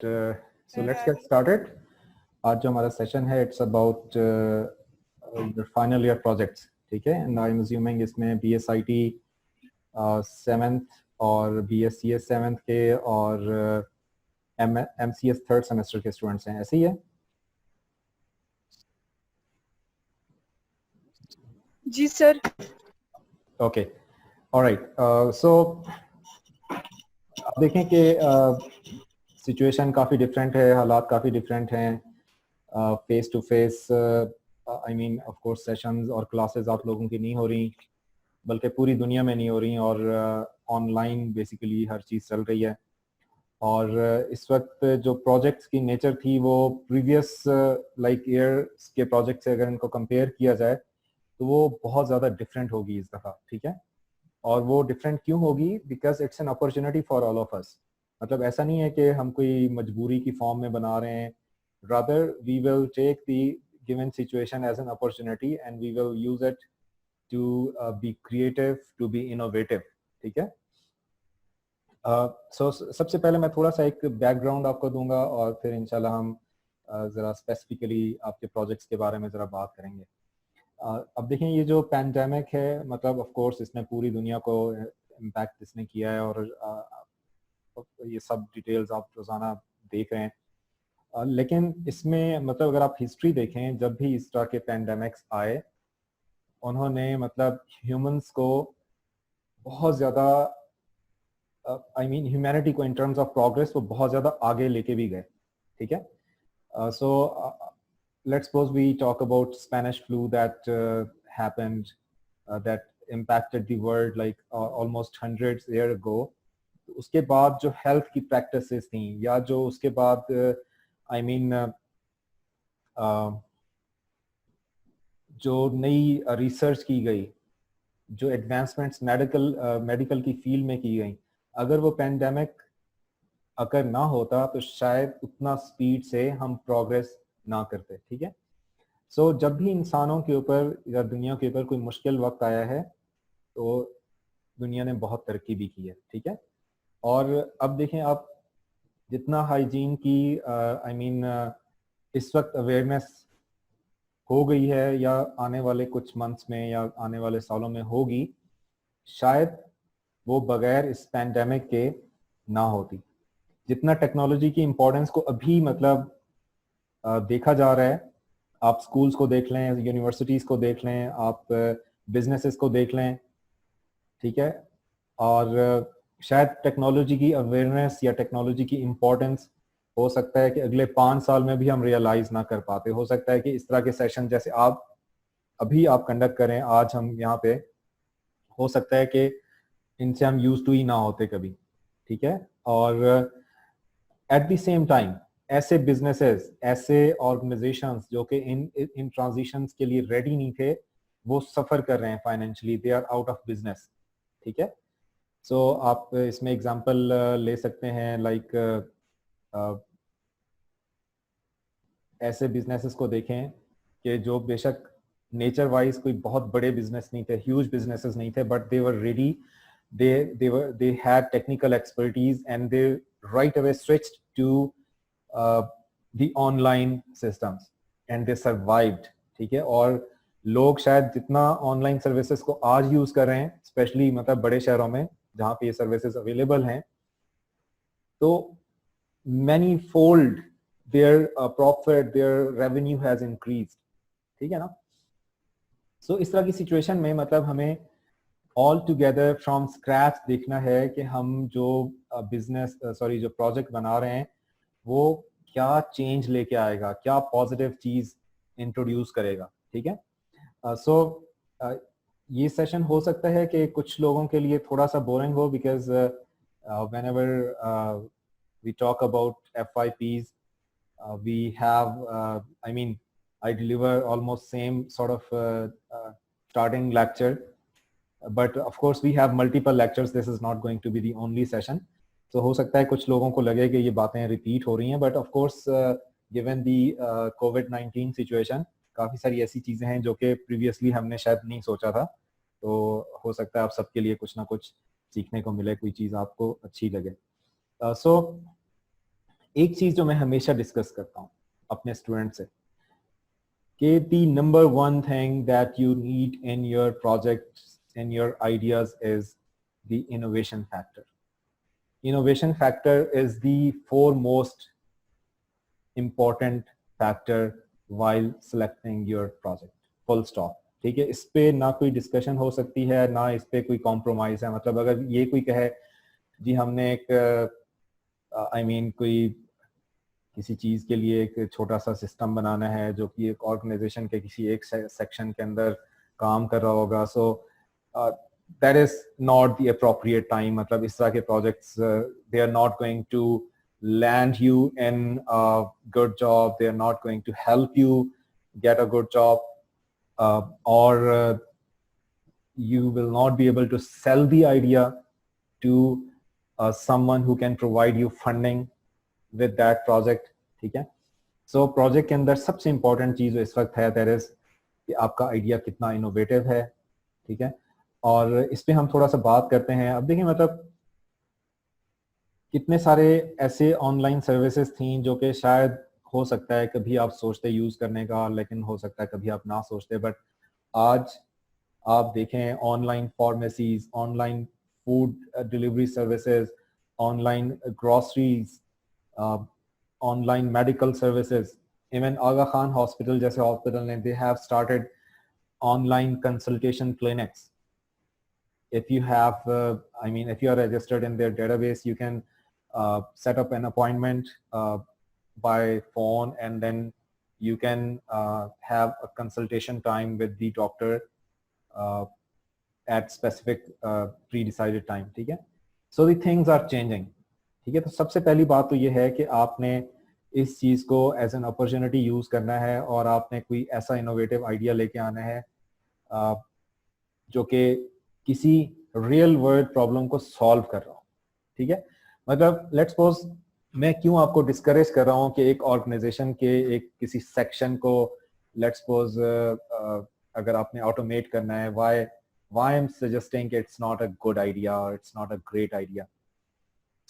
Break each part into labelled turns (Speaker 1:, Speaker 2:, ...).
Speaker 1: So let's get started. आज जो हमारा सेशन है it's about final year projects, ठीक है. एंड आई एम अज्यूमिंग इसमें BSIT 7th और BSCS 7th के और MCS 3rd सेमेस्टर के स्टूडेंट्स हैं, ऐसे ही है?
Speaker 2: जी सर.
Speaker 1: Okay, alright. सो अब देखें कि सिचुएशन काफ़ी डिफरेंट है, हालात काफ़ी डिफरेंट हैं. Face to face I mean of course sessions और क्लासेस आप लोगों की नहीं हो रही, बल्कि पूरी दुनिया में नहीं हो रही, और ऑनलाइन बेसिकली हर चीज़ चल रही है. और इस वक्त जो प्रोजेक्ट्स की नेचर थी वो प्रीवियस लाइक ईयर्स के प्रोजेक्ट से अगर इनको कंपेयर किया जाए तो वो बहुत ज़्यादा डिफरेंट होगी इस दफ़ा, ठीक है. और वो डिफरेंट क्यों होगी? Because it's an opportunity for all of us. मतलब ऐसा नहीं है कि हम कोई मजबूरी की फॉर्म में बना रहे हैं. rather we will take the given situation as an opportunity and we will use it to be creative, to be innovative, ठीक है. So सबसे पहले मैं थोड़ा सा एक बैकग्राउंड आपको दूंगा और फिर इंशाल्लाह हम ज़रा स्पेसिफिकली आपके प्रोजेक्ट्स के बारे में ज़रा बात करेंगे. अब देखें, ये जो पैंडेमिक है, मतलब ऑफ कोर्स इसने पूरी दुनिया को इम्पैक्ट इसने किया है, और ये सब डिटेल्स आप रोज़ाना देख रहे हैं. लेकिन इसमें मतलब अगर आप हिस्ट्री देखें, जब भी इस तरह के पैंडेमिक्स आए, उन्होंने मतलब ह्यूमंस को बहुत ज़्यादा आई मीन ह्यूमैनिटी को इन टर्म्स ऑफ प्रोग्रेस वो बहुत ज़्यादा आगे लेके भी गए, ठीक है. सो let's suppose we talk about Spanish flu that happened, that impacted the world like almost hundreds years ago. उसके बाद जो हेल्थ की प्रैक्टिसेस थी, या जो उसके बाद आई मीन जो नई रिसर्च की गई, जो एडवांसमेंट्स मेडिकल की फील्ड में की गई, अगर वो पैंडेमिक अगर ना होता तो शायद उतना स्पीड से हम प्रोग्रेस ना करते, ठीक है. सो जब भी इंसानों के ऊपर या दुनिया के ऊपर कोई मुश्किल वक्त आया है तो दुनिया ने बहुत तरक्की भी की है, ठीक है. और अब देखें, आप जितना हाइजीन की आई मीन इस वक्त अवेयरनेस हो गई है, या आने वाले कुछ मंथ्स में या आने वाले सालों में होगी, शायद वो बगैर इस पैंडेमिक के ना होती. जितना टेक्नोलॉजी की इम्पोर्टेंस को अभी मतलब देखा जा रहा है, आप स्कूल्स को देख लें, यूनिवर्सिटीज़ को देख लें, आप बिजनेसेस को देख लें, ठीक है. और शायद टेक्नोलॉजी की अवेयरनेस या टेक्नोलॉजी की इम्पोर्टेंस हो सकता है कि अगले 5 साल में भी हम रियलाइज ना कर पाते. हो सकता है कि इस तरह के सेशन जैसे आप अभी आप कंडक्ट करें, आज हम यहाँ पे, हो सकता है कि इनसे हम यूज टू ही ना होते कभी, ठीक है. और एट द सेम टाइम ऐसे बिजनेसेस, ऐसे ऑर्गेनाइजेशंस जो कि इन ट्रांजिशंस के लिए रेडी नहीं थे, वो सफर कर रहे हैं financially, they are out of business, ठीक है. सो आप इसमें एग्जांपल ले सकते हैं लाइक ऐसे बिजनेसेस को देखें कि जो बेशक नेचर वाइज कोई बहुत बड़े बिजनेस नहीं थे, ह्यूज बिजनेसेस नहीं थे, but they were ready, they had technical expertise and they right away switched to the online systems and they survived, ठीक है. और लोग शायद जितना ऑनलाइन सर्विसेज को आज यूज कर रहे हैं, स्पेशली मतलब बड़े शहरों में जहाँ पे ये सर्विसेज अवेलेबल हैं, तो many fold their profit, their revenue has increased, ठीक है ना. सो इस तरह की सिचुएशन में मतलब हमें ऑल टुगेदर फ्रॉम स्क्रैच देखना है कि हम जो जो प्रोजेक्ट बना रहे हैं वो क्या चेंज लेके आएगा, क्या पॉजिटिव चीज इंट्रोड्यूस करेगा, ठीक है. सो ये सेशन हो सकता है कि कुछ लोगों के लिए थोड़ा सा बोरिंग हो, because whenever we talk about FYPs, we have I mean I deliver almost same sort of starting lecture, but of course we have multiple lectures, this is not going to be the only session. So हो सकता है कुछ लोगों को लगे कि ये बातें रिपीट हो रही हैं, but of course given the COVID-19 situation काफ़ी सारी ऐसी चीज़ें हैं जो कि प्रीवियसली हमने शायद नहीं सोचा था, तो हो सकता है आप सबके लिए कुछ ना कुछ सीखने को मिले, कोई चीज़ आपको अच्छी लगे. सो एक चीज जो मैं हमेशा डिस्कस करता हूँ अपने स्टूडेंट से कि the number one thing that you need in your projects in your ideas is the innovation factor. Innovation factor is the foremost important factor while selecting your project. Full stop. ठीक है, इस पे ना कोई discussion हो सकती है, ना इस पे कोई कॉम्प्रोमाइज है. मतलब अगर ये कोई कहे जी हमने एक कोई किसी चीज के लिए एक छोटा सा सिस्टम बनाना है जो कि एक ऑर्गेनाइजेशन के किसी एक सेक्शन के अंदर काम कर रहा होगा, सो that is not the appropriate time. मतलब इस तरह के projects they are not going to land you in a good job, they are not going to help you get a good job, or you will not be able to sell the idea to someone who can provide you funding with that project. ठीक है, so project के अंदर सबसे important चीज इस वक्त है that is कि आपका आइडिया कितना इनोवेटिव है. ठीक है, और इस पे हम थोड़ा सा बात करते हैं. अब देखिए मतलब कितने सारे ऐसे ऑनलाइन सर्विसेज थी जो कि शायद हो सकता है कभी आप सोचते यूज करने का, लेकिन हो सकता है कभी आप ना सोचते, बट आज आप देखें online pharmacies, online food delivery services, online groceries, online medical services. Even Aga Khan hospital जैसे हॉस्पिटल ने they have started online consultation clinics. If you have, if you are registered in their database, you can set up an appointment by phone, and then you can have a consultation time with the doctor at specific pre-decided time. ठीक है, so the things are changing. ठीक है, तो सबसे पहली बात तो ये है कि आपने इस चीज को एज एन अपॉर्चुनिटी यूज करना है और आपने कोई ऐसा इनोवेटिव आइडिया लेके आना है जो कि किसी रियल वर्ल्ड प्रॉब्लम को सॉल्व कर रहा हूँ. ठीक है, मतलब लेट्स सपोज मैं क्यों आपको डिस्करेज कर रहा हूँ कि एक ऑर्गेनाइजेशन के एक किसी सेक्शन को लेट्स सपोज अगर आपने ऑटोमेट करना है, why I am suggesting it's not a good idea और it's not a great idea.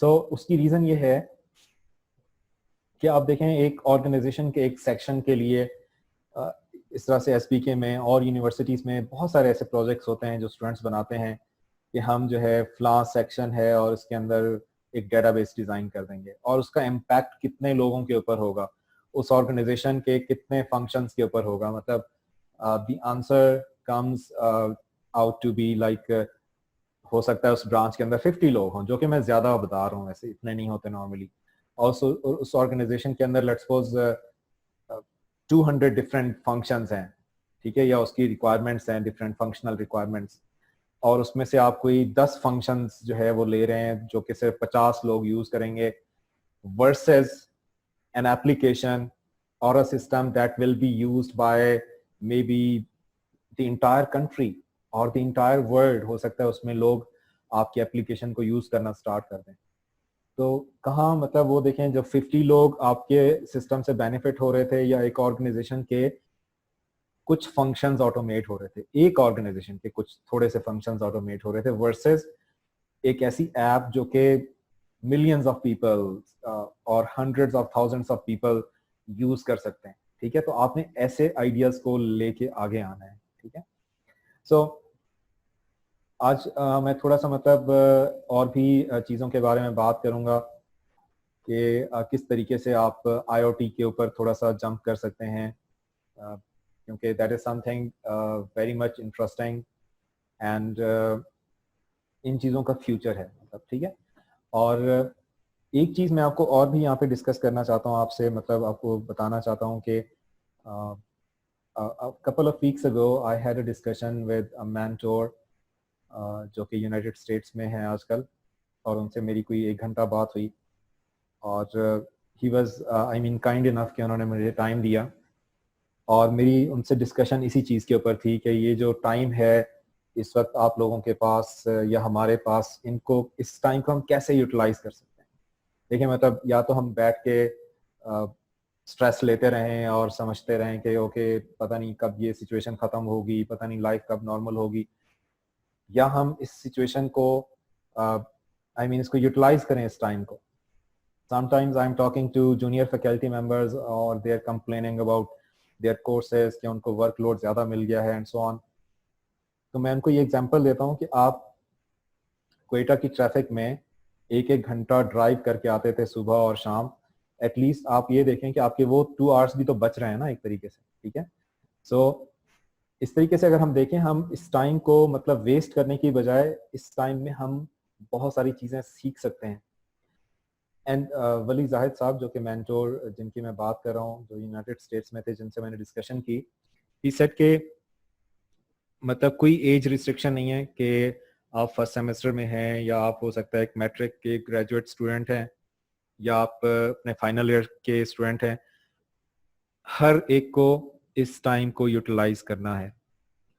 Speaker 1: तो उसकी रीजन ये है कि आप देखें एक ऑर्गेनाइजेशन के एक सेक्शन के लिए इस तरह से एसपीके में और यूनिवर्सिटीज़ में बहुत सारे ऐसे प्रोजेक्ट्स होते हैं जो स्टूडेंट्स बनाते हैं कि हम जो है फ्ला सेक्शन है और उसके अंदर एक डेटाबेस डिज़ाइन कर देंगे और उसका इम्पैक्ट कितने लोगों के ऊपर होगा, उस ऑर्गेनाइजेशन के कितने फंक्शंस के ऊपर होगा. मतलब the answer comes out to be like हो सकता है उस ब्रांच के अंदर 50 लोग हों, जो कि मैं ज़्यादा बता रहा हूँ, वैसे इतने नहीं होते नॉर्मली. और उस ऑर्गेनाइजेशन के अंदर लेट्स सपोज 200 डिफरेंट फंक्शंस हैं. ठीक है, या उसकी रिक्वायरमेंट्स हैं, डिफरेंट फंक्शनल रिक्वायरमेंट्स, और उसमें से आप कोई 10 फंक्शंस जो है वो ले रहे हैं जो कि सिर्फ 50 लोग यूज करेंगे, वर्सेस एन एप्लीकेशन और a system that will be used by may be the entire country और द इंटायर वर्ल्ड. हो सकता है उसमें लोग आपकी एप्लीकेशन को यूज करना स्टार्ट कर दें. तो कहाँ मतलब वो देखें जब 50 लोग आपके सिस्टम से बेनिफिट हो रहे थे या एक ऑर्गेनाइजेशन के कुछ फंक्शंस ऑटोमेट हो रहे थे, एक ऑर्गेनाइजेशन के कुछ थोड़े से फंक्शंस ऑटोमेट हो रहे थे, वर्सेस एक ऐसी ऐप जो कि मिलियंस ऑफ पीपल और hundreds of thousands of people use कर सकते हैं. ठीक है, तो आपने ऐसे आइडियाज को लेके आगे आना है. ठीक है, सो आज मैं थोड़ा सा मतलब और भी चीज़ों के बारे में बात करूंगा कि किस तरीके से आप आईओटी के ऊपर थोड़ा सा जंप कर सकते हैं, क्योंकि that is something very much interesting and in चीज़ों का फ्यूचर है मतलब. ठीक है, और एक चीज़ मैं आपको और भी यहाँ पे डिस्कस करना चाहता हूँ आपसे, मतलब आपको बताना चाहता हूँ कि a couple of weeks ago I had a discussion with a mentor जो कि यूनाइटेड स्टेट्स में है आजकल, और उनसे मेरी कोई 1 घंटा बात हुई और ही वाज काइंड इनफ कि उन्होंने मुझे टाइम दिया और मेरी उनसे डिस्कशन इसी चीज़ के ऊपर थी कि ये जो टाइम है इस वक्त आप लोगों के पास या हमारे पास, इनको इस टाइम को हम कैसे यूटिलाइज कर सकते हैं. देखिए मतलब या तो हम बैठ के स्ट्रेस लेते रहें और समझते रहें कि ओके पता नहीं कब ये सिचुएशन ख़त्म होगी, पता नहीं लाइफ कब नॉर्मल होगी, या हम इस सिचुएशन को इसको यूटिलाइज करें इस टाइम को. sometimes I'm talking to junior faculty members or they're complaining about their courses कि उनको workload ज़्यादा मिल गया है and so on. तो मैं उनको ये एग्जांपल देता हूँ कि आप क्वेटा की ट्रैफिक में एक एक घंटा ड्राइव करके आते थे सुबह और शाम, एटलीस्ट आप ये देखें कि आपके वो 2 आवर्स भी तो बच रहे हैं ना एक तरीके से, ठीक है. सो इस तरीके से अगर हम देखें, हम इस टाइम को मतलब वेस्ट करने की बजाय इस टाइम में हम बहुत सारी चीज़ें सीख सकते हैं. एंड वली जाहिद साहब जो कि मेंटोर जिनकी मैं बात कर रहा हूँ, जो यूनाइटेड स्टेट्स में थे, जिनसे मैंने डिस्कशन की, ही सेड के मतलब कोई एज रिस्ट्रिक्शन नहीं है कि आप फर्स्ट सेमेस्टर में हैं या आप हो सकता है एक मैट्रिक के ग्रेजुएट स्टूडेंट हैं या आप अपने फाइनल ईयर के स्टूडेंट हैं. हर एक को इस टाइम को यूटिलाइज करना है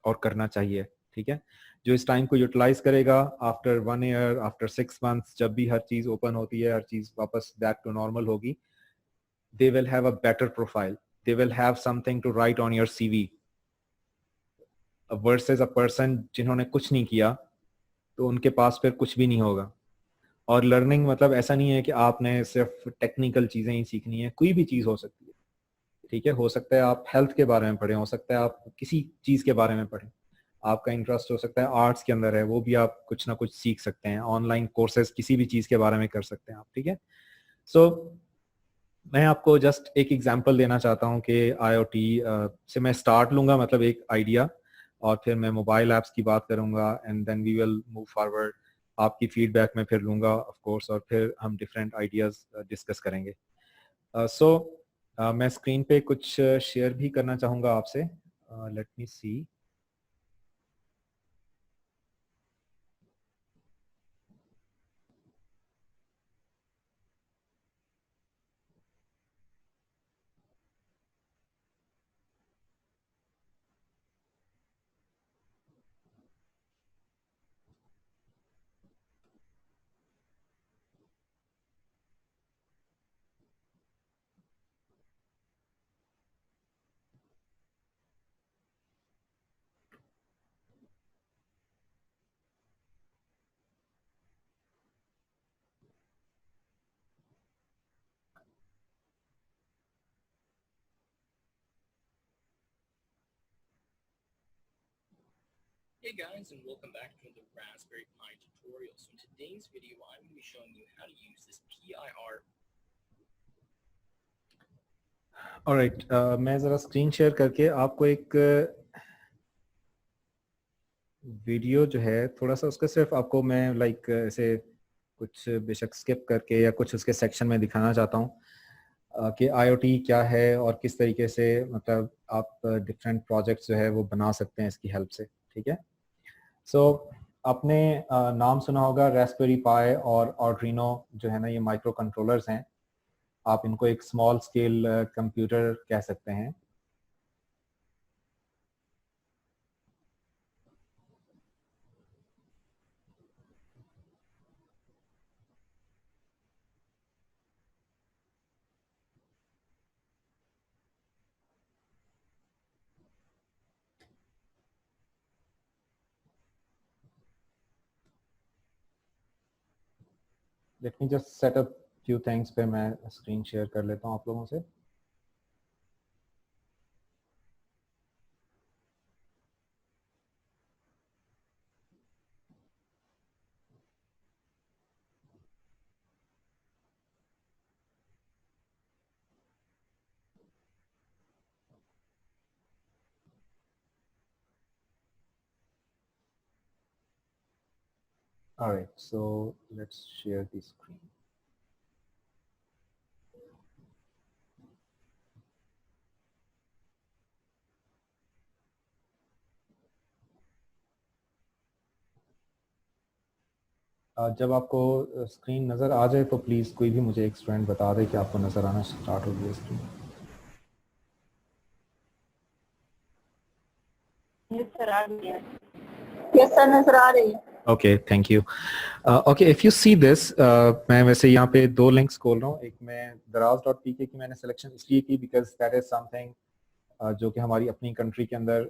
Speaker 1: और करना चाहिए, ठीक है. जो इस टाइम को यूटिलाइज करेगा आफ्टर 1 ईयर, आफ्टर 6 मंथ्स, जब भी हर चीज ओपन होती है, हर चीज वापस बैक टू नॉर्मल होगी, they will have a better profile, they will have something to write on your CV versus a person जिन्होंने कुछ नहीं किया तो उनके पास फिर कुछ भी नहीं होगा. और लर्निंग मतलब ऐसा नहीं है कि आपने सिर्फ टेक्निकल चीजें ही सीखनी है, कोई भी चीज हो सकती है, ठीक है. हो सकता है आप हेल्थ के बारे में पढ़ें, हो सकता है आप किसी चीज के बारे में पढ़ें, आपका इंटरेस्ट हो सकता है आर्ट्स के अंदर है, वो भी आप कुछ ना कुछ सीख सकते हैं. ऑनलाइन कोर्सेज किसी भी चीज के बारे में कर सकते हैं आप, ठीक है. सो मैं आपको जस्ट एक एग्जांपल देना चाहता हूँ कि आईओटी से मैं स्टार्ट लूंगा, मतलब एक आइडिया, और फिर मैं मोबाइल ऐप्स की बात करूंगा and then we will move forward. आपकी फीडबैक में फिर लूंगा ऑफ कोर्स, और फिर हम डिफरेंट आइडियाज डिस्कस करेंगे. सो मैं स्क्रीन पे कुछ शेयर भी करना चाहूँगा आपसे. Let me see.
Speaker 2: Hey guys, and welcome back to the Raspberry Pi tutorial. So in today's video, I'm going to be showing you how to use this PIR.
Speaker 1: Alright, मैं ज़रा screen share करके आपको एक video जो है थोड़ा सा उसका सिर्फ आपको मैं लाइक ऐसे कुछ बेशक स्किप करके या कुछ उसके सेक्शन में दिखाना चाहता हूँ कि आईओटी क्या है और किस तरीके से मतलब आप डिफरेंट प्रोजेक्ट्स जो है वो बना सकते हैं इसकी हेल्प से, ठीक है. सो आपने नाम सुना होगा रास्पबेरी पाई और आर्डुइनो, जो है ना ये माइक्रो कंट्रोलर्स हैं. आप इनको एक स्मॉल स्केल कंप्यूटर कह सकते हैं. Let me just set up few things पे मैं स्क्रीन शेयर कर लेता हूँ आप लोगों से. All right, so let's share the screen. जब आपको स्क्रीन नज़र आ जाए तो प्लीज़ कोई भी मुझे एक स्टूडेंट बता दे कि आपको नज़र आना स्टार्ट हो गया स्क्रीन.
Speaker 3: Yes, sir, नजर आ रही है.
Speaker 1: Okay, thank you. Okay, if you see this, मैं वैसे यहाँ पे 2 लिंक्स खोल रहा हूँ. एक मैं daraz.pk की मैंने सिलेक्शन इसलिए की बिकॉज दैट इज समथिंग जो कि हमारी अपनी कंट्री के अंदर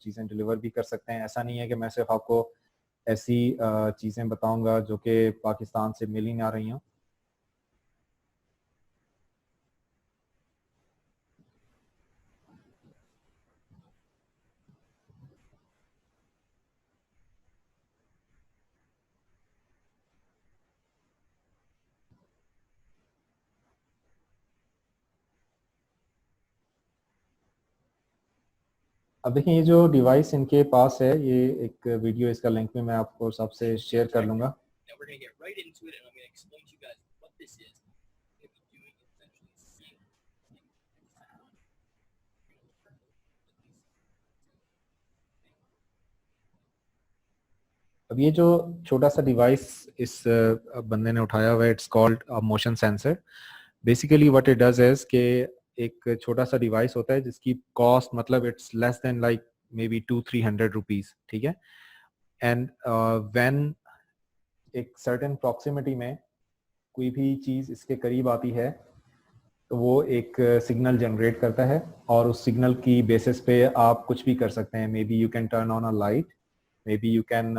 Speaker 1: चीज़ें डिलीवर भी कर सकते हैं. ऐसा नहीं है कि मैं सिर्फ आपको ऐसी चीज़ें बताऊंगा जो कि पाकिस्तान से मिल ही ना रही हूँ. अब देखिए ये जो डिवाइस इनके पास है, ये एक वीडियो, इसका लिंक भी मैं आपको सबसे शेयर कर लूँगा।
Speaker 2: Now we're going to get right into it, and I'm going to explain to you guys what this is. I'm going to be doing essentially seeing.
Speaker 1: अब ये जो छोटा सा डिवाइस इस बंदे ने उठाया हुआ है, it's called motion sensor. Basically what it does is कि एक छोटा सा डिवाइस होता है जिसकी कॉस्ट मतलब it's less than like may be 200-300 rupees, ठीक है। एंड व्हेन एक सर्टेन प्रॉक्सिमिटी में कोई भी चीज इसके करीब आती है तो वो एक सिग्नल जनरेट करता है, और उस सिग्नल की बेसिस पे आप कुछ भी कर सकते हैं। May be you can turn on a light, may be you can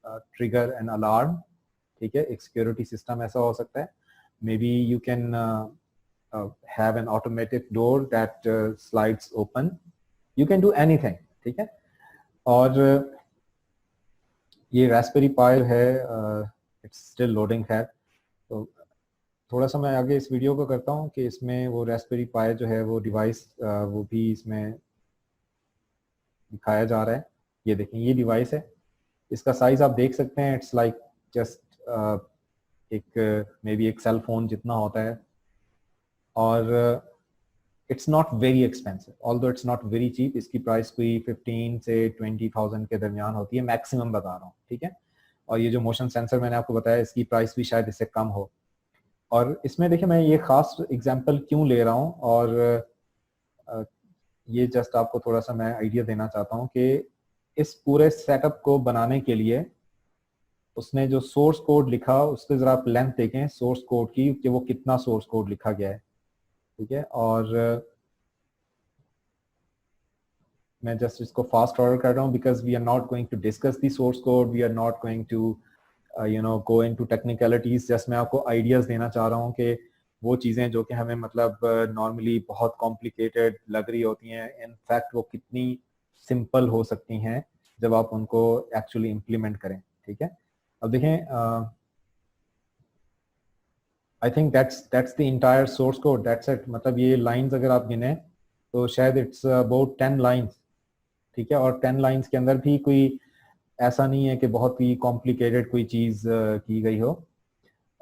Speaker 1: trigger an alarm, ठीक है, एक सिक्योरिटी सिस्टम ऐसा हो सकता है। May be you can have an automatic door that slides open, you can do anything, ठीक है। और ये रास्पबेरी पाई है, इट्स स्टिल लोडिंग है, तो थोड़ा सा मैं आगे इस वीडियो को करता हूँ कि इसमें वो रास्पबेरी पाई जो है वो डिवाइस वो भी इसमें दिखाया जा रहा है। ये देखें, ये डिवाइस है, इसका साइज आप देख सकते हैं, इट्स लाइक जस्ट एक मे बी एक सेल फोन जितना होता है। और it's not very expensive, although it's not very cheap. इसकी प्राइस कोई 15 से 20,000 के दरमियान होती है, मैक्सिमम बता रहा हूँ, ठीक है। और ये जो मोशन सेंसर मैंने आपको बताया, इसकी प्राइस भी शायद इससे कम हो। और इसमें देखिए मैं ये खास एग्जांपल क्यों ले रहा हूँ, और ये जस्ट आपको थोड़ा सा मैं आइडिया देना चाहता हूँ कि इस पूरे सेटअप को बनाने के लिए उसने जो सोर्स कोड लिखा उसके जरा आप लेंथ देखें सोर्स कोड की कि वो कितना सोर्स कोड लिखा गया है, ठीक है। और मैं जस्ट इसको फास्ट ऑर्डर कर रहा हूँ because we are not going to discuss the source code, we are not going to go into technicalities. Just मैं आपको आइडियाज देना चाह रहा हूँ कि वो चीज़ें जो कि हमें मतलब नॉर्मली बहुत कॉम्प्लिकेटेड लग रही होती हैं, इनफैक्ट वो कितनी सिंपल हो सकती हैं जब आप उनको एक्चुअली इम्प्लीमेंट करें, ठीक है। अब देखें, I think that's the entire source code, that's it. मतलब ये लाइंस अगर आप गिने तो शायद इट्स अबाउट 10 लाइंस, ठीक है। और 10 लाइंस के अंदर भी कोई ऐसा नहीं है कि बहुत ही कॉम्प्लिकेटेड कोई चीज़ की गई हो,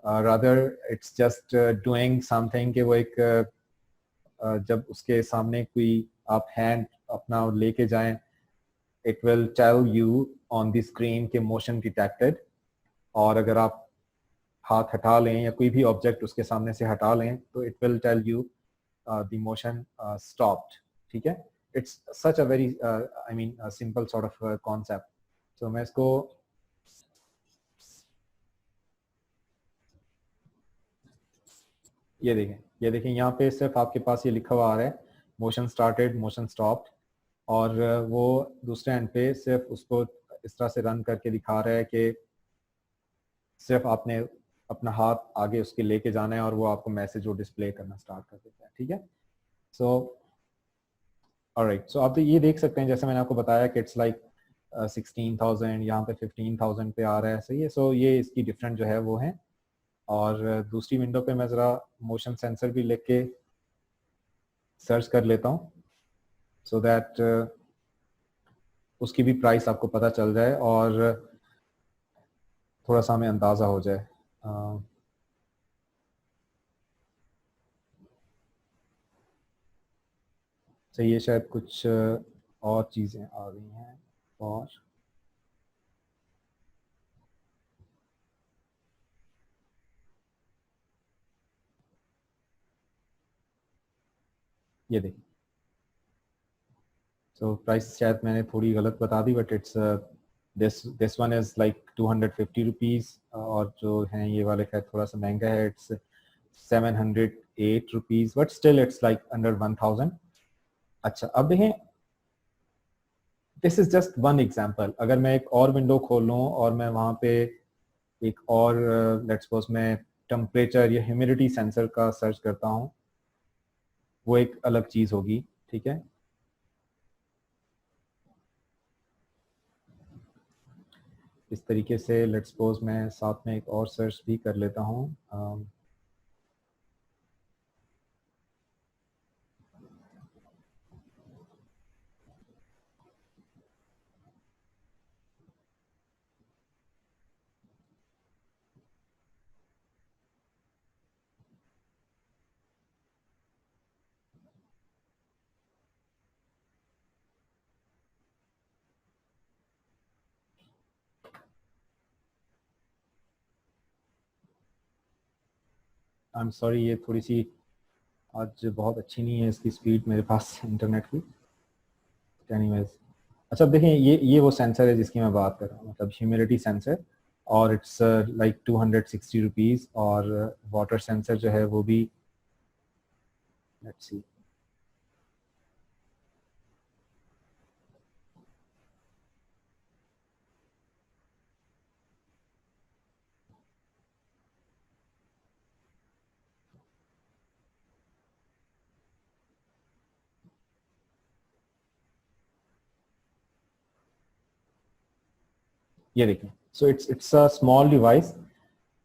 Speaker 1: rather it's just doing something कि वो एक जब उसके सामने कोई आप हैंड अपना लेके जाएं, it will tell you on the screen के मोशन डिटेक्टेड, और अगर आप हाथ हटा लें या कोई भी ऑब्जेक्ट उसके सामने से हटा लें तो it will tell you the motion stopped, ठीक है। It's such a very I mean simple sort of concept. तो मैं इसको ये देखें यहाँ पे सिर्फ आपके पास ये लिखा हुआ आ रहा है मोशन स्टार्टेड, मोशन स्टॉप्ड, और वो दूसरे एंड पे सिर्फ उसको इस तरह से रन करके दिखा रहा है कि सिर्फ आपने अपना हाथ आगे उसके लेके जाना है और वो आपको मैसेज वो डिस्प्ले करना स्टार्ट कर देता है, ठीक है। सो ऑलराइट, सो आप तो ये देख सकते हैं जैसे मैंने आपको बताया कि इट्स लाइक 16,000, यहाँ पे 15,000 पे आ रहा है, सही है। सो ये इसकी डिफरेंट जो है वो है। और दूसरी विंडो पे मैं ज़रा मोशन सेंसर भी लिख के सर्च कर लेता हूँ सो दैट उसकी भी प्राइस आपको पता चल जाए और थोड़ा सा हमें अंदाज़ा हो जाए। तो ये शायद कुछ और चीज़ें आ गई हैं। और ये देखिए, सो प्राइस शायद मैंने थोड़ी गलत बता दी, but it's this one is like 250 rupees, और जो हैं ये वाले शायद थोड़ा सा महंगा है, it's 708 rupees, but still it's like under 1000। अच्छा, अब देखें, this is just one example. अगर मैं एक और विंडो खोल लूँ और मैं वहाँ पे एक और लेट्स सपोज मैं टेम्परेचर या ह्यूमिडिटी सेंसर का सर्च करता हूँ, वो एक अलग चीज़ होगी, ठीक है। इस तरीके से लेट्स सपोज मैं साथ में एक और सर्च भी कर लेता हूँ। आई एम सॉरी, ये थोड़ी सी आज बहुत अच्छी नहीं है इसकी स्पीड मेरे पास इंटरनेट की। एनीवेज, अच्छा अब देखें, ये वो सेंसर है जिसकी मैं बात कर रहा हूँ, मतलब ह्यूमिडिटी सेंसर, और इट्स लाइक 260 रुपीज़। और वाटर सेंसर जो है वो भी, लेट्स सी, ये देखें। सो इट्स अ स्मॉल डिवाइस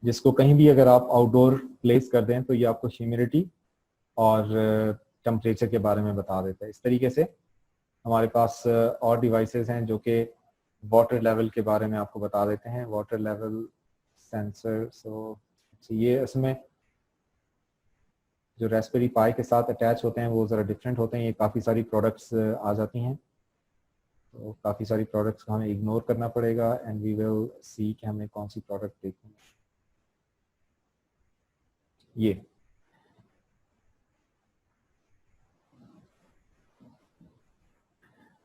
Speaker 1: जिसको कहीं भी अगर आप आउटडोर प्लेस कर दें तो ये आपको ह्यूमिडिटी और टेम्परेचर के बारे में बता देता है। इस तरीके से हमारे पास और डिवाइसेस हैं जो कि वाटर लेवल के बारे में आपको बता देते हैं। वाटर लेवल सेंसर, सो ये इसमें जो रास्पबेरी पाई के साथ अटैच होते हैं वो ज़रा डिफरेंट होते हैं। ये काफ़ी सारी प्रोडक्ट्स आ जाती हैं, तो काफ़ी सारी प्रोडक्ट्स को हमें इग्नोर करना पड़ेगा एंड वी विल सी कि हमें कौन सी प्रोडक्ट देखनी है। ये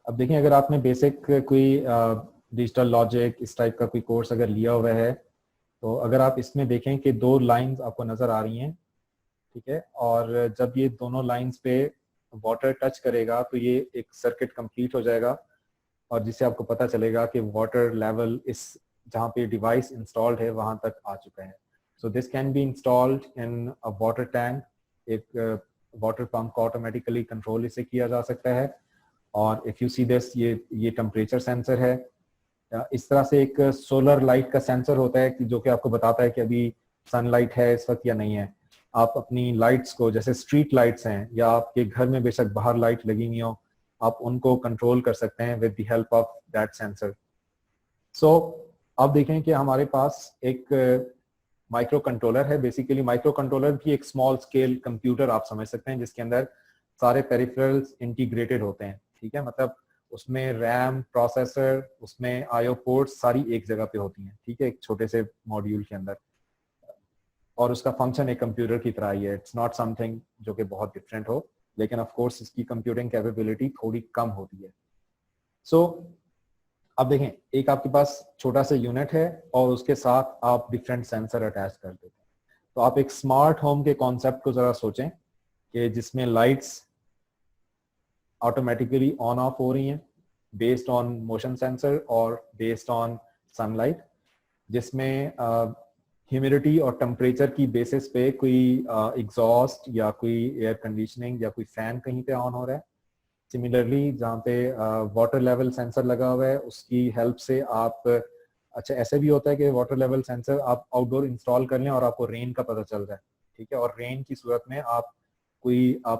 Speaker 1: अब देखें, अगर आपने बेसिक कोई डिजिटल लॉजिक इस टाइप का कोई कोर्स अगर लिया हुआ है, तो अगर आप इसमें देखें कि दो लाइंस आपको नज़र आ रही हैं, ठीक है, और जब ये दोनों लाइंस पे वाटर टच करेगा तो ये एक सर्किट कंप्लीट हो जाएगा, और जिससे आपको पता चलेगा कि वाटर लेवल इस जहाँ पे डिवाइस इंस्टॉल्ड है वहाँ तक आ चुका है। So this can be installed in a water tank. एक वाटर पंप को ऑटोमेटिकली कंट्रोल इससे किया जा सकता है। और इफ़ यू सी दिस, ये टेम्परेचर सेंसर है। इस तरह से एक सोलर लाइट का सेंसर होता है कि जो कि आपको बताता है कि अभी सनलाइट है इस वक्त या नहीं है। आप अपनी लाइट्स को, जैसे स्ट्रीट लाइट्स हैं या आपके घर में बेशक बाहर लाइट लगी हुई हो, आप उनको कंट्रोल कर सकते हैं with the help of that sensor. So अब देखें कि हमारे पास एक माइक्रो कंट्रोलर है। बेसिकली माइक्रो कंट्रोलर भी एक स्मॉल स्केल कंप्यूटर आप समझ सकते हैं, जिसके अंदर सारे पेरिफेरल्स इंटीग्रेटेड होते हैं, ठीक है, मतलब उसमें रैम, प्रोसेसर, उसमें आईओ पोर्ट्स सारी एक जगह पे होती हैं, ठीक है, एक छोटे से मॉड्यूल के अंदर, और उसका फंक्शन एक कंप्यूटर की तरह ही है। इट्स नॉट समथिंग जो कि बहुत डिफरेंट हो, लेकिन ऑफ कोर्स इसकी कंप्यूटिंग कैपेबिलिटी थोड़ी कम होती है। सो अब देखें, एक आपके पास छोटा सा यूनिट है और उसके साथ आप डिफरेंट सेंसर अटैच कर देते हैं। तो आप एक स्मार्ट होम के कॉन्सेप्ट को जरा सोचें कि जिसमें लाइट्स ऑटोमेटिकली ऑन ऑफ हो रही हैं बेस्ड ऑन मोशन सेंसर और बेस्ड ऑन सनलाइट, जिसमें ह्यूमिडिटी और टेम्परेचर की बेसिस पे कोई एग्जॉस्ट या कोई एयर कंडीशनिंग या कोई फैन कहीं पे ऑन हो रहा है। सिमिलरली जहाँ पे वाटर लेवल सेंसर लगा हुआ है उसकी हेल्प से आप, अच्छा ऐसे भी होता है कि वाटर लेवल सेंसर आप आउटडोर इंस्टॉल कर लें और आपको रेन का पता चल रहा है, ठीक है, और रेन की सूरत में आप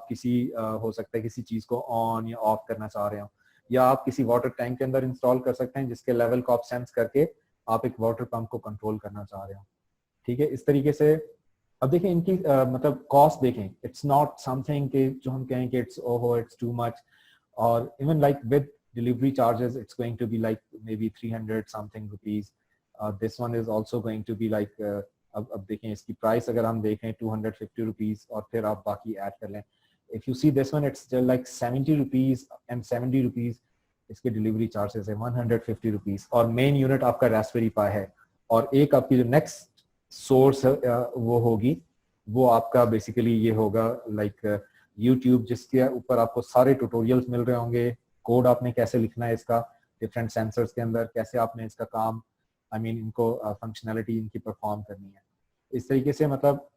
Speaker 1: किसी हो सकता है किसी चीज को ऑन या ऑफ करना चाह रहे हो, या आप किसी वाटर टैंक के अंदर इंस्टॉल कर सकते हैं जिसके लेवल को आप सेंस करके आप एक वाटर पंप को कंट्रोल करना चाह रहे हो, ठीक है, इस तरीके से। अब देखें इनकी मतलब कॉस्ट देखें, इट्स नॉट समथिंग कि जो हम कहें कि इट्स ओहो इट्स टू मच, और even like with delivery charges it's going to be like maybe 300 something rupees. This one is also going to be like अब देखें इसकी प्राइस अगर हम देखें 250 रुपीज और फिर आप बाकी ऐड कर लें, if you see this one it's like 70 rupees and 70 rupees इसके डिलीवरी चार्जेस है 150 रुपीज, और मेन यूनिट आपका रास्पबेरी पाई है, और एक आपकी जो नेक्स्ट सोर्स वो होगी, वो आपका बेसिकली ये होगा लाइक यूट्यूब, जिसके ऊपर आपको सारे ट्यूटोरियल्स मिल रहे होंगे, कोड आपने कैसे लिखना है इसका डिफरेंट सेंसर्स के अंदर, कैसे आपने इसका काम इनको फंक्शनैलिटी इनकी परफॉर्म करनी है, इस तरीके से। मतलब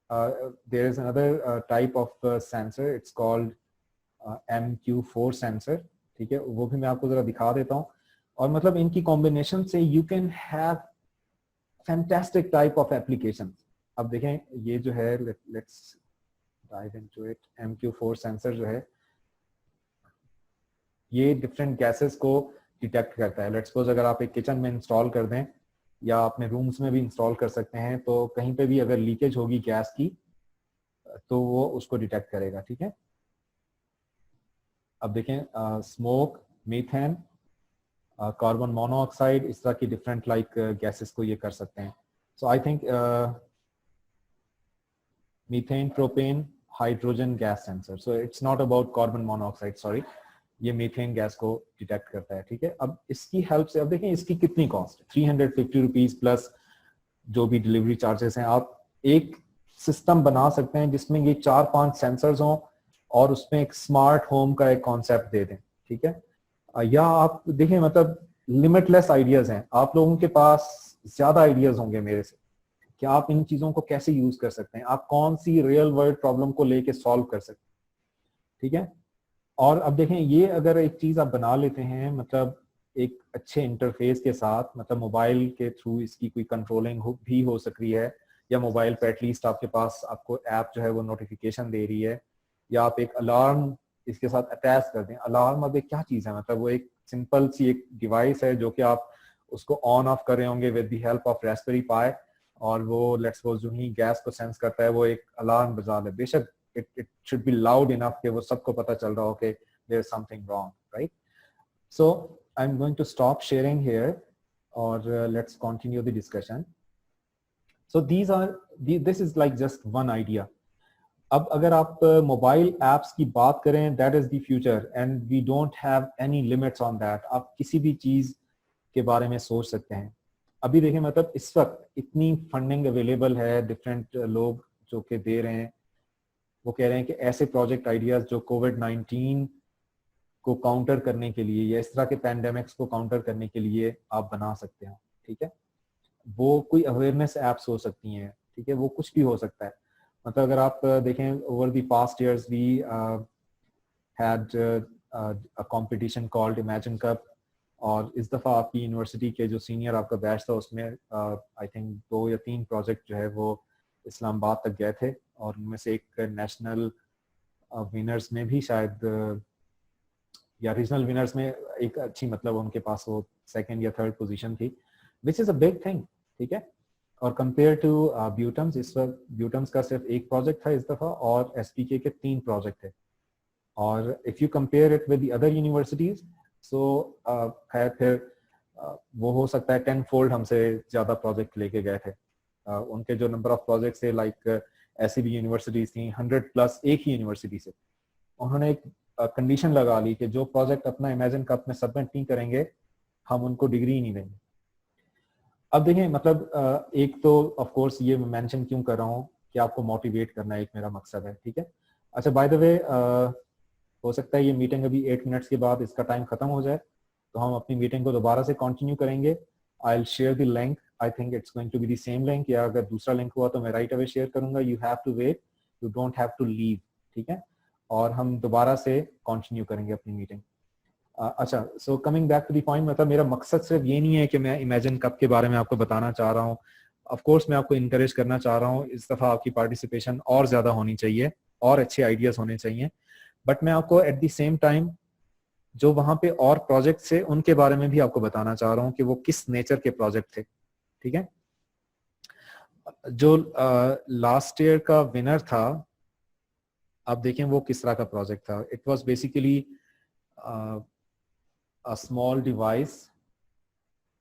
Speaker 1: there is another type of sensor, it's called MQ4 sensor, ठीक है, वो भी मैं आपको जरा दिखा देता हूँ। और मतलब इनकी कॉम्बिनेशन से you can have fantastic type of application. अब देखें ये जो है, let's dive into it. MQ4 sensor जो है ये डिफरेंट गैसेस को डिटेक्ट करता है। लेट्स सपोज अगर आप एक किचन में इंस्टॉल कर दें या अपने रूम्स में भी इंस्टॉल कर सकते हैं, तो कहीं पे भी अगर लीकेज होगी गैस की तो वो उसको डिटेक्ट करेगा, ठीक है। अब देखें स्मोक, मीथेन, कार्बन मोनोऑक्साइड, इस तरह की डिफरेंट लाइक गैसेस को ये कर सकते हैं। So I think methane propane hydrogen gas sensor. So it's not about carbon monoxide, sorry, ये मीथेन गैस को डिटेक्ट करता है, ठीक है। अब इसकी हेल्प से, अब देखें इसकी कितनी कॉस्ट, 350 रुपीज प्लस जो भी डिलीवरी चार्जेस हैं। आप एक सिस्टम बना सकते हैं जिसमें ये 4-5 सेंसर्स हों और उसमें एक स्मार्ट होम का एक कॉन्सेप्ट दे दें, ठीक है। या आप देखें, मतलब लिमिटलेस आइडियाज हैं, आप लोगों के पास ज्यादा आइडियाज होंगे मेरे से कि आप इन चीजों को कैसे यूज कर सकते हैं, आप कौन सी रियल वर्ल्ड प्रॉब्लम को लेके सॉल्व कर सकते हैं, ठीक है। और अब देखें, ये अगर एक चीज आप बना लेते हैं, मतलब एक अच्छे इंटरफेस के साथ, मतलब मोबाइल के थ्रू इसकी कोई कंट्रोलिंग भी हो सकती है, या मोबाइल पे एटलीस्ट आपके पास आपको ऐप जो है वो नोटिफिकेशन दे रही है, या आप एक अलार्म इसके साथ अटैच कर दें। अलार्म अब एक क्या चीज है, मतलब वो एक सिंपल सी एक डिवाइस है जो कि आप उसको ऑन ऑफ कर रहे होंगे with the help of Raspberry Pi, और वो लेट्स सपोज जो ही गैस को सेंस करता है वो एक अलार्म बजा ले। बेशक it should be loud enough कि वो सबको पता चल रहा हो कि there is something wrong, right? So I'm going to stop sharing here, or let's continue the discussion. So this is like just one idea. अब अगर आप मोबाइल एप्स की बात करें, that is the future and we don't have any limits on that. आप किसी भी चीज के बारे में सोच सकते हैं। अभी देखें, मतलब इस वक्त इतनी फंडिंग अवेलेबल है, डिफरेंट लोग जो कि दे रहे हैं, वो कह रहे हैं कि ऐसे प्रोजेक्ट आइडियाज जो कोविड-19 को काउंटर करने के लिए या इस तरह के पैंडेमिक्स को काउंटर करने के लिए आप बना सकते हो, ठीक है। वो कोई अवेयरनेस एप्स हो सकती हैं, ठीक है, वो कुछ भी हो सकता है। मतलब अगर आप देखें, over the past years we had a competition called Imagine Cup, और इस दफ़ा आपकी यूनिवर्सिटी के जो सीनियर आपका बैच था उसमें आई थिंक 2 या 3 प्रोजेक्ट जो है वो इस्लामाबाद तक गए थे, और उनमें से एक नेशनल विनर्स में भी शायद, या रीजनल विनर्स में एक अच्छी, मतलब उनके पास वो 2nd या 3rd पोजीशन थी, which is a big thing, ठीक है। और कंपेयर टू ब्यूटम्स, इस वक्त ब्यूटम्स का सिर्फ एक प्रोजेक्ट था इस दफ़ा, और एसपीके के 3 प्रोजेक्ट थे। और if you compare it with the other universities, so खैर फिर वो हो सकता है 10 फोल्ड हमसे ज़्यादा प्रोजेक्ट लेके गए थे। उनके जो नंबर ऑफ प्रोजेक्ट्स थे, लाइक ऐसी भी यूनिवर्सिटीज थी 100+ एक ही यूनिवर्सिटी से, उन्होंने एक कंडीशन लगा ली कि जो प्रोजेक्ट अपना इमेजिन कप में सबमिट नहीं करेंगे हम उनको डिग्री ही नहीं देंगे। अब देखें, मतलब एक तो ऑफ कोर्स ये मैं मेंशन क्यों कर रहा हूँ कि आपको मोटिवेट करना एक मेरा मकसद है, ठीक है। अच्छा, बाय द वे, हो सकता है ये मीटिंग अभी 8 मिनट्स के बाद इसका टाइम खत्म हो जाए, तो हम अपनी मीटिंग को दोबारा से कंटिन्यू करेंगे। I will share the link, I think it's going to be the same link, या अगर दूसरा लिंक हुआ तो मैं राइट अवे शेयर करूंगा। You have to wait, you don't have to leave, ठीक है। और हम दोबारा से कंटिन्यू करेंगे अपनी मीटिंग। अच्छा, so coming back to the point, मतलब मेरा मकसद सिर्फ ये नहीं है कि मैं इमेजिन कप के बारे में आपको बताना चाह रहा हूँ। ऑफ कोर्स मैं आपको इनकरेज करना चाह रहा हूँ, इस दफ़ा आपकी पार्टिसिपेशन और ज़्यादा होनी चाहिए और अच्छे आइडियाज़ होने चाहिए, बट मैं आपको एट द सेम टाइम जो वहाँ पे और प्रोजेक्ट्स थे उनके बारे में भी आपको बताना चाह रहा हूँ कि वो किस नेचर के प्रोजेक्ट थे, ठीक है। जो लास्ट ईयर का विनर था, आप देखें वो किस तरह का प्रोजेक्ट था। It was basically a small device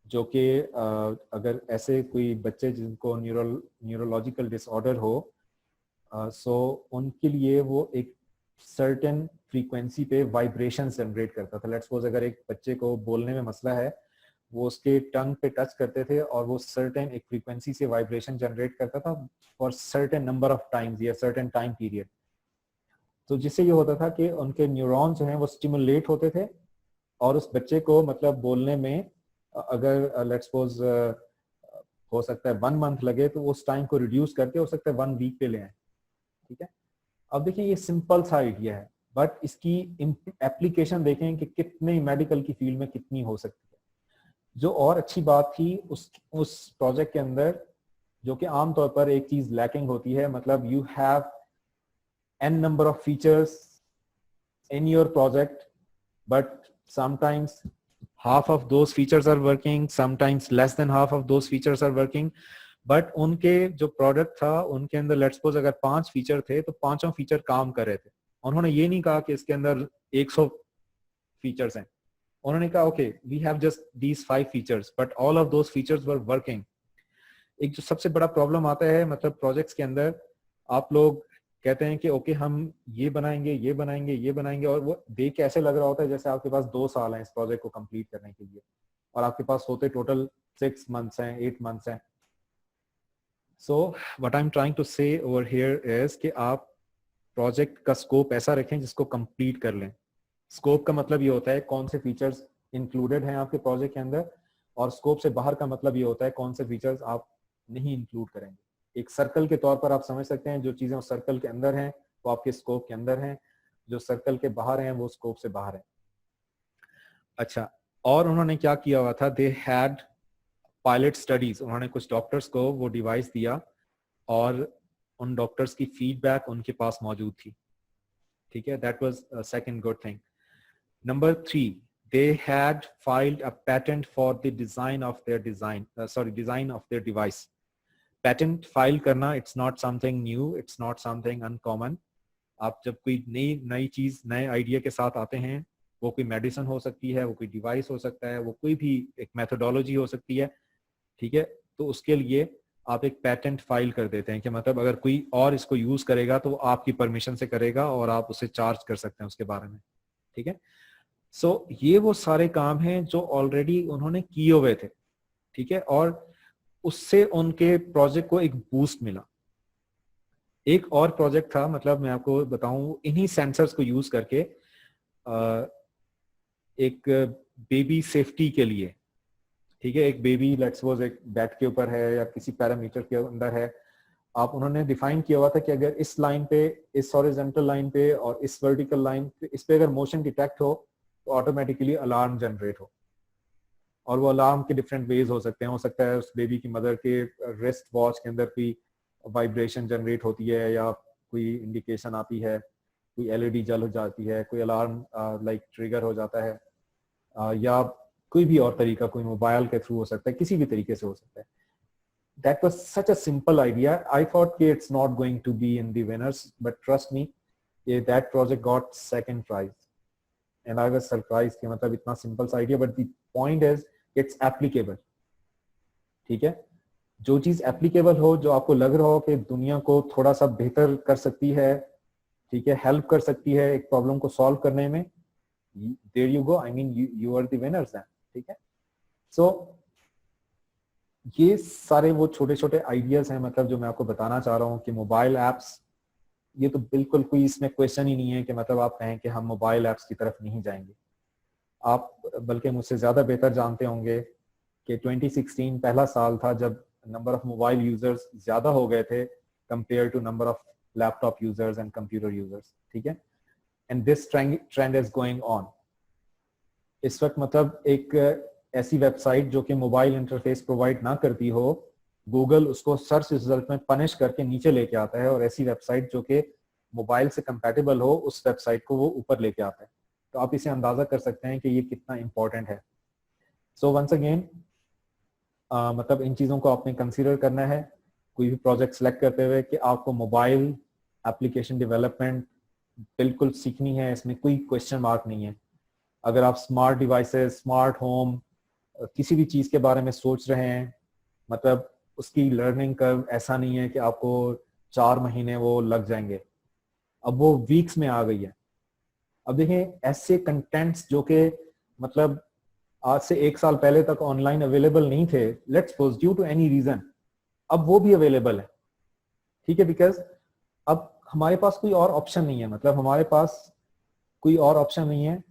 Speaker 1: जो कि अगर ऐसे कोई बच्चे जिनको न्यूरोलॉजिकल डिसऑर्डर हो, सो उनके लिए वो एक सर्टेन फ्रीक्वेंसी पे वाइब्रेशन जनरेट करता था। लेट्स सपोज अगर एक बच्चे को बोलने में मसला है, वो उसके टंग पे टच करते थे और वो सर्टेन एक फ्रीक्वेंसी से वाइब्रेशन जनरेट करता था for certain number of times या सर्टेन टाइम पीरियड। तो जिससे ये होता था कि उनके न्यूरॉन्स जो हैं वो स्टिमुलेट होते थे, और उस बच्चे को मतलब बोलने में अगर लेट्स सपोज हो सकता है 1 मंथ लगे, तो उस टाइम को रिड्यूस करके हो सकता है 1 वीक पे ले आए, ठीक है। अब देखिए ये सिंपल सा आइडिया है, बट इसकी एप्लीकेशन देखें कि कितने मेडिकल की फील्ड में कितनी हो सकती है। जो और अच्छी बात थी उस प्रोजेक्ट के अंदर, जो कि आमतौर पर एक चीज लैकिंग होती है, मतलब you have n number of features in your project, but sometimes half of those features are working, sometimes less than half of those features are working, but उनके जो प्रोडक्ट था उनके अंदर लेट्स सपोज अगर 5 feature थे तो पांचों feature काम कर रहे थे। उन्होंने ये नहीं कहा कि इसके अंदर 100 फीचर्स हैं, उन्होंने कहा okay we have just these 5 features but all of those features were working. एक जो सबसे बड़ा प्रॉब्लम आता है मतलब प्रोजेक्ट्स के अंदर, आप लोग कहते हैं कि ओके हम ये बनाएंगे ये बनाएंगे ये बनाएंगे, और वो देख के ऐसे लग रहा होता है जैसे आपके पास 2 साल हैं इस प्रोजेक्ट को कंप्लीट करने के लिए, और आपके पास होते टोटल 6 मंथ्स हैं, 8 मंथ्स हैं। So what I am trying to say over here is कि आप प्रोजेक्ट का स्कोप ऐसा रखें जिसको कंप्लीट कर लें। स्कोप का मतलब ये होता है कौन से फीचर्स इंक्लूडेड हैं आपके प्रोजेक्ट के अंदर, और स्कोप से बाहर का मतलब ये होता है कौन से फीचर्स आप नहीं इंक्लूड करेंगे। एक सर्कल के तौर पर आप समझ सकते हैं जो चीजें उस सर्कल के अंदर हैं वो आपके स्कोप के अंदर हैं, जो सर्कल के बाहर हैं वो स्कोप से बाहर है। अच्छा, और उन्होंने क्या किया हुआ था, दे हैड पायलट स्टडीज, उन्होंने कुछ डॉक्टर्स को वो डिवाइस दिया और उन डॉक्टर्स की फीडबैक उनके पास मौजूद थी। ठीक है, that was second good thing. Number 3, they had filed a patent for the design of their design of their device. Patent file करना, it's not something new, it's not something uncommon. आप जब कोई नई चीज नए आइडिया के साथ आते हैं, वो कोई मेडिसिन हो सकती है, वो कोई डिवाइस हो सकता है, वो कोई भी एक मेथोडोलॉजी हो सकती है, ठीक है, तो उसके लिए आप एक पेटेंट फाइल कर देते हैं कि मतलब अगर कोई और इसको यूज करेगा तो वो आपकी परमिशन से करेगा और आप उसे चार्ज कर सकते हैं उसके बारे में। ठीक है, सो ये वो सारे काम हैं जो ऑलरेडी उन्होंने किए हुए थे। ठीक है, और उससे उनके प्रोजेक्ट को एक बूस्ट मिला। एक और प्रोजेक्ट था, मतलब मैं आपको बताऊं, इन्हीं सेंसर्स को यूज करके एक बेबी सेफ्टी के लिए, ठीक है, एक बेबी लेट्स सपोज एक बेड के ऊपर है या किसी पैरामीटर के अंदर है, आप उन्होंने डिफाइन किया हुआ था कि अगर इस लाइन पे, इस हॉरिजॉन्टल लाइन पे और इस वर्टिकल लाइन पे, इस पे अगर मोशन डिटेक्ट हो तो ऑटोमेटिकली अलार्म जनरेट हो। और वो अलार्म के डिफरेंट वेज हो सकते हैं, हो सकता है उस बेबी की मदर के रिस्ट वॉच के अंदर कोई वाइब्रेशन जनरेट होती है या कोई इंडिकेशन आती है, कोई एलईडी जल हो जाती है, कोई अलार्म लाइक ट्रिगर हो जाता है, या कोई भी और तरीका, कोई मोबाइल के थ्रू हो सकता है, किसी भी तरीके से हो सकता है। That was such a simple idea. I thought कि it's not going to be in the winners, but trust me, that project got second prize. And I was surprised कि मतलब इतना simple सा idea, but the point is it's applicable. ठीक है, जो चीज applicable हो, जो आपको लग रहा हो कि दुनिया को थोड़ा सा बेहतर कर सकती है, ठीक है, हेल्प कर सकती है एक प्रॉब्लम को सॉल्व करने में, there you go. I mean you are the winners then. ठीक है, so ये सारे वो छोटे छोटे आइडियाज हैं, मतलब जो मैं आपको बताना चाह रहा हूँ कि मोबाइल एप्स, ये तो बिल्कुल कोई इसमें क्वेश्चन ही नहीं है कि मतलब आप कहें कि हम मोबाइल एप्स की तरफ नहीं जाएंगे। आप बल्कि मुझसे ज्यादा बेहतर जानते होंगे कि 2016 पहला साल था जब नंबर ऑफ मोबाइल यूजर्स ज्यादा हो गए थे compare to number of laptop users and computer users. ठीक है, and this trend is going on. इस वक्त मतलब एक ऐसी वेबसाइट जो कि मोबाइल इंटरफेस प्रोवाइड ना करती हो, गूगल उसको सर्च रिजल्ट में पनिश करके नीचे लेके आता है, और ऐसी वेबसाइट जो कि मोबाइल से कंपैटिबल हो उस वेबसाइट को वो ऊपर लेके आता है। तो आप इसे अंदाजा कर सकते हैं कि ये कितना इंपॉर्टेंट है। सो वंस अगेन मतलब इन चीज़ों को आपने कंसीडर करना है कोई भी प्रोजेक्ट सेलेक्ट करते हुए कि आपको मोबाइल एप्लीकेशन डेवलपमेंट बिल्कुल सीखनी है, इसमें कोई क्वेश्चन मार्क नहीं है। अगर आप स्मार्ट डिवाइसेस, स्मार्ट होम, किसी भी चीज़ के बारे में सोच रहे हैं, मतलब उसकी लर्निंग कर्व ऐसा नहीं है कि आपको 4 महीने वो लग जाएंगे, अब वो वीक्स में आ गई है। अब देखें ऐसे कंटेंट्स जो कि मतलब आज से 1 साल पहले तक ऑनलाइन अवेलेबल नहीं थे, let's suppose due to any reason, अब वो भी अवेलेबल है। ठीक है, बिकॉज अब हमारे पास कोई और ऑप्शन नहीं है, मतलब हमारे पास कोई और ऑप्शन नहीं है।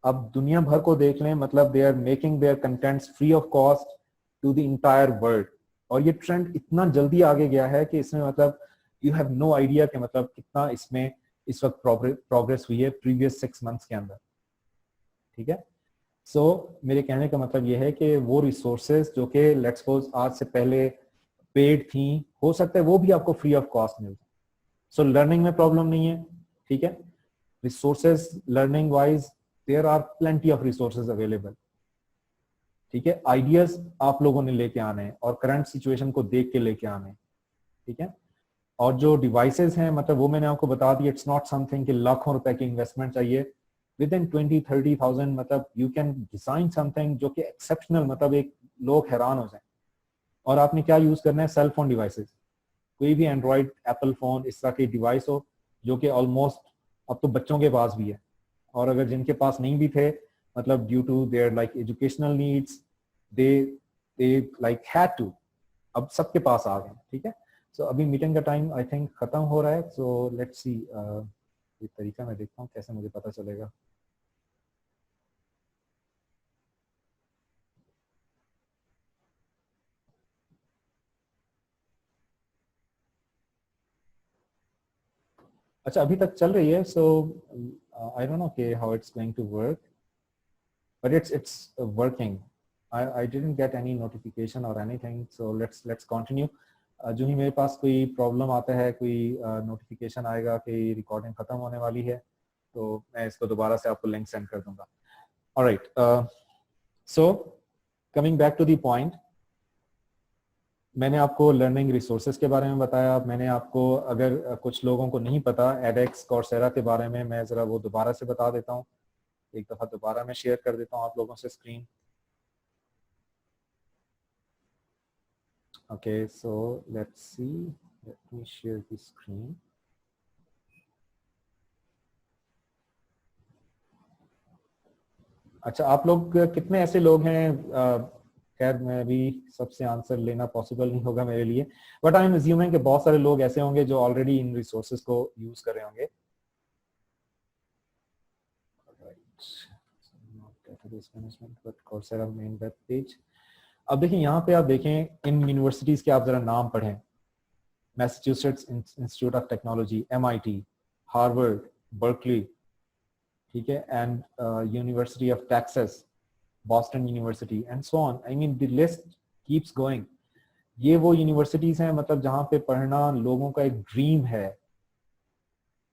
Speaker 1: अब दुनिया भर को देख लें, मतलब they are making their contents free of cost to the entire world, और ये ट्रेंड इतना जल्दी आगे गया है कि इसमें मतलब यू हैव नो आइडिया कि मतलब कितना इसमें इस वक्त प्रोग्रेस हुई है प्रीवियस 6 मंथ्स के अंदर। ठीक है, सो मेरे कहने का मतलब ये है कि वो रिसोर्सेज जो कि लेट्स सपोज आज से पहले पेड थी, हो सकता है वो भी आपको फ्री ऑफ कॉस्ट मिल जाए। सो लर्निंग में प्रॉब्लम नहीं है। ठीक है, resources learning wise there are plenty of resources available. ठीक है, आइडियाज आप लोगों ने लेके आने हैं और करंट सिचुएशन को देख के लेके आने हैं। ठीक है, और जो डिवाइसेस हैं मतलब वो मैंने आपको बता दिया, इट्स नॉट समथिंग कि लाखों रुपए की इन्वेस्टमेंट चाहिए। विद इन 20-30,000 मतलब यू कैन डिजाइन समथिंग जो कि एक्सेप्शनल, मतलब एक लोग हैरान हो जाए। और आपने क्या यूज करना है, सेल फोन डिवाइसेस। कोई भी एंड्रॉयड, एप्पल फोन, इस तरह की डिवाइस हो जो कि ऑलमोस्ट अब तो बच्चों के पास भी है, और अगर जिनके पास नहीं भी थे, मतलब due to their like educational needs, they they like had to, अब सबके पास आ गए। ठीक है, सो अभी मीटिंग का टाइम आई थिंक खत्म हो रहा है, सो लेट्स सी, ये तरीका मैं देखता हूँ कैसे मुझे पता चलेगा। अच्छा, अभी तक चल रही है, सो आई डोंट नो के how it's going to work, but it's working. I didn't get any notification or anything, so let's continue. जो ही मेरे पास कोई प्रॉब्लम आता है, कोई नोटिफिकेशन आएगा कि रिकॉर्डिंग खत्म होने वाली है, तो मैं इसको दोबारा से आपको लिंक सेंड कर दूंगा। Alright, so coming back to the point, मैंने आपको लर्निंग रिसोर्सेज के बारे में बताया। मैंने आपको, अगर कुछ लोगों को नहीं पता एडेक्स, कॉर्सेरा के बारे में, मैं ज़रा वो दोबारा से बता देता हूँ, एक दफ़ा दोबारा मैं शेयर कर देता हूँ आप लोगों से screen. Okay, so let's see, let me share the screen. अच्छा, आप लोग कितने ऐसे लोग हैं, खैर मैं भी सबसे आंसर लेना पॉसिबल नहीं होगा मेरे लिए, बट आई एम अज्यूमिंग कि बहुत सारे लोग ऐसे होंगे जो ऑलरेडी इन रिसोर्सेज को यूज कर रहे होंगे। अब देखिए, यहाँ पे आप देखें इन यूनिवर्सिटीज के आप जरा नाम पढ़ें, Massachusetts institute of technology, MIT, Harvard, Berkeley, ठीक है, and university of Texas, Boston university, and so on. I mean the list keeps going. ये वो यूनिवर्सिटीज हैं मतलब जहाँ पे पढ़ना लोगों का एक ड्रीम है।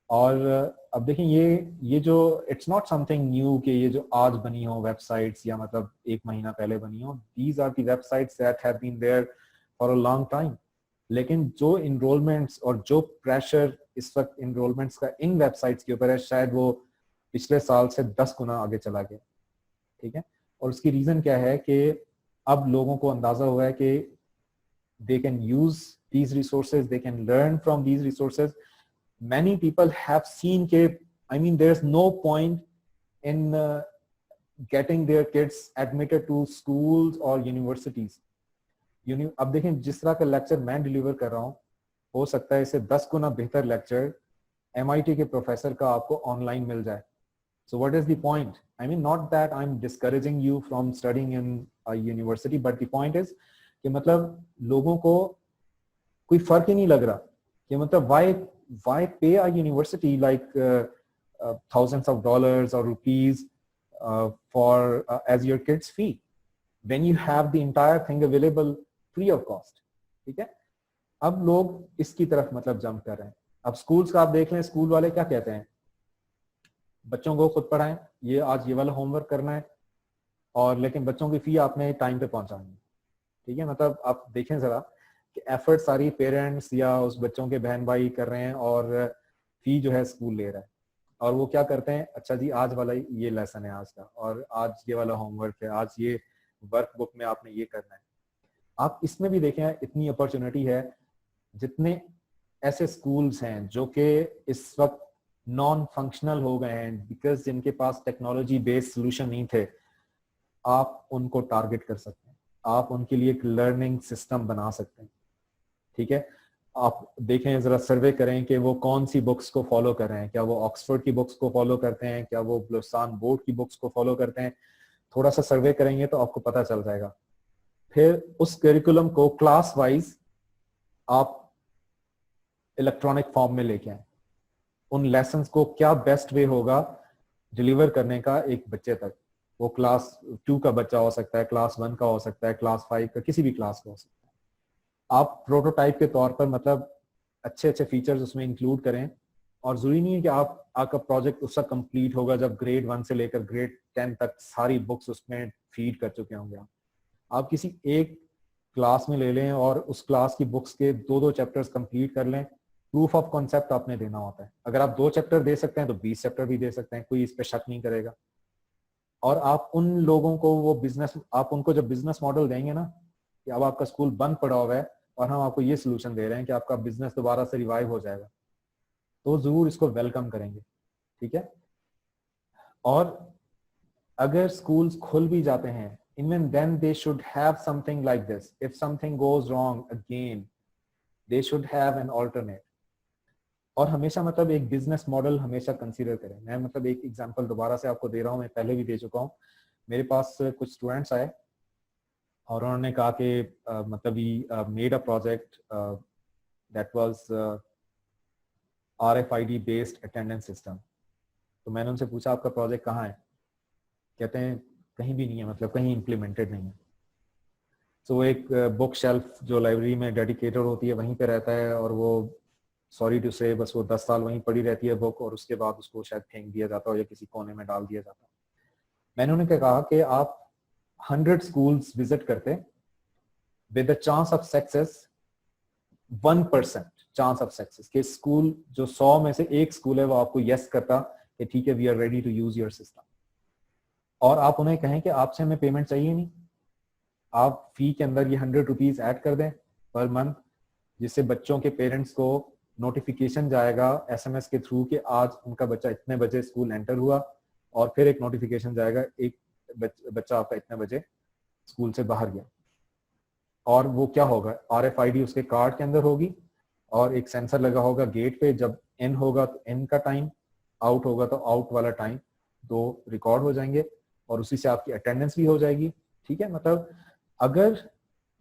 Speaker 1: और अब देखें, ये जो इट्स नॉट समथिंग न्यू कि ये जो आज बनी हो वेबसाइट्स, या मतलब एक महीना पहले बनी हो, these are the websites that have been there for a long time. लेकिन जो इनरोलमेंट्स और जो प्रेशर इस वक्त इनरोलमेंट्स का इन वेबसाइट्स के ऊपर है, शायद वो पिछले साल से 10 गुना आगे चला गया। ठीक है, और उसकी रीजन क्या है कि अब लोगों को अंदाजा हुआ है कि they can use these resources, they can learn from these resources. Many people have seen ke, I mean there's no point in getting their kids admitted to schools or universities. अब देखें, जिस तरह का लेक्चर मैं deliver कर रहा हूँ, हो सकता है इससे 10 गुना बेहतर लेक्चर MIT के प्रोफेसर का आपको ऑनलाइन मिल जाए। So what is the point? I mean not that I'm discouraging you from studying in a university, but the point is कि मतलब लोगों को कोई फर्क ही नहीं लग रहा कि मतलब why pay a university like thousands of dollars or rupees for as your kids fee when you have the entire thing available free of cost। ठीक है, अब लोग इसकी तरफ मतलब जंप कर रहे हैं। अब स्कूल्स का आप देख लें, स्कूल वाले क्या कहते हैं, बच्चों को खुद पढ़ाएं, ये आज ये वाला होमवर्क करना है, और लेकिन बच्चों की फी आपने टाइम पे पहुंचानी है। ठीक है, मतलब आप देखें जरा कि एफर्ट सारी पेरेंट्स या उस बच्चों के बहन भाई कर रहे हैं, और फी जो है स्कूल ले रहा है। और वो क्या करते हैं, अच्छा जी आज वाला ये लेसन है आज का, और आज ये वाला होमवर्क है, आज ये वर्कबुक में आपने ये करना है। आप इसमें भी देखें, इतनी अपॉर्चुनिटी है। जितने ऐसे स्कूल्स हैं जो कि इस वक्त नॉन फंक्शनल हो गए हैं बिकॉज जिनके पास टेक्नोलॉजी बेस्ड सोल्यूशन नहीं थे, आप उनको टारगेट कर सकते हैं, आप उनके लिए एक लर्निंग सिस्टम बना सकते हैं। ठीक है, आप देखें जरा, सर्वे करें कि वो कौन सी बुक्स को फॉलो कर रहे हैं, क्या वो ऑक्सफोर्ड की बुक्स को फॉलो करते हैं, क्या वो बलूचिस्तान बोर्ड की बुक्स को फॉलो करते हैं। थोड़ा सा सर्वे करेंगे तो आपको पता चल जाएगा। फिर उस करिकुलम को क्लास वाइज आप इलेक्ट्रॉनिक फॉर्म में लेके आए, उन लेसन्स को क्या बेस्ट वे होगा डिलीवर करने का एक बच्चे तक। वो क्लास 2 का बच्चा हो सकता है, क्लास 1 का हो सकता है, क्लास 5 का, किसी भी क्लास का हो सकता है। आप प्रोटोटाइप के तौर पर मतलब अच्छे अच्छे फीचर्स उसमें इंक्लूड करें, और जरूरी नहीं है कि आपका प्रोजेक्ट उसका कंप्लीट होगा जब ग्रेड 1 से लेकर ग्रेड 10 तक सारी बुक्स उसमें फीड कर चुके होंगे। आप किसी एक क्लास में ले लें और उस क्लास की बुक्स के 2-2 चैप्टर्स कंप्लीट कर लें। प्रूफ ऑफ कॉन्सेप्ट आपने देना होता है। अगर आप 2 चैप्टर दे सकते हैं तो 20 चैप्टर भी दे सकते हैं, कोई इस पे शक नहीं करेगा। और आप उन लोगों को वो बिजनेस, आप उनको जब बिजनेस मॉडल देंगे ना कि अब आपका स्कूल बंद पड़ा हुआ है, और हम आपको ये सोल्यूशन दे रहे हैं कि आपका बिजनेस दोबारा से रिवाइव हो जाएगा, तो जरूर इसको वेलकम करेंगे, ठीक है। और अगर स्कूल्स खुल भी जाते हैं, even then they should have something like this. If something goes wrong again, they should have an alternate. और हमेशा मतलब एक बिजनेस मॉडल हमेशा कंसीडर करें। मैं मतलब एक एग्जांपल दोबारा से आपको दे रहा हूँ, मैं पहले भी दे चुका हूँ। मेरे पास कुछ स्टूडेंट्स आए और उन्होंने कहा कि मतलब he made a project that was RFID based attendance system. तो मैंने उनसे पूछा आपका प्रोजेक्ट कहाँ है? कहते हैं कहीं भी नहीं है, मतलब कहीं इम्प्लीमेंटेड नहीं है। तो एक बुक शेल्फ जो लाइब्रेरी में डेडिकेटेड होती है वहीं पे रहता है, और वो सॉरी टू से बस वो 10 साल वहीं पड़ी रहती है बुक, और उसके बाद उसको शायद फेंक दिया जाता है या किसी कोने में डाल दिया जाता है। मैंने उन्हें कहा कि आप 100 स्कूल्स विजिट करते, with the chance of success 1% chance of success, कि स्कूल जो 100 में से एक स्कूल है वो आपको यस करता कि ठीक है we are ready to use your system, और आप उन्हें कहें कि आपसे हमें पेमेंट चाहिए नहीं, आप फी के अंदर ये 100 रुपीज ऐड कर दें पर मंथ, जिससे बच्चों के पेरेंट्स को नोटिफिकेशन जाएगा SMS के थ्रू कि आज उनका बच्चा इतने बजे स्कूल एंटर हुआ, और फिर एक नोटिफिकेशन जाएगा एक बच्चा आपका इतने बजे स्कूल से बाहर गया। और वो क्या होगा, RFID उसके कार्ड के अंदर होगी, और एक सेंसर लगा होगा गेट पे, जब इन होगा तो इन का टाइम, आउट होगा तो आउट वाला टाइम, दो रिकॉर्ड हो जाएंगे, और उसी से आपकी अटेंडेंस भी हो जाएगी, ठीक है। मतलब अगर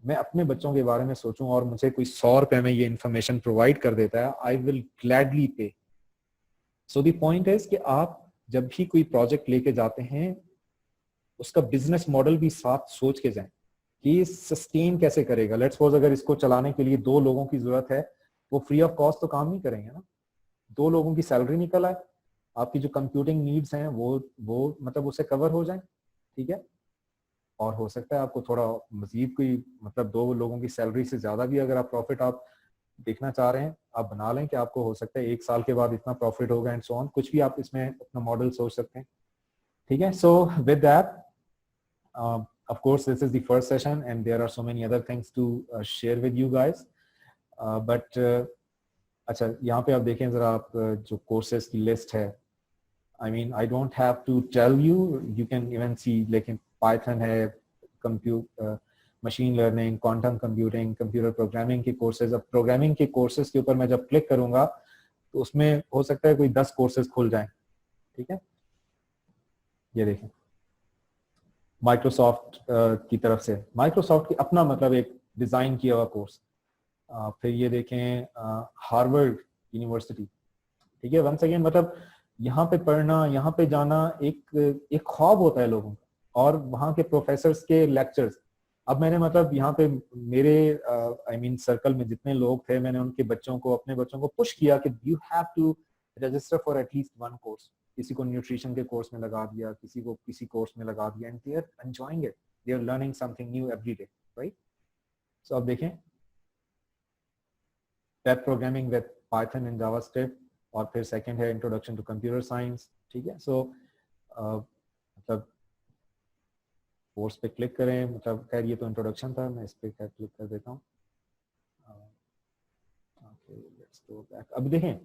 Speaker 1: मैं अपने बच्चों के बारे में सोचूं और मुझे कोई 100 रुपए में ये इंफॉर्मेशन प्रोवाइड कर देता है, आई विल ग्लैडली पे। सो द पॉइंट इज कि आप जब भी कोई प्रोजेक्ट लेके जाते हैं उसका बिजनेस मॉडल भी साथ सोच के जाएं कि सस्टेन कैसे करेगा। लेट्स सपोज अगर इसको चलाने के लिए 2 लोगों की जरूरत है, वो फ्री ऑफ कॉस्ट तो काम नहीं करेंगे ना। 2 लोगों की सैलरी निकल आए, आपकी जो कंप्यूटिंग नीड्स हैं वो मतलब उससे कवर हो जाए, ठीक है। और हो सकता है आपको थोड़ा मजीद कोई मतलब 2 लोगों की सैलरी से ज्यादा भी अगर आप प्रॉफिट आप देखना चाह रहे हैं, आप बना लें कि आपको हो सकता है 1 साल के बाद इतना प्रॉफिट होगा एंड सो ऑन, कुछ भी आप इसमें अपना मॉडल सोच सकते हैं, ठीक है। So with that of course this is the first session and there are so many other things to share with you guys, but अच्छा यहाँ पे आप देखें जरा, आप जो कोर्सेज की लिस्ट है, I mean I don't have to tell you, you can even see, लेकिन पाइथन है, machine learning, quantum computing, computer programming के कोर्सेज। अब प्रोग्रामिंग के कोर्सेज के ऊपर मैं जब क्लिक करूंगा तो उसमें हो सकता है कोई 10 कोर्सेज खुल जाएं, ठीक है। ये देखें माइक्रोसॉफ्ट की तरफ से, माइक्रोसॉफ्ट की अपना मतलब एक डिजाइन किया हुआ कोर्स। फिर ये देखें हार्वर्ड यूनिवर्सिटी, ठीक है। वंस अगेन मतलब यहाँ पे पढ़ना, यहाँ पे जाना एक ख्वाब होता है लोगों का, और वहाँ के प्रोफेसर्स के लेक्चर्स। अब मैंने मतलब यहाँ पे मेरे आई मीन सर्कल में जितने लोग थे, मैंने उनके बच्चों को, अपने बच्चों को पुश किया कि you have to register for at least 1 course. किसी को न्यूट्रिशन के कोर्स में लगा दिया, किसी को किसी कोर्स में लगा दिया, and they are enjoying it, they are learning something new every day, right. So अब देखें web programming with Python and JavaScript, और फिर सेकंड है इंट्रोडक्शन टू कंप्यूटर साइंस, ठीक है। सो मतलब कोर्स पे क्लिक करें, मतलब खैर ये तो इंट्रोडक्शन था, मैं इस पे क्लिक कर देता हूँ। अब देखें,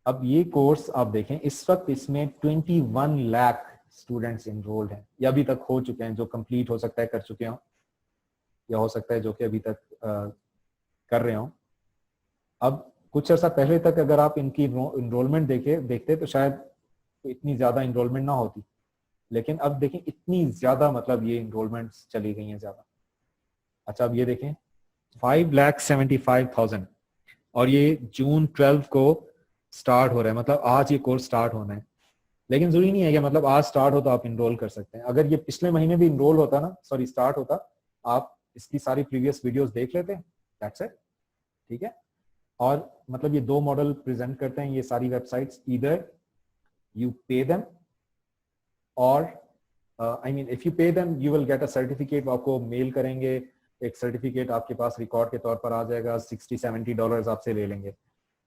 Speaker 1: अब ये कोर्स आप देखें, इस वक्त इसमें 21 लाख स्टूडेंट्स इनरोल्ड हैं, या अभी तक हो चुके हैं, जो कंप्लीट हो सकता है कर चुके हों, या हो सकता है जो कि अभी तक कर रहे हों। अब कुछ अर्सा पहले तक अगर आप इनकी इनरोलमेंट देखते तो शायद इतनी ज्यादा इनरोलमेंट ना होती, लेकिन अब देखें इतनी ज्यादा मतलब ये इनरोलमेंट चली गई हैं ज्यादा। अच्छा अब ये देखें 5,75,000, और ये जून 12 को स्टार्ट हो रहा है, मतलब आज ये कोर्स स्टार्ट होना है। लेकिन जरूरी नहीं है कि मतलब आज स्टार्ट हो तो आप इनरोल कर सकते हैं। अगर ये पिछले महीने भी इनरोल होता ना, सॉरी स्टार्ट होता, आप इसकी सारी प्रीवियस वीडियोस देख लेते, दैट्स इट, ठीक है। और मतलब ये 2 मॉडल प्रेजेंट करते हैं ये सारी websites, either you pay them और I mean if you pay them you will get a certificate, आपको मेल करेंगे, एक सर्टिफिकेट आपके पास रिकॉर्ड के तौर पर आ जाएगा, $60-70 आपसे ले लेंगे।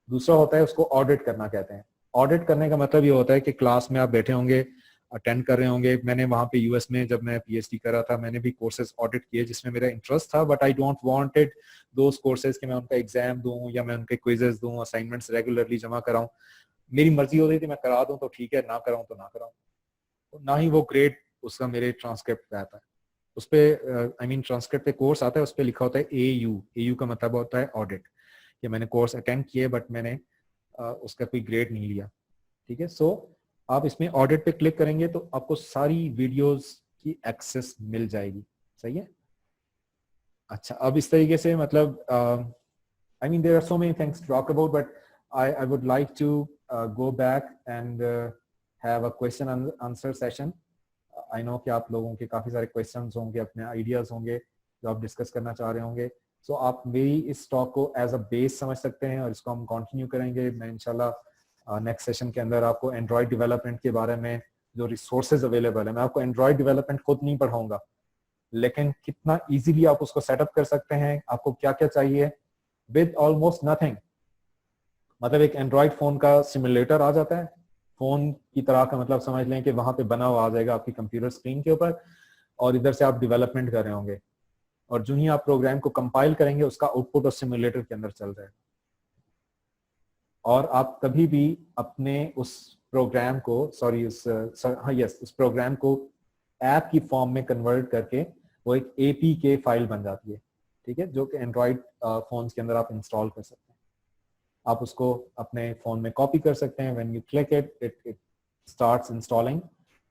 Speaker 1: दूसरा होता है उसको ऑडिट करना कहते हैं। ऑडिट करने का मतलब ये होता है कि क्लास में आप बैठे होंगे, अटेंड कर रहे होंगे। मैंने वहाँ पे यूएस में जब मैं पीएचडी कर रहा था मैंने भी कोर्सेज ऑडिट किए जिसमें मेरा इंटरेस्ट था, but I don't wanted those courses कि मैं उनका एग्जाम दूं या मैं उनके क्विजेस दूं, असाइनमेंट्स रेगुलरली जमा कराऊं। मेरी मर्जी होती थी, मैं करा दूं तो ठीक है, ना कराऊं तो ना कराऊं। तो ना ही वो ग्रेड उसका मेरे ट्रांसक्रिप्ट पे आता है। उस पे आई मीन ट्रांसक्रिप्ट पे कोर्स आता है, उस पे लिखा होता है AU का मतलब होता है ऑडिट, कि मैंने कोर्स अटेंड किए बट मैंने उसका कोई ग्रेड नहीं लिया। ठीक है, सो आप इसमें ऑडिट पे क्लिक करेंगे तो आपको सारी वीडियोस की एक्सेस मिल जाएगी। सही है। अच्छा, अब इस तरीके से मतलब I mean there are so many things to talk about, but I would like to go back and have a question answer session. I know कि आप लोगों के काफी सारे क्वेश्चंस होंगे, अपने आइडियाज होंगे जो आप डिस्कस करना चाह रहे होंगे। सो आप मेरी इस टॉक को एज अ बेस समझ सकते हैं और इसको हम कंटिन्यू करेंगे। मैं इंशाल्लाह नेक्स्ट सेशन के अंदर आपको एंड्रॉयड डेवलपमेंट के बारे में जो रिसोर्सेज अवेलेबल है, मैं आपको एंड्रॉयड डेवलपमेंट खुद नहीं पढ़ाऊंगा, लेकिन कितना इजीली आप उसको सेटअप कर सकते हैं, आपको क्या क्या चाहिए विद ऑलमोस्ट नथिंग। मतलब एक एंड्रॉयड फोन का सिमुलेटर आ जाता है, फोन की तरह का, मतलब समझ लें कि वहां पे बना हुआ आ जाएगा आपकी कंप्यूटर स्क्रीन के ऊपर, और इधर से आप डेवलपमेंट कर रहे होंगे, और जो ही आप प्रोग्राम को कंपाइल करेंगे उसका आउटपुट उस सिमुलेटर के अंदर चल जाएगा, और आप कभी भी अपने उस प्रोग्राम को उस प्रोग्राम को ऐप की फॉर्म में कन्वर्ट करके वो एक APK फाइल बन जाती है। ठीक है, जो कि एंड्रॉयड फोन्स के अंदर आप इंस्टॉल कर सकते हैं। आप उसको अपने फोन में कॉपी कर सकते हैं। When you click it it starts installing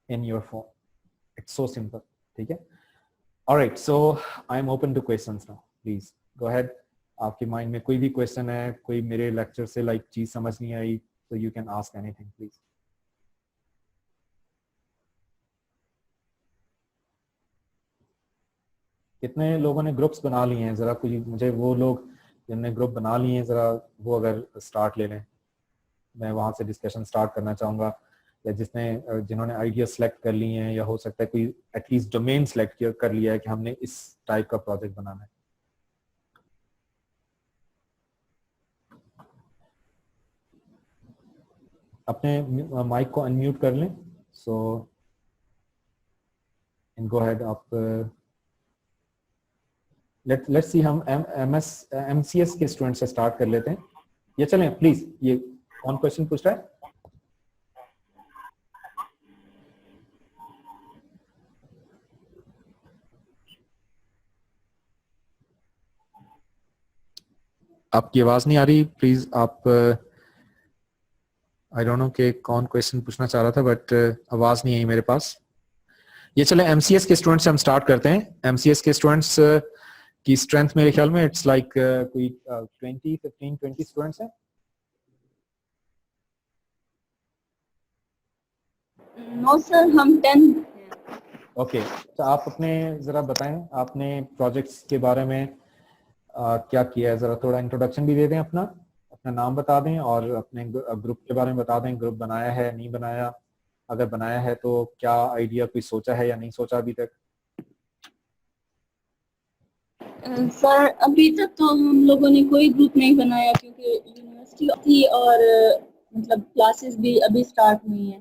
Speaker 1: in your phone. It's so simple. ठीक है, alright, so I am open two questions now, please go ahead. आपके माइंड में कोई भी क्वेश्चन है, कोई मेरे लेक्चर से लाइक चीज समझ नहीं आई, तो you can ask anything please. कितने लोगों ने ग्रुप्स बना लिए हैं, जरा कुछ मुझे वो लोग जिनने ग्रुप बना लिए हैं जरा वो अगर स्टार्ट ले लें, मैं वहां से डिस्कशन स्टार्ट करना चाहूंगा। या जिन्होंने आइडिया सेलेक्ट कर लिए हैं, या हो सकता है कोई एटलीस्ट डोमेन सेलेक्ट कर लिया है कि हमने इस टाइप का प्रोजेक्ट बनाना है। अपने माइक को अनम्यूट कर लें। सो गो अहेड। आप लेट्स सी, हम MCS के स्टूडेंट से स्टार्ट कर लेते हैं। ये चलें प्लीज। ये कौन क्वेश्चन पूछ रहा है? आपकी आवाज नहीं आ रही, प्लीज आप आई डोंट नो कि कौन क्वेश्चन पूछना चाह रहा था, बट आवाज नहीं आई मेरे पास। ये चले MCS के स्टूडेंट्स से हम स्टार्ट करते हैं। MCS के स्टूडेंट्स की स्ट्रेंथ मेरे ख्याल में इट्स लाइक कोई 15-20 स्टूडेंट्स हैं।
Speaker 3: नो सर, हम 10।
Speaker 1: ओके, तो आप अपने जरा बताएं आपने प्रोजेक्ट्स के बारे में क्या किया है, जरा थोड़ा इंट्रोडक्शन भी दे दें, अपना नाम बता दें और अपने ग्रुप के बारे में बता दें। ग्रुप बनाया है नहीं बनाया, अगर बनाया है तो क्या आइडिया कोई सोचा है या नहीं सोचा अभी तक?
Speaker 3: सर अभी तक तो हम लोगों ने कोई ग्रुप नहीं बनाया, क्योंकि यूनिवर्सिटी थी और मतलब क्लासेस भी अभी स्टार्ट हुई हैं,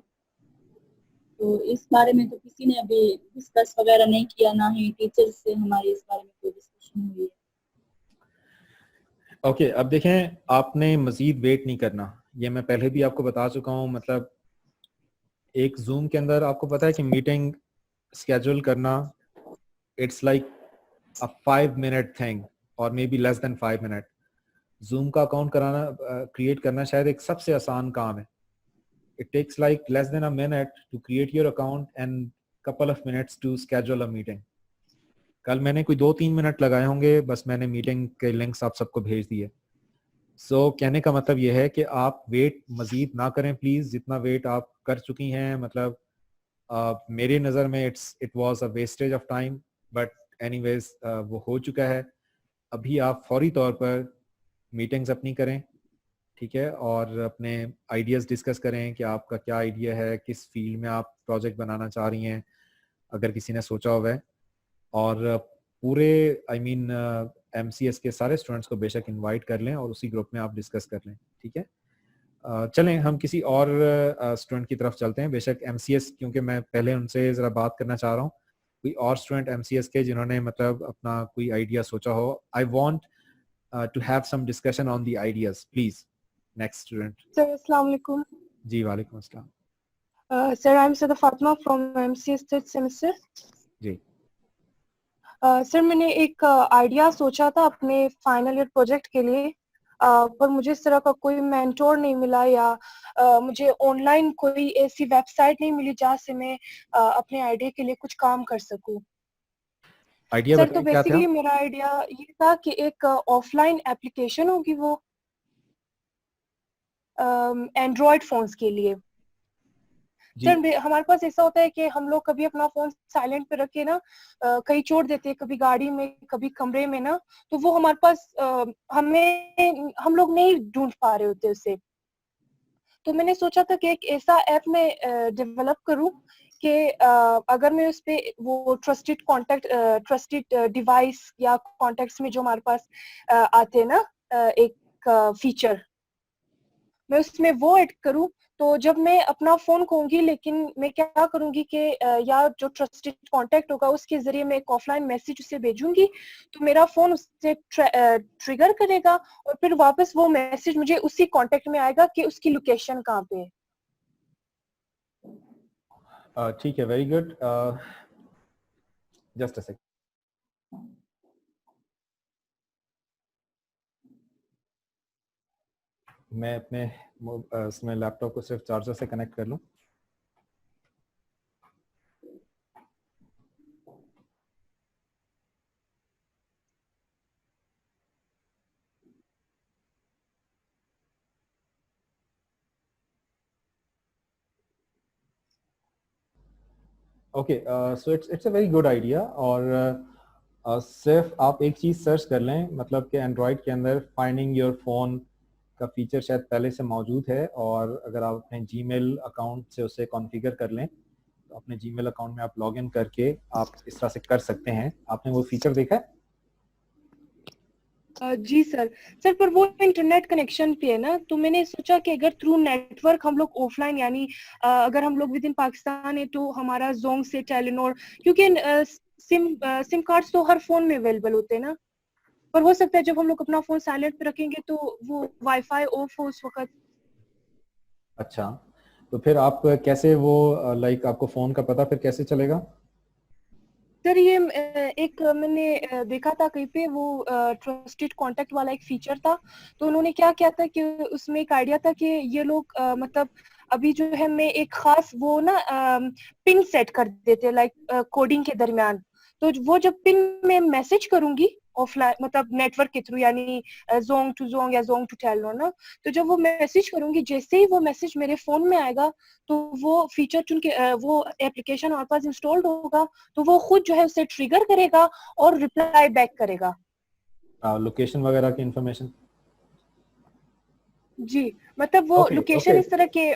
Speaker 3: तो इस बारे में तो किसी ने अभी डिस्कस वगैरह नहीं किया, ना ही टीचर्स से हमारी इस बारे में कोई डिस्कशन हुई है।
Speaker 1: ओके, अब देखें, आपने मजीद वेट नहीं करना, ये मैं पहले भी आपको बता चुका हूँ। मतलब एक जूम के अंदर आपको पता है कि मीटिंग स्केड्यूल करना it's like a 5 minute thing और maybe less than 5 minute. Zoom का अकाउंट कराना क्रिएट करना शायद एक सबसे आसान काम है। It takes like less than a minute to create your account and couple of minutes to schedule a meeting. कल मैंने कोई 2-3 मिनट लगाए होंगे, बस मैंने मीटिंग के लिंक्स आप सबको भेज दिए। सो कहने का मतलब यह है कि आप वेट मजीद ना करें प्लीज, जितना वेट आप कर चुकी हैं। मतलब मेरी नज़र में it was a wastage of time, but anyways वो हो चुका है। अभी आप फौरी तौर पर मीटिंग्स अपनी करें, ठीक है, और अपने आइडियाज़ डिस्कस करें कि आपका क्या आइडिया है, किस फील्ड में आप प्रोजेक्ट बनाना चाह रही हैं, अगर किसी ने सोचा हुआ है। और पूरे आई मीन MCS के सारे स्टूडेंट्स को बेशक इनवाइट कर लें और उसी ग्रुप में आप डिस्कस कर लें, ठीक है। चलें हम किसी और स्टूडेंट की तरफ चलते हैं। बेशक MCS, क्योंकि मैं पहले उनसे ज़रा बात करना चाह रहा हूँ, कोई और स्टूडेंट MCS के जिन्होंने मतलब अपना कोई आइडिया सोचा हो। I want to have some discussion on the ideas, please. Next student.
Speaker 4: Sir अस्सलाम वालेकुम।
Speaker 1: जी वालेकुम अस्सलाम।
Speaker 4: Sir I am Sada Fatima from MCS third semester.
Speaker 1: जी
Speaker 4: सर मैंने एक आइडिया सोचा था अपने फाइनल ईयर प्रोजेक्ट के लिए, पर मुझे इस तरह का कोई मेंटोर नहीं मिला या मुझे ऑनलाइन कोई ऐसी वेबसाइट नहीं मिली जहाँ से मैं अपने आइडिया के लिए कुछ काम कर सकूं।
Speaker 1: आइडिया
Speaker 4: सर तो
Speaker 1: बताएं क्या था?
Speaker 4: बेसिकली मेरा आइडिया ये था कि एक ऑफलाइन एप्लीकेशन होगी, वो एंड्रॉयड फोन्स के लिए।
Speaker 1: जी
Speaker 4: सर हमारे पास ऐसा होता है कि हम लोग कभी अपना फोन साइलेंट पे रख के ना कहीं छोड़ देते हैं, कभी गाड़ी में कभी कमरे में ना, तो वो हमारे पास हम लोग नहीं ढूंढ पा रहे होते उसे। तो मैंने सोचा था कि एक ऐसा ऐप मैं डेवलप करूं कि अगर मैं उस पे वो ट्रस्टेड डिवाइस या कॉन्टेक्ट्स में जो हमारे पास आते हैं ना, एक फीचर, मैं उसमें वो ऐड करूं। तो जब मैं अपना फोन कहूंगी, लेकिन मैं क्या करूंगी कि या जो ट्रस्टेड कांटेक्ट होगा उसके जरिए मैं एक ऑफलाइन मैसेज उसे भेजूंगी, तो मेरा फोन उससे ट्रिगर करेगा और फिर वापस वो मैसेज मुझे उसी कांटेक्ट में आएगा कि उसकी लोकेशन कहाँ पे है।
Speaker 1: ठीक है, very good. Just a second. मैं अपने इसमें लैपटॉप को सिर्फ चार्जर से कनेक्ट कर लूं। Okay, so it's a very good idea. और सिर्फ आप एक चीज़ सर्च कर लें, मतलब कि एंड्रॉयड के अंदर फाइंडिंग योर फोन का फीचर शायद पहले से मौजूद है, और अगर आप अपने जीमेल अकाउंट से उसे कॉन्फ़िगर कर लें तो अपने जीमेल अकाउंट में आप लॉग इन करके आप इस तरह से कर सकते हैं। आपने वो फीचर देखा है?
Speaker 4: जी सर। सर पर वो इंटरनेट कनेक्शन पे है ना, तो मैंने सोचा कि अगर थ्रू नेटवर्क हम लोग ऑफलाइन, यानी अगर हम लोग विद इन पाकिस्तान है तो हमारा जोंग से टेलीनॉर, क्योंकि सिम कार्ड्स तो हर फोन में अवेलेबल होते हैं ना, पर हो सकता है जब हम लोग अपना फोन साइलेंट पे रखेंगे तो वो वाईफाई ऑफ हो उस वक्त।
Speaker 1: अच्छा, तो फिर आप कैसे वो लाइक आपको फ़ोन का पता फिर कैसे चलेगा?
Speaker 4: सर ये एक मैंने देखा था कहीं पे, वो ट्रस्टेड कांटेक्ट वाला एक फीचर था। तो उन्होंने क्या किया था कि उसमें एक आइडिया था कि ये लोग मतलब अभी जो है मैं एक खास वो ना पिन सेट कर देते, लाइक कोडिंग के दरमियान। तो वो जब पिन में मैसेज करूंगी ऑफलाइन, मतलब नेटवर्क के थ्रू, यानी जोंग टू जोंग या जोंग टू टेलनॉर ना, तो जब वो मैसेज करूंगी, जैसे ही वो मैसेज मेरे फोन में आएगा तो वो फीचर चुन के वो एप्लीकेशन हमारे पास इंस्टॉल्ड होगा, तो वो खुद जो है उसे ट्रिगर करेगा और रिप्लाई बैक करेगा।
Speaker 1: लोकेशन वगैरह की इंफॉर्मेशन?
Speaker 4: जी, मतलब वो
Speaker 1: ओके
Speaker 4: लोकेशन
Speaker 1: ओके,
Speaker 4: इस तरह के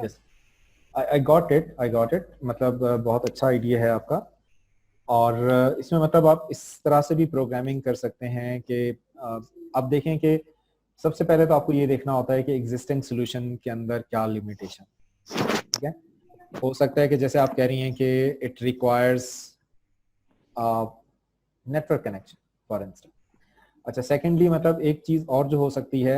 Speaker 1: yes, I got it, I got it. मतलब बहुत अच्छा आइडिया है आपका। और इसमें मतलब आप इस तरह से भी प्रोग्रामिंग कर सकते हैं कि आप देखें कि सबसे पहले तो आपको ये देखना होता है कि एग्जिस्टिंग सॉल्यूशन के अंदर क्या लिमिटेशन, ठीक है। हो सकता है कि जैसे आप कह रही हैं कि it requires network connection for instance. अच्छा, सेकेंडली मतलब एक चीज़ और जो हो सकती है,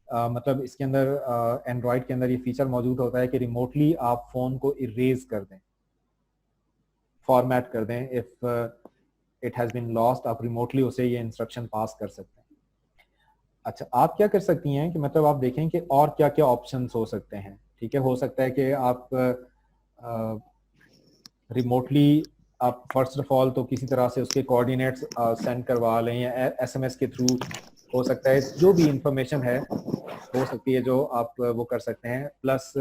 Speaker 1: मतलब इसके अंदर एंड्रॉयड के अंदर ये फीचर मौजूद होता है कि रिमोटली आप फ़ोन को इरेज कर दें, फॉर्मेट कर दें। If it has been lost, आप रिमोटली उसे ये इंस्ट्रक्शन पास कर सकते हैं। अच्छा, आप क्या कर सकती हैं कि मतलब आप देखें कि और क्या क्या ऑप्शंस हो सकते हैं, ठीक है। हो सकता है कि आप रिमोटली आप फर्स्ट ऑफ ऑल तो किसी तरह से उसके कोऑर्डिनेट्स सेंड करवा लें, या SMS के थ्रू हो सकता है, जो भी इंफॉर्मेशन है हो सकती है जो आप वो कर सकते हैं। प्लस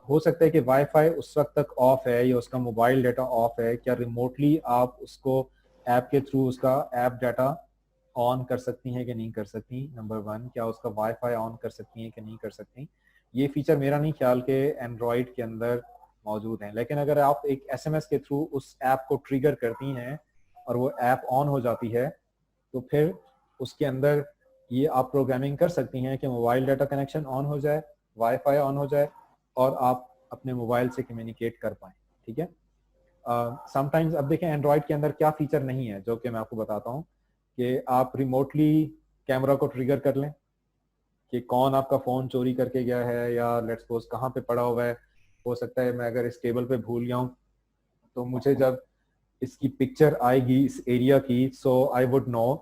Speaker 1: हो सकता है कि वाईफाई उस वक्त तक ऑफ है या उसका मोबाइल डाटा ऑफ है, क्या रिमोटली आप उसको ऐप के थ्रू उसका ऐप डाटा ऑन कर सकती हैं कि नहीं कर सकती? नंबर वन, क्या उसका वाईफाई ऑन कर सकती हैं कि नहीं कर सकती? ये फीचर मेरा नहीं ख्याल के एंड्रॉयड के अंदर मौजूद हैं, लेकिन अगर आप एक SMS के थ्रू उस ऐप को ट्रिगर करती हैं और वो ऐप ऑन हो जाती है, तो फिर उसके अंदर ये आप प्रोग्रामिंग कर सकती हैं कि मोबाइल डाटा कनेक्शन ऑन हो जाए, वाईफाई ऑन हो जाए और आप अपने मोबाइल से कम्युनिकेट कर पाएँ, ठीक है। समटाइम्स अब देखें एंड्रॉयड के अंदर क्या फीचर नहीं है, जो कि मैं आपको बताता हूँ कि आप रिमोटली कैमरा को ट्रिगर कर लें कि कौन आपका फ़ोन चोरी करके गया है, या लेट्स सपोज कहाँ पे पड़ा हुआ है। हो सकता है मैं अगर इस टेबल पे भूल गया हूँ, तो मुझे जब इसकी पिक्चर आएगी इस एरिया की, सो आई वुड नो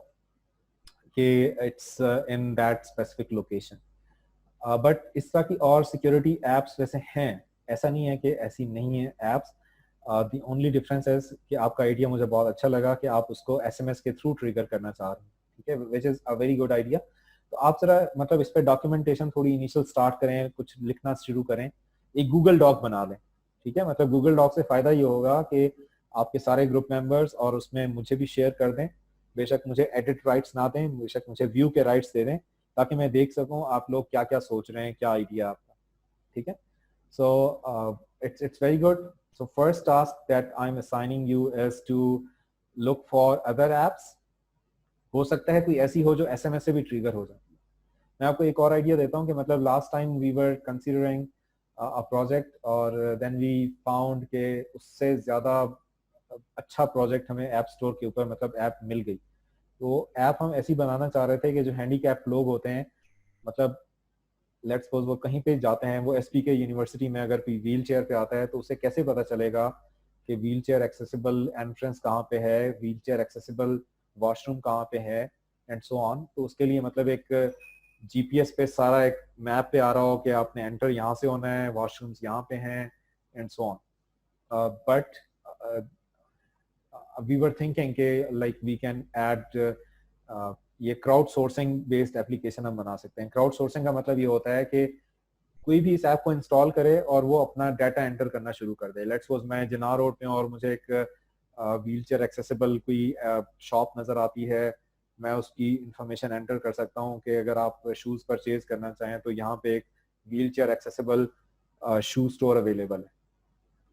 Speaker 1: कि it's in that specific location. But इस तरह की और सिक्योरिटी एप्स वैसे हैं, ऐसा नहीं है कि ऐसी नहीं है एप्स। द ओनली डिफरेंस है कि आपका आइडिया मुझे बहुत अच्छा लगा कि आप उसको एसएमएस के थ्रू ट्रिगर करना चाह रहे हैं, ठीक है, which is a very good idea. तो आप जरा मतलब इस पर डॉक्यूमेंटेशन थोड़ी इनिशियल स्टार्ट करें, कुछ लिखना शुरू करें, एक गूगल डॉक बना लें, ठीक है। मतलब गूगल डॉक से फ़ायदा ये होगा कि आपके सारे ग्रुप मेंबर्स और उसमें मुझे भी शेयर कर दें, बेशक मुझे एडिट राइट्स ना दें, बेशक मुझे व्यू के राइट्स दे दें, ताकि मैं देख सकूं आप लोग क्या क्या सोच रहे हैं, क्या आइडिया आपका, ठीक है। सो it's very good. So first task that I'm assigning you is to look for other apps. हो सकता है कोई ऐसी हो जो एसएमएस से भी ट्रिगर हो जाए। मैं आपको एक और आइडिया देता हूँ कि मतलब last time we were considering a project और देन वी फाउंड के उससे ज़्यादा अच्छा प्रोजेक्ट हमें ऐप स्टोर के ऊपर मतलब ऐप मिल गई। तो ऐप हम ऐसी बनाना चाह रहे थे कि जो हैंडीकैप लोग होते हैं, मतलब लेट्स सपोज वो कहीं पे जाते हैं, वो एसपीके यूनिवर्सिटी में अगर कोई व्हील चेयर पे आता है तो उसे कैसे पता चलेगा कि व्हील चेयर एक्सेसिबल एंट्रेंस कहाँ पे है, व्हील चेयर एक्सेसिबल वॉशरूम कहाँ पे है, एंड सो ऑन। तो उसके लिए मतलब एक जीपीएस पे सारा एक मैप पे आ रहा हो कि आपने एंटर यहाँ से होना है, वॉशरूम्स यहाँ पे हैं, and so on. But we were thinking के लाइक वी कैन ऐड ये क्राउड सोर्सिंग बेस्ड एप्लीकेशन हम बना सकते हैं। क्राउड सोर्सिंग का मतलब ये होता है कि कोई भी इस ऐप को इंस्टॉल करे और वो अपना डाटा एंटर करना शुरू कर दे। लेट्स सपोज मैं जिना रोड पे हूँ और मुझे एक व्हील चेयर एक्सेसिबल कोई शॉप नज़र आती है, मैं उसकी इंफॉर्मेशन एंटर कर सकता हूँ कि अगर आप शूज़ परचेज करना चाहें तो यहाँ पे एक wheel chair accessible shoe store available है,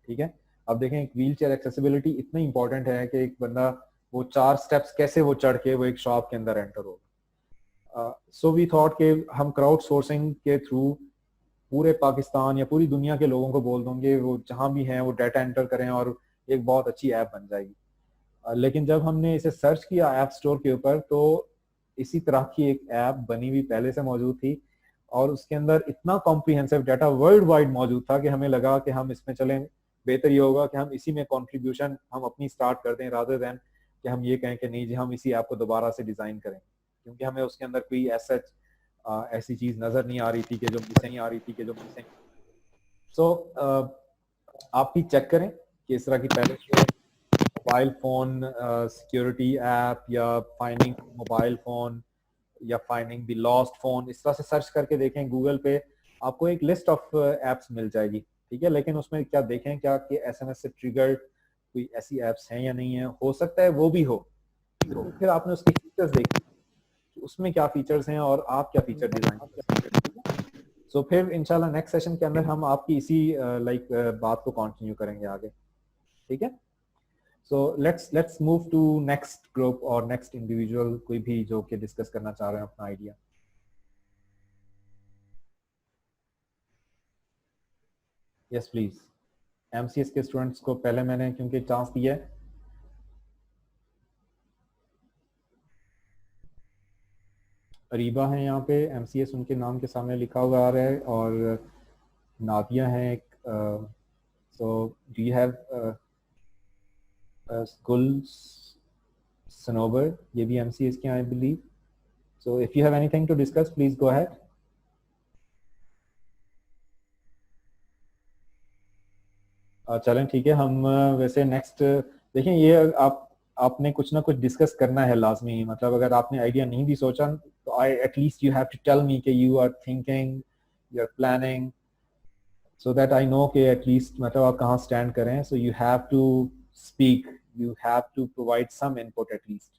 Speaker 1: ठीक है। अब देखें एक व्हील चेयर एक्सेसिबिलिटी इतना इंपॉर्टेंट है कि एक बंदा वो 4 स्टेप्स कैसे वो चढ़ के वो एक शॉप के अंदर एंटर होगा। सो वी थॉट कि हम क्राउड सोर्सिंग के थ्रू पूरे पाकिस्तान या पूरी दुनिया के लोगों को बोल देंगे वो जहां भी हैं वो डाटा एंटर करें और एक बहुत अच्छी ऐप बन जाएगी। लेकिन जब हमने इसे सर्च किया ऐप स्टोर के ऊपर तो इसी तरह की एक ऐप बनी हुई पहले से मौजूद थी और उसके अंदर इतना कॉम्प्रिहेंसिव डाटा वर्ल्ड वाइड मौजूद था कि हमें लगा कि हम इसमें चलें, बेहतर ये होगा कि हम इसी में कंट्रीब्यूशन हम अपनी स्टार्ट कर दें, रादर देन कि हम ये कहें कि नहीं जी हम इसी ऐप को दोबारा से डिजाइन करें, क्योंकि हमें उसके अंदर कोई ऐसी चीज नजर नहीं आ रही थी कि जो मिसिंग। सो आप भी चेक करें कि इस तरह की पहले से मोबाइल फोन सिक्योरिटी ऐप या फाइंडिंग मोबाइल फोन या फाइंडिंग द लॉस्ट फोन, इस तरह से सर्च करके देखें गूगल पे, आपको एक लिस्ट ऑफ एप्स मिल जाएगी, ठीक है। लेकिन उसमें क्या देखें क्या कि एसएमएस से ट्रिगर्ड कोई ऐसी एप्स हैं या नहीं है, हो सकता है वो भी हो। तो फिर आपने उसके फीचर्स देखे, उसमें क्या फीचर्स हैं और आप क्या फीचर डिजाइन कर सकते हैं। सो फिर इंशाल्लाह नेक्स्ट सेशन के अंदर हम आपकी इसी बात को कंटिन्यू करेंगे आगे, ठीक है। So let's move to next group और नेक्स्ट इंडिविजुअल, कोई भी जो कि डिस्कस करना चाह रहे हैं अपना आइडिया। Yes please. एमसीएस के स्टूडेंट्स को पहले मैंने क्योंकि चांस दिया है। अरीबा है यहाँ पे, एमसीएस उनके नाम के सामने लिखा हुआ आ रहा है, और नादिया है एक। सो डू यू हैव गुल सनोबर, ये भी एमसीएस के I believe. So if you have anything to discuss please go ahead. चलें ठीक है, हम वैसे नेक्स्ट देखें ये आपने कुछ ना कुछ डिस्कस करना है लाजमी, मतलब अगर आपने आइडिया नहीं भी सोचा तो I at least you have to tell me कि you are thinking, you are planning, so that I know कि at least मतलब आप कहाँ stand करें। So you have to speak, you have to provide some input at least.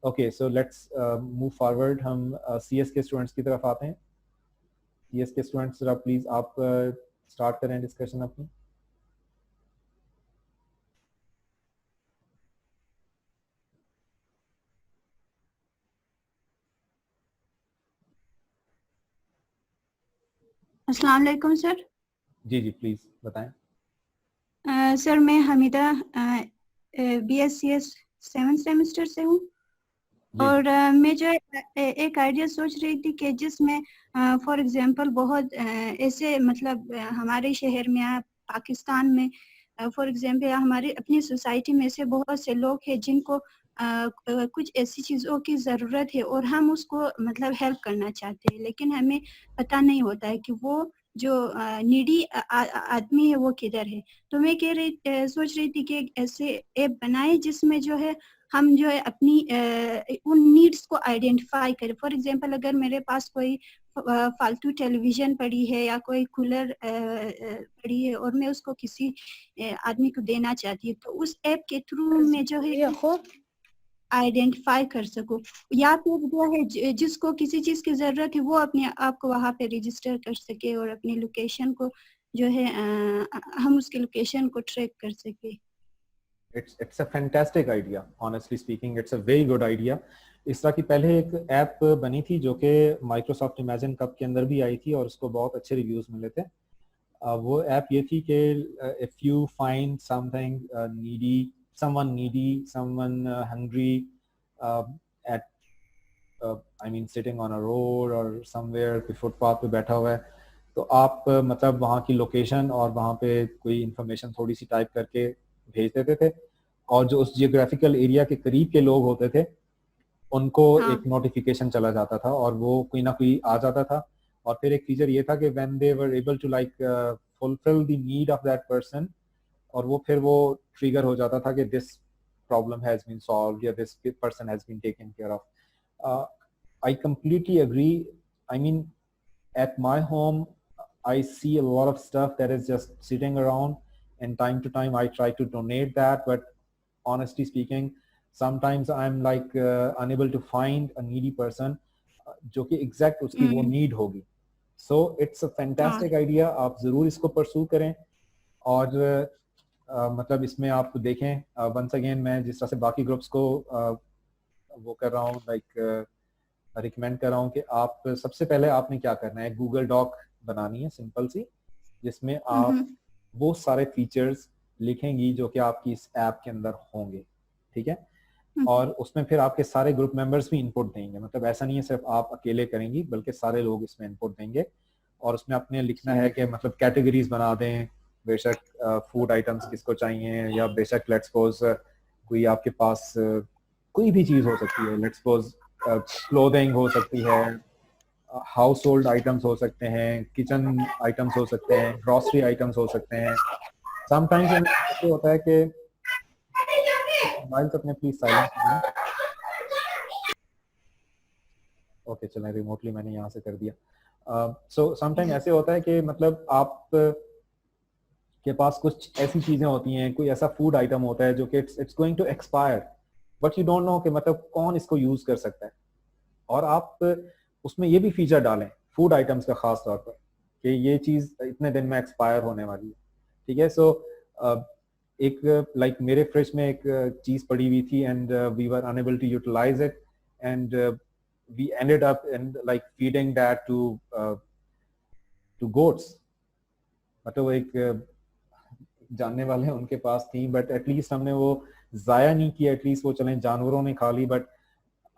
Speaker 1: Okay, so let's move forward. हम CS के students की तरफ आते हैं। CS के students जरा please आप start करें discussion अपनी।
Speaker 5: अस्सलाम वालेकुम सर।
Speaker 1: जी जी प्लीज बताएं।
Speaker 5: सर मैं हमीदा BScs 7th सेमेस्टर से हूँ
Speaker 1: जी
Speaker 5: और मैं जो एक आइडिया सोच रही थी कि जिसमें फॉर एग्जांपल बहुत ऐसे मतलब हमारे शहर में या पाकिस्तान में फॉर एग्जांपल हमारी अपनी सोसाइटी में से बहुत से लोग हैं जिनको कुछ ऐसी चीज़ों की ज़रूरत है और हम उसको मतलब हेल्प करना चाहते हैं, लेकिन हमें पता नहीं होता है कि वो जो नीडी आदमी है वो किधर है। तो मैं सोच रही थी कि एक ऐसे ऐप बनाए जिसमें जो है हम जो है अपनी उन नीड्स को आइडेंटिफाई करें। फॉर एग्जांपल अगर मेरे पास कोई फालतू टेलीविजन पड़ी है या कोई कूलर पड़ी है और मैं उसको किसी आदमी को देना चाहती हूँ, तो उस ऐप के थ्रू मैं जो है आइडेंटिफाई कर सकूं, या फिर जो है जिसको किसी चीज की जरूरत है वो अपने आप को वहां पे रजिस्टर कर सके और अपनी लोकेशन को जो है हम उसके लोकेशन को ट्रैक कर सके।
Speaker 1: It's a fantastic idea, honestly speaking it's a very good idea. इस तरह की पहले एक ऐप बनी थी जो कि माइक्रोसॉफ्ट इमेजिन कप के अंदर भी आई थी और उसको बहुत अच्छे रिव्यूज मिले थे। वो ऐप ये थी कि if you find something needy, someone hungry at I mean sitting on a road और समवेयर पे फुटपाथ पे बैठा हुआ है, तो आप मतलब वहाँ की लोकेशन और वहाँ पे कोई इन्फॉर्मेशन थोड़ी सी टाइप करके भेज देते थे और जो उस जियोग्राफिकल एरिया के करीब के लोग होते थे उनको
Speaker 5: हाँ।
Speaker 1: एक नोटिफिकेशन चला जाता था और वो कोई ना कोई आ जाता था। और फिर एक फीचर ये था कि when they were able to like fulfil the need of that person, और वो फिर वो ट्रिगर हो जाता था कि this problem has been solved या this person has been taken care of. I completely agree. I mean, at my home, I see a lot of stuff that is just sitting around, and time to time I try to donate that. But honestly speaking, sometimes I'm like unable to find a needy person जो कि exact उसकी वो need होगी. So it's a fantastic idea. आप जरूर इसको pursue करें और मतलब इसमें आप देखें once again मैं जिस तरह से बाकी ग्रुप्स को वो कर रहा हूँ like रिकमेंड कर रहा हूँ कि आप सबसे पहले आपने क्या करना है, गूगल डॉक बनानी है सिंपल सी, जिसमें आप वो सारे फीचर्स लिखेंगी जो कि आपकी इस ऐप के अंदर होंगे, ठीक है। और उसमें फिर आपके सारे ग्रुप मेंबर्स भी इनपुट देंगे, मतलब ऐसा नहीं है सिर्फ आप अकेले करेंगी बल्कि सारे लोग इसमें इनपुट देंगे। और उसमें आपने लिखना है कि मतलब कैटेगरीज बना दें, बेशक फूड आइटम्स किसको चाहिए, या बेशक लेट्स सपोज कोई आपके पास कोई भी चीज हो सकती है, लेट्स सपोज क्लोथिंग हो सकती है, हाउस होल्ड आइटम्स हो सकते हैं, किचन आइटम्स हो सकते हैं, ग्रोसरी आइटम्स हो सकते हैं। समटाइम्स ऐसे होता है कि मोबाइल तो अपने प्लीज साइलेंट करें। ओके चलें, रिमोटली मैंने यहाँ से कर दिया। सो समटाइम ऐसे होता है कि मतलब आप के पास कुछ ऐसी चीजें होती हैं, कोई ऐसा फूड आइटम होता है जो कि it's going to expire, but you don't know कि मतलब कौन इसको यूज कर सकता है। और आप उसमें ये भी फीचर डालें फूड आइटम्स का खास तौर पर कि ये चीज इतने दिन में एक्सपायर होने वाली है, ठीक है। सो एक लाइक मेरे फ्रिज में एक चीज पड़ी हुई थी and we were unable to utilise it and we ended up and like feeding that to goats. मतलब वो एक जानने वाले हैं उनके पास थी, बट एटलीस्ट हमने वो जाया नहीं किया, एटलीस्ट वो चलें जानवरों ने खा ली। बट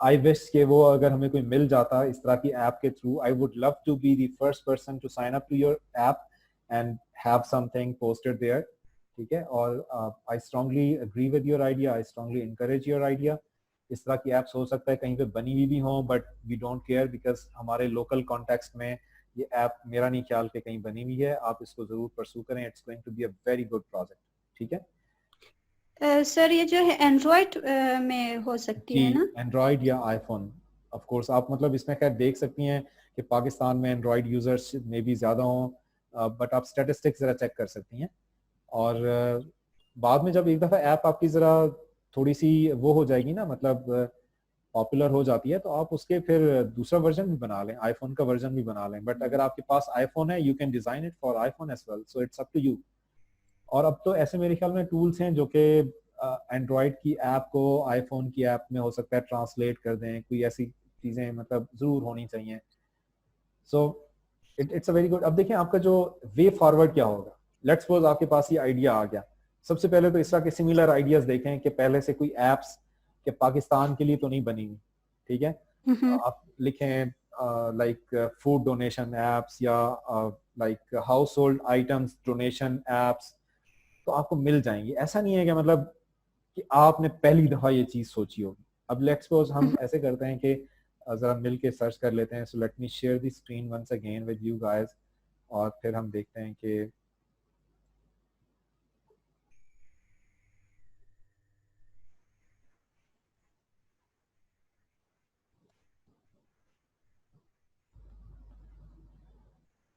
Speaker 1: आई विश कि वो अगर हमें कोई मिल जाता इस तरह की ऐप के through, I would love to be the first person to sign up to your app and have something posted there, ठीक है। और I strongly agree with your idea, I strongly encourage your idea. इस तरह की apps हो सकता है कहीं पे बनी हुई भी हों but we don't care because हमारे लोकल कॉन्टेक्स्ट में ये ऐप मेरा नहीं ख्याल कि कहीं बनी हुई है। आप इसको जरूर परसू करें, it's going to be a very good project, ठीक है।
Speaker 5: सर ये जो है एंड्रॉइड में हो सकती है ना?
Speaker 1: एंड्रॉइड या आईफोन ऑफ कोर्स। आप मतलब इसमें खैर देख सकती हैं कि पाकिस्तान में एंड्रॉइड यूजर्स में भी ज्यादा हों, बट आप स्टैटिस्टिक्स जरा चेक कर सकती हैं। और बाद में जब एक दफा ऐप आपकी जरा थोड़ी सी वो हो जाएगी ना, मतलब पॉपुलर हो जाती है, तो आप उसके फिर दूसरा वर्जन भी बना लें, आईफोन का वर्जन भी बना लें। बट अगर आपके पास आईफोन है you can design it for iPhone as well, so it's up to you. और अब तो ऐसे मेरे ख्याल में टूल्स हैं जो कि एंड्रॉयड की ऐप को आईफोन की ऐप में हो सकता है ट्रांसलेट कर दें, कोई ऐसी चीजें मतलब जरूर होनी चाहिए। सो इट्स अ वेरी गुड। अब देखिए आपका जो वे फॉरवर्ड क्या होगा। लेट्स सपोज आपके पास ये आइडिया आ गया, सबसे पहले तो इस तरह के सिमिलर आइडियाज देखें कि पहले से कोई एप्स के पाकिस्तान के लिए तो नहीं बनी हुई, ठीक है। आप लिखें लाइक फूड डोनेशन एप्स या like house hold items donation apps, तो आपको मिल जाएंगी। ऐसा नहीं है कि मतलब कि आपने पहली दफा ये चीज सोची होगी। अब लेट्स सपोज हम ऐसे करते हैं कि जरा मिल के सर्च कर लेते हैं। So let me share the screen once again with you guys, और फिर हम देखते हैं कि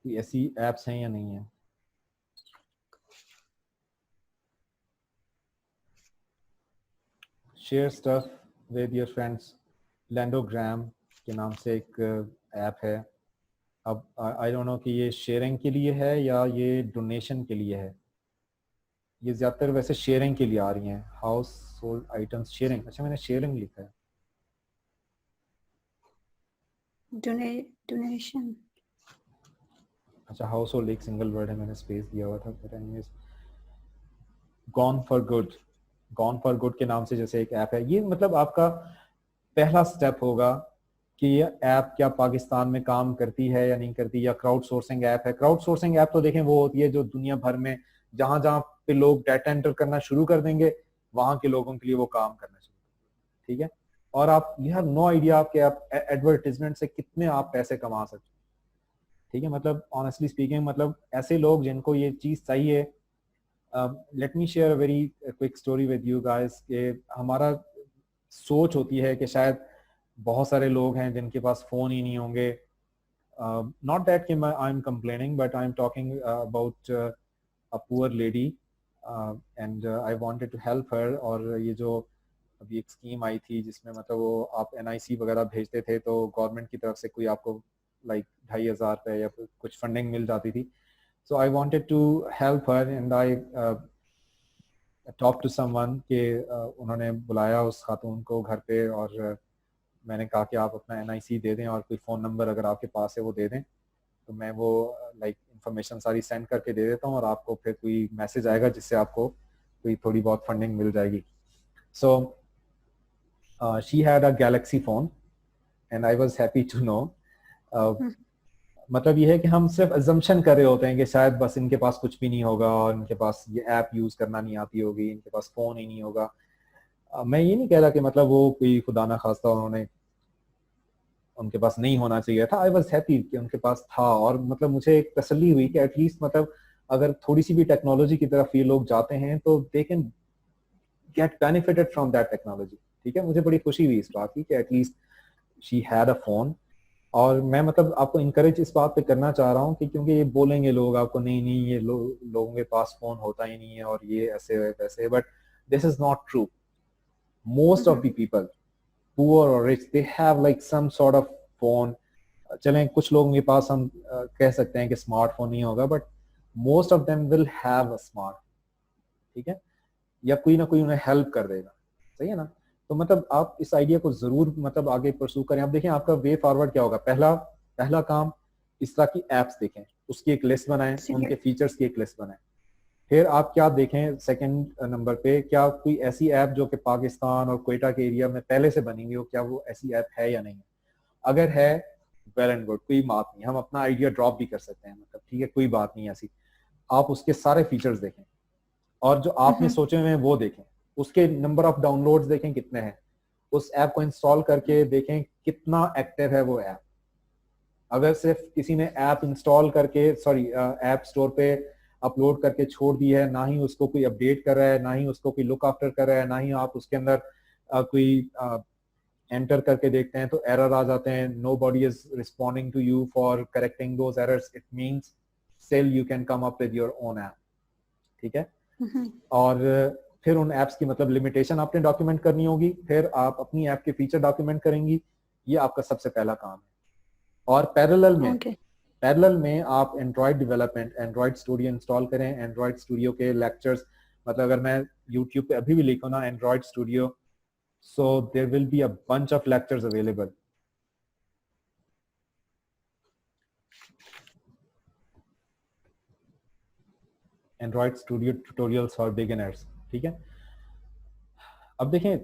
Speaker 1: कोई ऐसी एप्स हैं या नहीं है। Share stuff with your friends, लैंडोग्राम के नाम से एक ऐप है। अब आई डोंट नो कि ये शेयरिंग के लिए है या ये डोनेशन के लिए है। ये ज्यादातर वैसे शेयरिंग के लिए आ रही हैं, हाउस होल्ड आइटम्स शेयरिंग। अच्छा मैंने शेयरिंग लिखा है।
Speaker 5: डोनेशन।
Speaker 1: अच्छा हाउस होल्ड एक सिंगल वर्ड है, मैंने स्पेस दिया हुआ था। But anyways, gone for good, gone for good के नाम से जैसे एक ऐप है। ये मतलब आपका पहला स्टेप होगा कि ये ऐप क्या पाकिस्तान में काम करती है या नहीं करती, या क्राउड सोर्सिंग ऐप है। क्राउड सोर्सिंग ऐप तो देखें वो होती है जो दुनिया भर में जहां जहां पे लोग डाटा एंटर करना शुरू कर देंगे वहां के लोगों के लिए वो काम करना शुरू करेंगे, ठीक है। और आप यू हैव नो आइडिया आपके आप एडवर्टीजमेंट से कितने आप पैसे कमा सकते हैं, ठीक है। मतलब ऑनेस्टली स्पीकिंग, मतलब ऐसे लोग जिनको ये चीज चाहिए। Late me share a very quick story with you guys कि हमारा सोच होती है कि शायद बहुत सारे लोग हैं जिनके पास फोन ही नहीं होंगे। नॉट दैट कि I am complaining, but I am talking about a poor lady and I wanted to help her. और ये जो अभी एक स्कीम आई थी जिसमें मतलब वो आप NIC वगैरह भेजते थे तो गवर्नमेंट की तरफ से कोई आपको लाइक 2,500 रुपये या कुछ फंडिंग मिल जाती थी। So I wanted to help her and I talk to someone के उन्होंने बुलाया उस खातून को घर पे, और मैंने कहा कि आप अपना NIC दे दें और कोई फ़ोन नंबर अगर आपके पास है वो दे दें, तो मैं वो लाइक इंफॉर्मेशन सारी सेंड करके दे देता हूँ और आपको फिर कोई मैसेज आएगा जिससे आपको कोई थोड़ी बहुत फंडिंग मिल जाएगी। So she had a Galaxy phone and I was happy to know. मतलब ये है कि हम सिर्फ अजम्पशन कर रहे होते हैं कि शायद बस इनके पास कुछ भी नहीं होगा और इनके पास ये ऐप यूज़ करना नहीं आती होगी, इनके पास फ़ोन ही नहीं होगा। मैं ये नहीं कह रहा कि मतलब वो कोई खुदा ना खास्ता उन्होंने उनके पास नहीं होना चाहिए था। आई वॉज हैप्पी कि उनके पास था, और मतलब मुझे एक तसल्ली हुई कि एटलीस्ट मतलब अगर थोड़ी सी भी टेक्नोलॉजी की तरफ ये लोग जाते हैं तो they can get benefited from that technology, ठीक है। मुझे बड़ी खुशी हुई इस बात की कि at least she had a phone. और मैं मतलब आपको इंकरेज इस बात पे करना चाह रहा हूँ कि क्योंकि ये बोलेंगे लोग आपको नहीं नहीं ये लोगों के पास फोन होता ही नहीं है और ये ऐसे है वैसे है, but this is not true. Most of the people poor और rich they have like some sort of phone. चलें कुछ लोगों के पास हम कह सकते हैं कि स्मार्टफोन नहीं होगा, but most of them will have a smart, ठीक है, या कोई ना कोई उन्हें हेल्प कर देगा, सही है ना। तो मतलब आप इस आइडिया को जरूर मतलब आगे परसू करें। अब देखें आपका वे फॉरवर्ड क्या होगा। पहला काम इस तरह की एप्स देखें, उसकी एक लिस्ट बनाएं, उनके फीचर्स की एक लिस्ट बनाएं। फिर आप क्या देखें सेकंड नंबर पे, क्या कोई ऐसी ऐप जो कि पाकिस्तान और क्वेटा के एरिया में पहले से बनी हुई हो, क्या वो ऐसी ऐप है या नहीं है। अगर है वेल एंड गुड, कोई बात नहीं, हम अपना आइडिया ड्रॉप भी कर सकते हैं, मतलब ठीक है कोई बात नहीं ऐसी। आप उसके सारे फीचर्स देखें और जो आपने सोचे हुए हैं वो देखें, उसके नंबर ऑफ डाउनलोड्स देखें कितने हैं, उस ऐप को इंस्टॉल करके देखें कितना एक्टिव है वो ऐप। अगर सिर्फ किसी ने ऐप इंस्टॉल करके ऐप स्टोर पे अपलोड करके छोड़ दी है, ना ही उसको कोई अपडेट कर रहा है, ना ही उसको कोई लुक आफ्टर कर रहा है, ना ही आप उसके अंदर कोई एंटर करके देखते हैं तो एरर आ जाते हैं, nobody is responding to you for correcting those errors, it means still you can come up with your own app, ठीक है। और फिर उन एप्स की मतलब लिमिटेशन आपने डॉक्यूमेंट करनी होगी, फिर आप अपनी ऐप के फीचर डॉक्यूमेंट करेंगी, ये आपका सबसे पहला काम है। और पैरेलल में आप Android development, Android studio install करें। एंड्रॉइड स्टूडियो के लेक्चर्स, मतलब अगर मैं यूट्यूब पे अभी भी लिखूँ ना Android studio, so there will be a bunch of lectures available. Android studio tutorials for beginners, ठीक है। अब देखें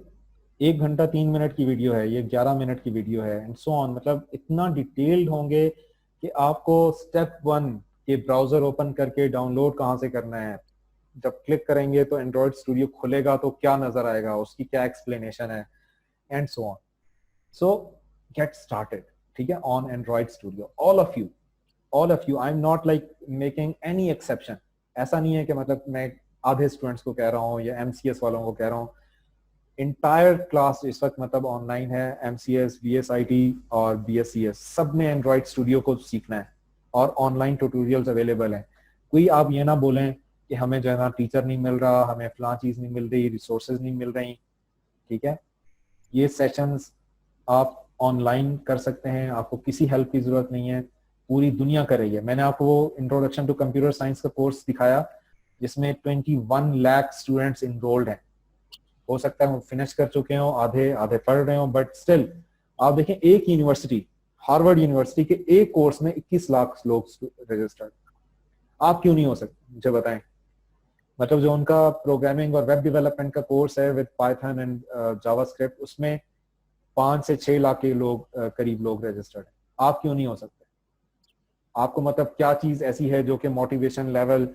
Speaker 1: 1 घंटा 3 मिनट की वीडियो है, ये 11 मिनट की वीडियो है एंड सो ऑन, मतलब इतना डिटेल्ड होंगे कि आपको स्टेप 1 के ब्राउजर ओपन करके डाउनलोड कहाँ से करना है, जब क्लिक करेंगे तो एंड्रॉयड स्टूडियो खुलेगा तो क्या नजर आएगा, उसकी क्या एक्सप्लेनेशन है and so on. So get started, ठीक है, on Android studio, all of you, I am not like making any exception. ऐसा नहीं है कि मतलब मैं आधे स्टूडेंट्स को कह रहा हूँ या MCS वालों को कह रहा हूँ, इंटायर क्लास इस वक्त मतलब ऑनलाइन है। MCS, BSIT और BSCS सब में एंड्रॉयड स्टूडियो को सीखना है और ऑनलाइन ट्यूटोरियल्स अवेलेबल हैं। कोई आप ये ना बोलें कि हमें जो है ना टीचर नहीं मिल रहा, हमें फलां चीज नहीं मिल रही, रिसोर्सेज नहीं मिल रही, ठीक है। ये सेशंस आप ऑनलाइन कर सकते हैं, आपको किसी हेल्प की जरूरत नहीं है, पूरी दुनिया कर रही है। मैंने आपको वो इंट्रोडक्शन टू कंप्यूटर साइंस का कोर्स दिखाया जिसमें 21 लाख स्टूडेंट्स इनरोल्ड हैं। हो सकता है वो फिनिश कर चुके हो, आधे पढ़ रहे हो, बट स्टिल आप देखें एक यूनिवर्सिटी, हार्वर्ड यूनिवर्सिटी के एक कोर्स में 21 लाख लोग रजिस्टर्ड। आप क्यों नहीं हो सकते, मुझे बताएं। मतलब जो उनका प्रोग्रामिंग और वेब डेवलपमेंट का कोर्स है विद पाइथन एंड जावास्क्रिप्ट, उसमें 5 से 6 लाख के लोग करीब लोग रजिस्टर्ड हैं। आप क्यों नहीं हो सकते? आपको मतलब क्या चीज ऐसी है जो कि मोटिवेशन लेवल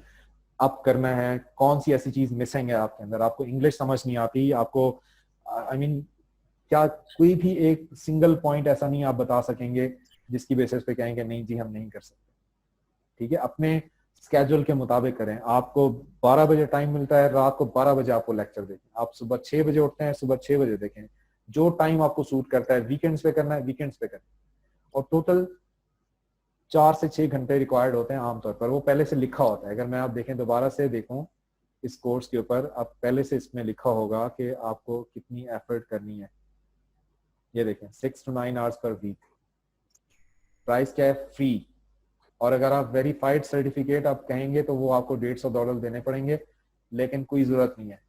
Speaker 1: अप करना है, कौन सी ऐसी चीज मिसिंग है आपके अंदर? आपको इंग्लिश समझ नहीं आती, आपको आई मीन क्या कोई भी एक सिंगल पॉइंट ऐसा नहीं आप बता सकेंगे जिसकी बेसिस पे कहेंगे नहीं जी हम नहीं कर सकते, ठीक है। अपने स्केड्यूल के मुताबिक करें। आपको 12 बजे टाइम मिलता है, रात को 12 बजे आपको लेक्चर देखें। आप सुबह 6 बजे उठते हैं, सुबह 6 बजे देखें। जो टाइम आपको सूट करता है, वीकेंड्स पे करना है वीकेंड्स पे करें। और टोटल 4 से 6 घंटे रिक्वायर्ड होते हैं आमतौर पर, वो पहले से लिखा होता है। अगर मैं आप देखें, दोबारा से देखूं इस कोर्स के ऊपर, आप पहले से इसमें लिखा होगा कि आपको कितनी एफर्ट करनी है। ये देखें 6 to 9 hours per week. Price क्या है? फ्री। और अगर आप वेरीफाइड सर्टिफिकेट आप कहेंगे तो वो आपको $150 देने पड़ेंगे, लेकिन कोई जरूरत नहीं है।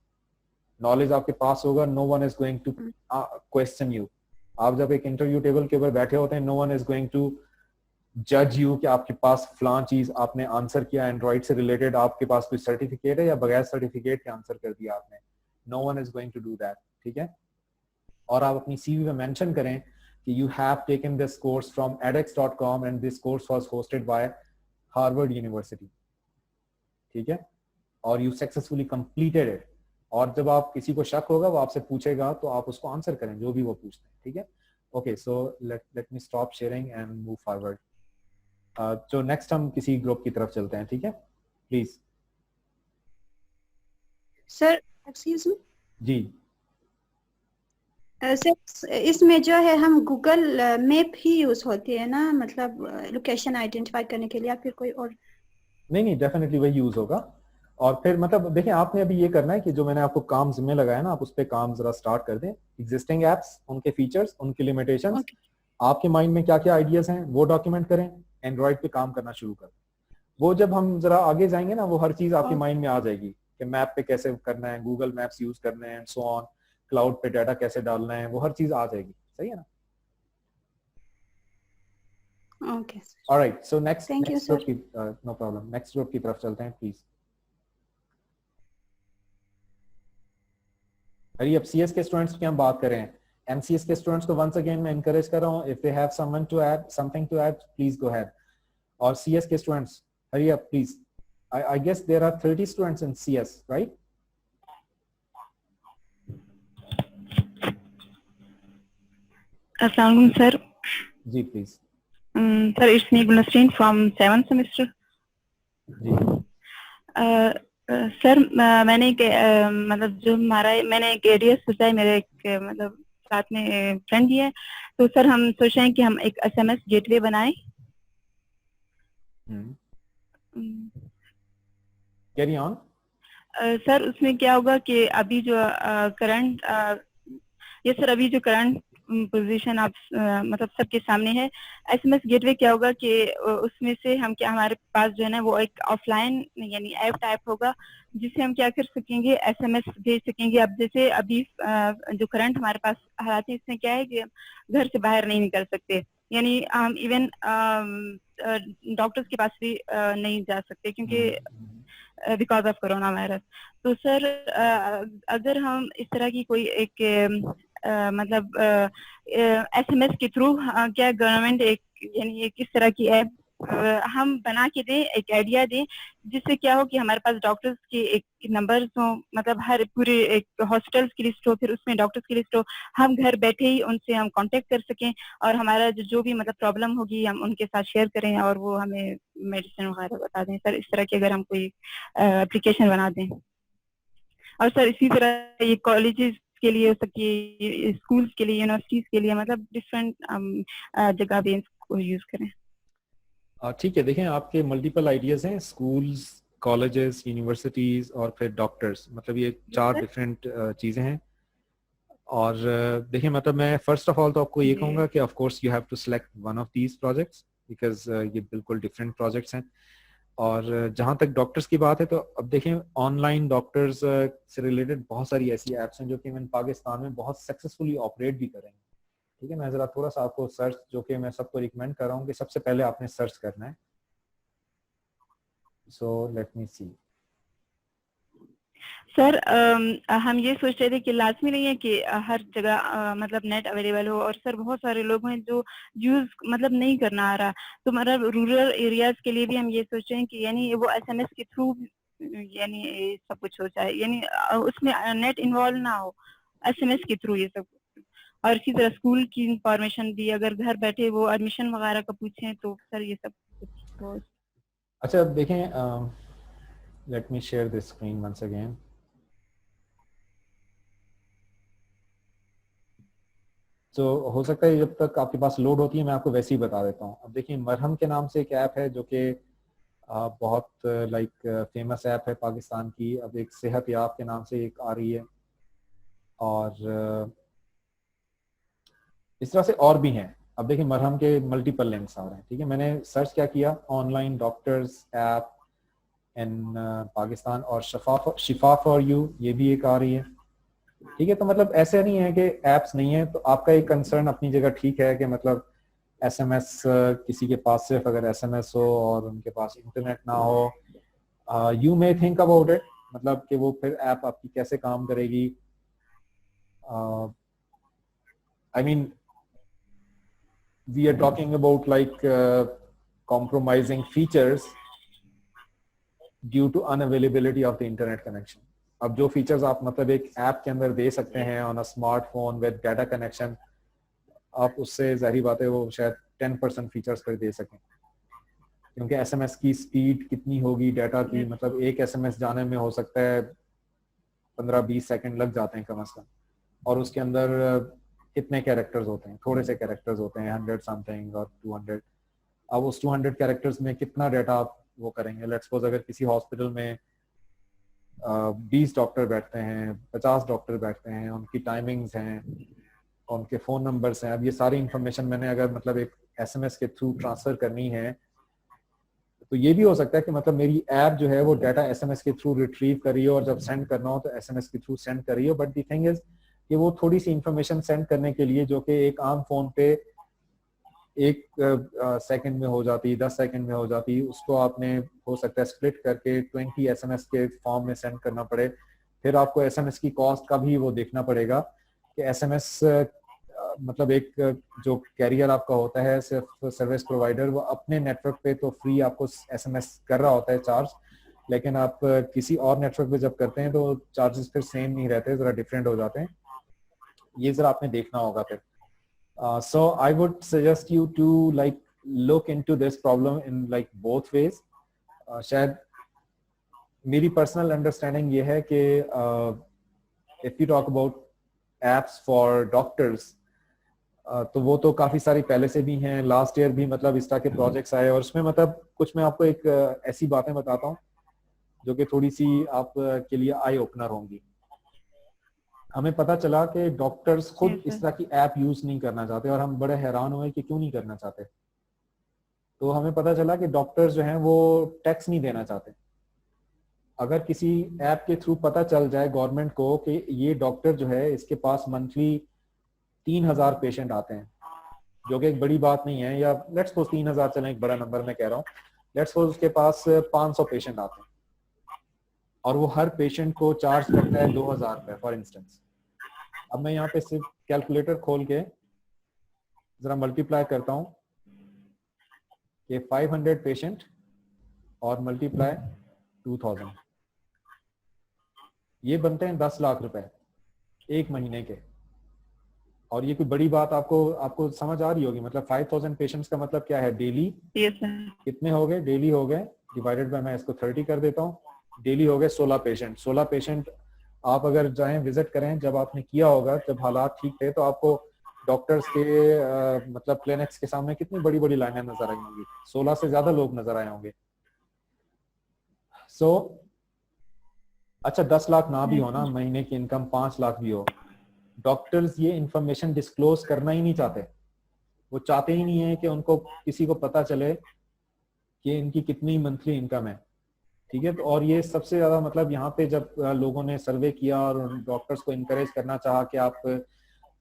Speaker 1: नॉलेज आपके पास होगा, no one is going to question you. आप जब एक इंटरव्यू टेबल के ऊपर बैठे होते हैं, no one is going to जज यू कि आपके पास फलां चीज आपने आंसर किया एंड्रॉइड से रिलेटेड, आपके पास कोई सर्टिफिकेट है या बगैर सर्टिफिकेट के आंसर कर दिया आपने। No one is going to do that, ठीक है। और आप अपनी CV में मेंशन करें कि you have taken this course from edX.com and this course was hosted by Harvard university, ठीक है, और यू सक्सेसफुली कंप्लीटेड इट। और जब आप किसी को शक होगा, वो आपसे पूछेगा तो आप उसको आंसर करें जो भी वो पूछते हैं, ठीक है। Okay, so let me stop sharing and move forward. तो नेक्स्ट हम किसी ग्रुप की तरफ चलते हैं, ठीक है, प्लीज।
Speaker 5: Sir excuse me.
Speaker 1: जी
Speaker 5: सर इसमें जो है हम गूगल मैप ही यूज होती है ना, मतलब लोकेशन आइडेंटिफाई करने के लिए, या फिर कोई और?
Speaker 1: नहीं, डेफिनेटली वही यूज होगा। और फिर मतलब देखिए, आपने अभी ये करना है कि जो मैंने आपको काम जिम्मे लगाया ना, आप उस पर काम जरा स्टार्ट कर दें। एग्जिस्टिंग एप्स, उनके फीचर्स, उनकी लिमिटेशंस, आपके माइंड में क्या क्या आइडियाज हैं वो डॉक्यूमेंट करें, एंड्रॉइड पे काम करना शुरू करें। वो जब हम जरा आगे जाएंगे ना, वो हर चीज आपके माइंड में आ जाएगी कि मैप पे कैसे करना है, गूगल मैप्स यूज करने हैं, सो ऑन, क्लाउड पे डाटा कैसे डालना है, वो हर चीज आ जाएगी। सही है ना?
Speaker 5: Okay
Speaker 1: alright, so next
Speaker 5: thank you
Speaker 1: group
Speaker 5: sir.
Speaker 1: की नो प्रॉब्लम, नेक्स्ट ग्रुप की तरफ चलते हैं प्लीज। अरे अब CS के स्टूडेंट्स की हम बात कर रहे हैं। MCS के स्टूडेंट्स को वंस अगेन मैं एनकरेज कर रहा हूं, if they have someone to add, something to add, please go ahead. और CS के students, hurry up please. I guess there are 30 students in CS, right?
Speaker 6: Assalamualaikum sir.
Speaker 1: जी please.
Speaker 6: Sir, it's me Gulnasreen from 7th semester.
Speaker 1: जी
Speaker 6: sir मैंने मतलब जो हमारा मैंने एक एरिया सोचा है, मेरे एक मतलब साथ में फ्रेंड ही है, तो सर हम सोच रहे हैं कि हम एक SMS गेटवे बनाएं।
Speaker 1: Carry on.
Speaker 6: सर उसमें क्या होगा कि अभी जो करंट ये सर अभी जो करंट पोजीशन आप मतलब सबके सामने है, SMS गेटवे क्या होगा कि उसमें से हम क्या हमारे पास जो है ना वो एक ऑफलाइन यानी ऐप टाइप होगा जिससे हम क्या कर सकेंगे, SMS भेज सकेंगे। अब जैसे अभी जो करंट हमारे पास हालात है, इसमें क्या है कि घर से बाहर नहीं निकल सकते, यानी हम इवन डॉक्टर्स के पास भी नहीं जा सकते, क्योंकि बिकॉज ऑफ कोरोना वायरस। तो सर अगर हम इस तरह की कोई एक मतलब SMS के थ्रू क्या गवर्नमेंट एक यानी एक इस तरह की ऐप हम बना के दें, एक आइडिया दें, जिससे क्या हो कि हमारे पास डॉक्टर्स के एक नंबर्स हो, मतलब हर पूरे एक हॉस्पिटल्स की लिस्ट हो, फिर उसमें डॉक्टर्स की लिस्ट हो, हम घर बैठे ही उनसे हम कांटेक्ट कर सकें और हमारा जो भी मतलब प्रॉब्लम होगी हम उनके साथ शेयर करें और वो हमें मेडिसिन वगैरह बता दें। सर इस तरह की अगर हम कोई एप्लीकेशन बना दें। और सर इसी तरह ये कॉलेजेस के लिए हो सकती है, स्कूल्स के लिए, यूनिवर्सिटीज के लिए, मतलब डिफरेंट जगह भी इसको यूज करें।
Speaker 1: ठीक है, देखें आपके मल्टीपल आइडियाज हैं, स्कूल्स, कॉलेजेस, यूनिवर्सिटीज और फिर डॉक्टर्स, मतलब ये 4 डिफरेंट चीज़ें हैं। और देखिए मतलब मैं फर्स्ट ऑफ ऑल तो आपको ये
Speaker 6: जी।
Speaker 1: कहूँगा कि of course you have to select one of these projects because ये बिल्कुल डिफरेंट प्रोजेक्ट्स हैं। और जहाँ तक डॉक्टर्स की बात है तो अब देखें ऑनलाइन डॉक्टर्स से रिलेटेड बहुत सारी ऐसी एप्स हैं जो कि मैंने पाकिस्तान में बहुत सक्सेसफुली ऑपरेट भी करें। ठीक है, मैं ज़रा थोड़ा सा आपको सर्च, जो कि मैं सबको रिकमेंड कर रहा हूँ कि सबसे पहले आपने सर्च करना है। सो लेट मी सी।
Speaker 6: सर हम ये सोच रहे थे कि लाजमी नहीं है कि हर जगह मतलब नेट अवेलेबल हो, और सर बहुत सारे लोग हैं जो यूज मतलब नहीं करना आ रहा, तो मतलब रूरल एरियाज के लिए भी हम ये सोच रहे हैं कि यानी वो SMS के थ्रू यानी ये सब कुछ हो जाए, यानी उसमें नेट इन्वॉल्व ना हो, SMS के थ्रू ये सब। और इसी तरह स्कूल की इंफॉर्मेशन भी अगर घर बैठे वो एडमिशन वगैरह का पूछें तो सर ये सब कुछ हो।
Speaker 1: अच्छा अब देखें, let me share this screen once again. तो हो सकता है जब तक आपके पास लोड होती है मैं आपको वैसे ही बता देता हूँ। अब देखिए मरहम के नाम से एक ऐप है जो कि बहुत लाइक फेमस ऐप है पाकिस्तान की। अब एक सेहत याब के नाम से एक आ रही है और इस तरह से और भी हैं। अब देखिए मरहम के मल्टीपल लिंक्स आ रहे हैं। ठीक है, मैंने सर्च क्या किया, ऑनलाइन डॉक्टर्स ऐप इन पाकिस्तान, और शिफा फॉर यू ये भी एक आ रही है। ठीक है, तो मतलब ऐसे नहीं है कि एप्स नहीं है। तो आपका एक कंसर्न अपनी जगह ठीक है कि मतलब SMS किसी के पास सिर्फ अगर SMS हो और उनके पास इंटरनेट ना हो, you may think about it, मतलब कि वो फिर ऐप आपकी कैसे काम करेगी। I mean we are talking about like compromising features due to unavailability of the internet connection। अब जो फीचर्स आप मतलब एक ऐप के अंदर दे सकते हैं on a smartphone with data connection, आप उससे जाहिर बात है वो शायद 10% फीचर्स पर दे सकें, क्योंकि SMS की स्पीड कितनी होगी डाटा की, मतलब एक SMS जाने में हो सकता है 15-20 सेकंड लग जाते हैं कम से कम, और उसके अंदर कितने कैरेक्टर्स होते हैं, थोड़े से कैरेक्टर्स होते हैं 100 समथिंग और 200। अब उस 200 कैरेक्टर्स में कितना डाटा आप वो करेंगे। लेट्स सपोज अगर किसी हॉस्पिटल में 20 डॉक्टर बैठते हैं, 50 डॉक्टर बैठते हैं, उनकी टाइमिंग्स हैं, उनके फ़ोन नंबर्स हैं, अब ये सारी इंफॉर्मेशन मैंने अगर मतलब एक SMS के थ्रू ट्रांसफ़र करनी है तो ये भी हो सकता है कि मतलब मेरी ऐप जो है वो डाटा SMS के थ्रू रिट्रीव कर रही हो और जब सेंड करना हो तो SMS के थ्रू सेंड कर रही हो। बट द थिंग इज कि वो थोड़ी सी इंफॉर्मेशन सेंड करने के लिए जो कि एक आम फ़ोन पे 1 सेकंड में हो जाती, 10 सेकंड में हो जाती, उसको आपने हो सकता है स्प्लिट करके 20 SMS के फॉर्म में सेंड करना पड़े। फिर आपको SMS की कॉस्ट का भी वो देखना पड़ेगा कि SMS मतलब एक जो कैरियर आपका होता है सिर्फ सर्विस प्रोवाइडर, वो अपने नेटवर्क पे तो फ्री आपको SMS कर रहा होता है चार्ज, लेकिन आप किसी और नेटवर्क पे जब करते हैं तो चार्जेस फिर सेम नहीं रहते, ज़रा डिफरेंट हो जाते हैं। ये ज़रा आपने देखना होगा फिर। So I would suggest you to like look into this problem in like both ways। शायद मेरी पर्सनल अंडरस्टैंडिंग ये है कि if you talk about apps for doctors, तो वो तो काफी सारी पहले से भी हैं। लास्ट ईयर भी मतलब इस तरह के प्रोजेक्ट्स आए और उसमें मतलब कुछ मैं आपको एक ऐसी बातें बताता हूँ जो कि थोड़ी सी आप के लिए आई ओपनर होंगी। हमें पता चला कि डॉक्टर्स खुद इस तरह की ऐप यूज नहीं करना चाहते और हम बड़े हैरान हुए कि क्यों नहीं करना चाहते। तो हमें पता चला कि डॉक्टर्स जो हैं वो टैक्स नहीं देना चाहते। अगर किसी ऐप के थ्रू पता चल जाए गवर्नमेंट को कि ये डॉक्टर जो है इसके पास मंथली 3000 पेशेंट आते हैं, जो कि एक बड़ी बात नहीं है, या लेट्स सपोज 3000 चलें, एक बड़ा नंबर मैं कह रहा हूँ, लेट्स सपोज उसके पास 500 पेशेंट आते हैं, और वो हर पेशेंट को चार्ज करता है 2000 रुपए फॉर इंस्टेंस। अब मैं यहाँ पे सिर्फ कैलकुलेटर खोल के जरा मल्टीप्लाई करता हूँ कि 500 पेशेंट और मल्टीप्लाई 2000, ये बनते हैं 10 लाख रुपए एक महीने के। और ये कोई बड़ी बात आपको समझ आ रही होगी, मतलब 5000 पेशेंट्स का मतलब क्या है डेली,
Speaker 6: यस सर।
Speaker 1: कितने हो गए डेली, हो गए डिवाइडेड बाय, मैं इसको 30 कर देता हूँ, डेली हो गए 16 पेशेंट। 16 पेशेंट आप अगर जाएं विजिट करें, जब आपने किया होगा, जब हालात ठीक थे, तो आपको डॉक्टर्स के मतलब क्लिनिक्स के सामने कितनी बड़ी बड़ी लाइनें नजर आई होंगी, 16 से ज्यादा लोग नजर आए होंगे। सो अच्छा 10 लाख ना भी हो ना, महीने की इनकम 5 लाख भी हो, डॉक्टर्स ये इंफॉर्मेशन डिस्क्लोज करना ही नहीं चाहते। वो चाहते ही नहीं है कि उनको किसी को पता चले कि इनकी कितनी मंथली इनकम है, ठीक है। तो और ये सबसे ज्यादा मतलब यहाँ पे जब लोगों ने सर्वे किया और डॉक्टर्स को इनकरेज करना चाहा कि आप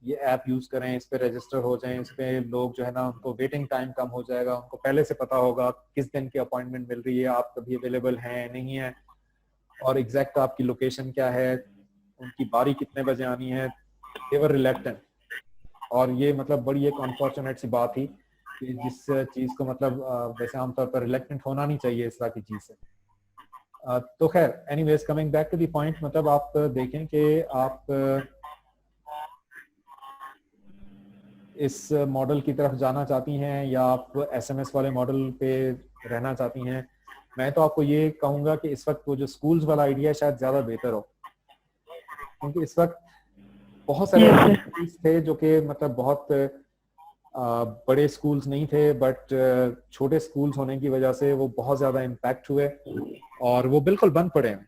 Speaker 1: ये ऐप यूज करें, इस पे रजिस्टर हो जाएं, इस पे लोग जो है ना उनको वेटिंग टाइम कम हो जाएगा, उनको पहले से पता होगा किस दिन की अपॉइंटमेंट मिल रही है, आप कभी अवेलेबल हैं नहीं है, और एग्जैक्ट आपकी लोकेशन क्या है, उनकी बारी कितने बजे आनी है। दे वर रिलेक्टेंट। और ये मतलब बड़ी एक अनफॉर्चुनेट सी बात थी कि जिस चीज को मतलब वैसे आमतौर पर रिलेक्टेंट होना नहीं चाहिए इस तरह की चीज से। तो खैर anyways coming back to the point, मतलब आप देखें कि आप इस मॉडल की तरफ जाना चाहती हैं या आप एसएमएस वाले मॉडल पे रहना चाहती हैं। मैं तो आपको ये कहूंगा कि इस वक्त वो जो स्कूल्स वाला आइडिया शायद ज्यादा बेहतर हो, क्योंकि इस वक्त बहुत सारे स्कूल्स थे जो कि मतलब बहुत बड़े स्कूल्स नहीं थे, बट छोटे स्कूल्स होने की वजह से वो बहुत ज्यादा इम्पैक्ट हुए और वो बिल्कुल बंद पड़े हैं,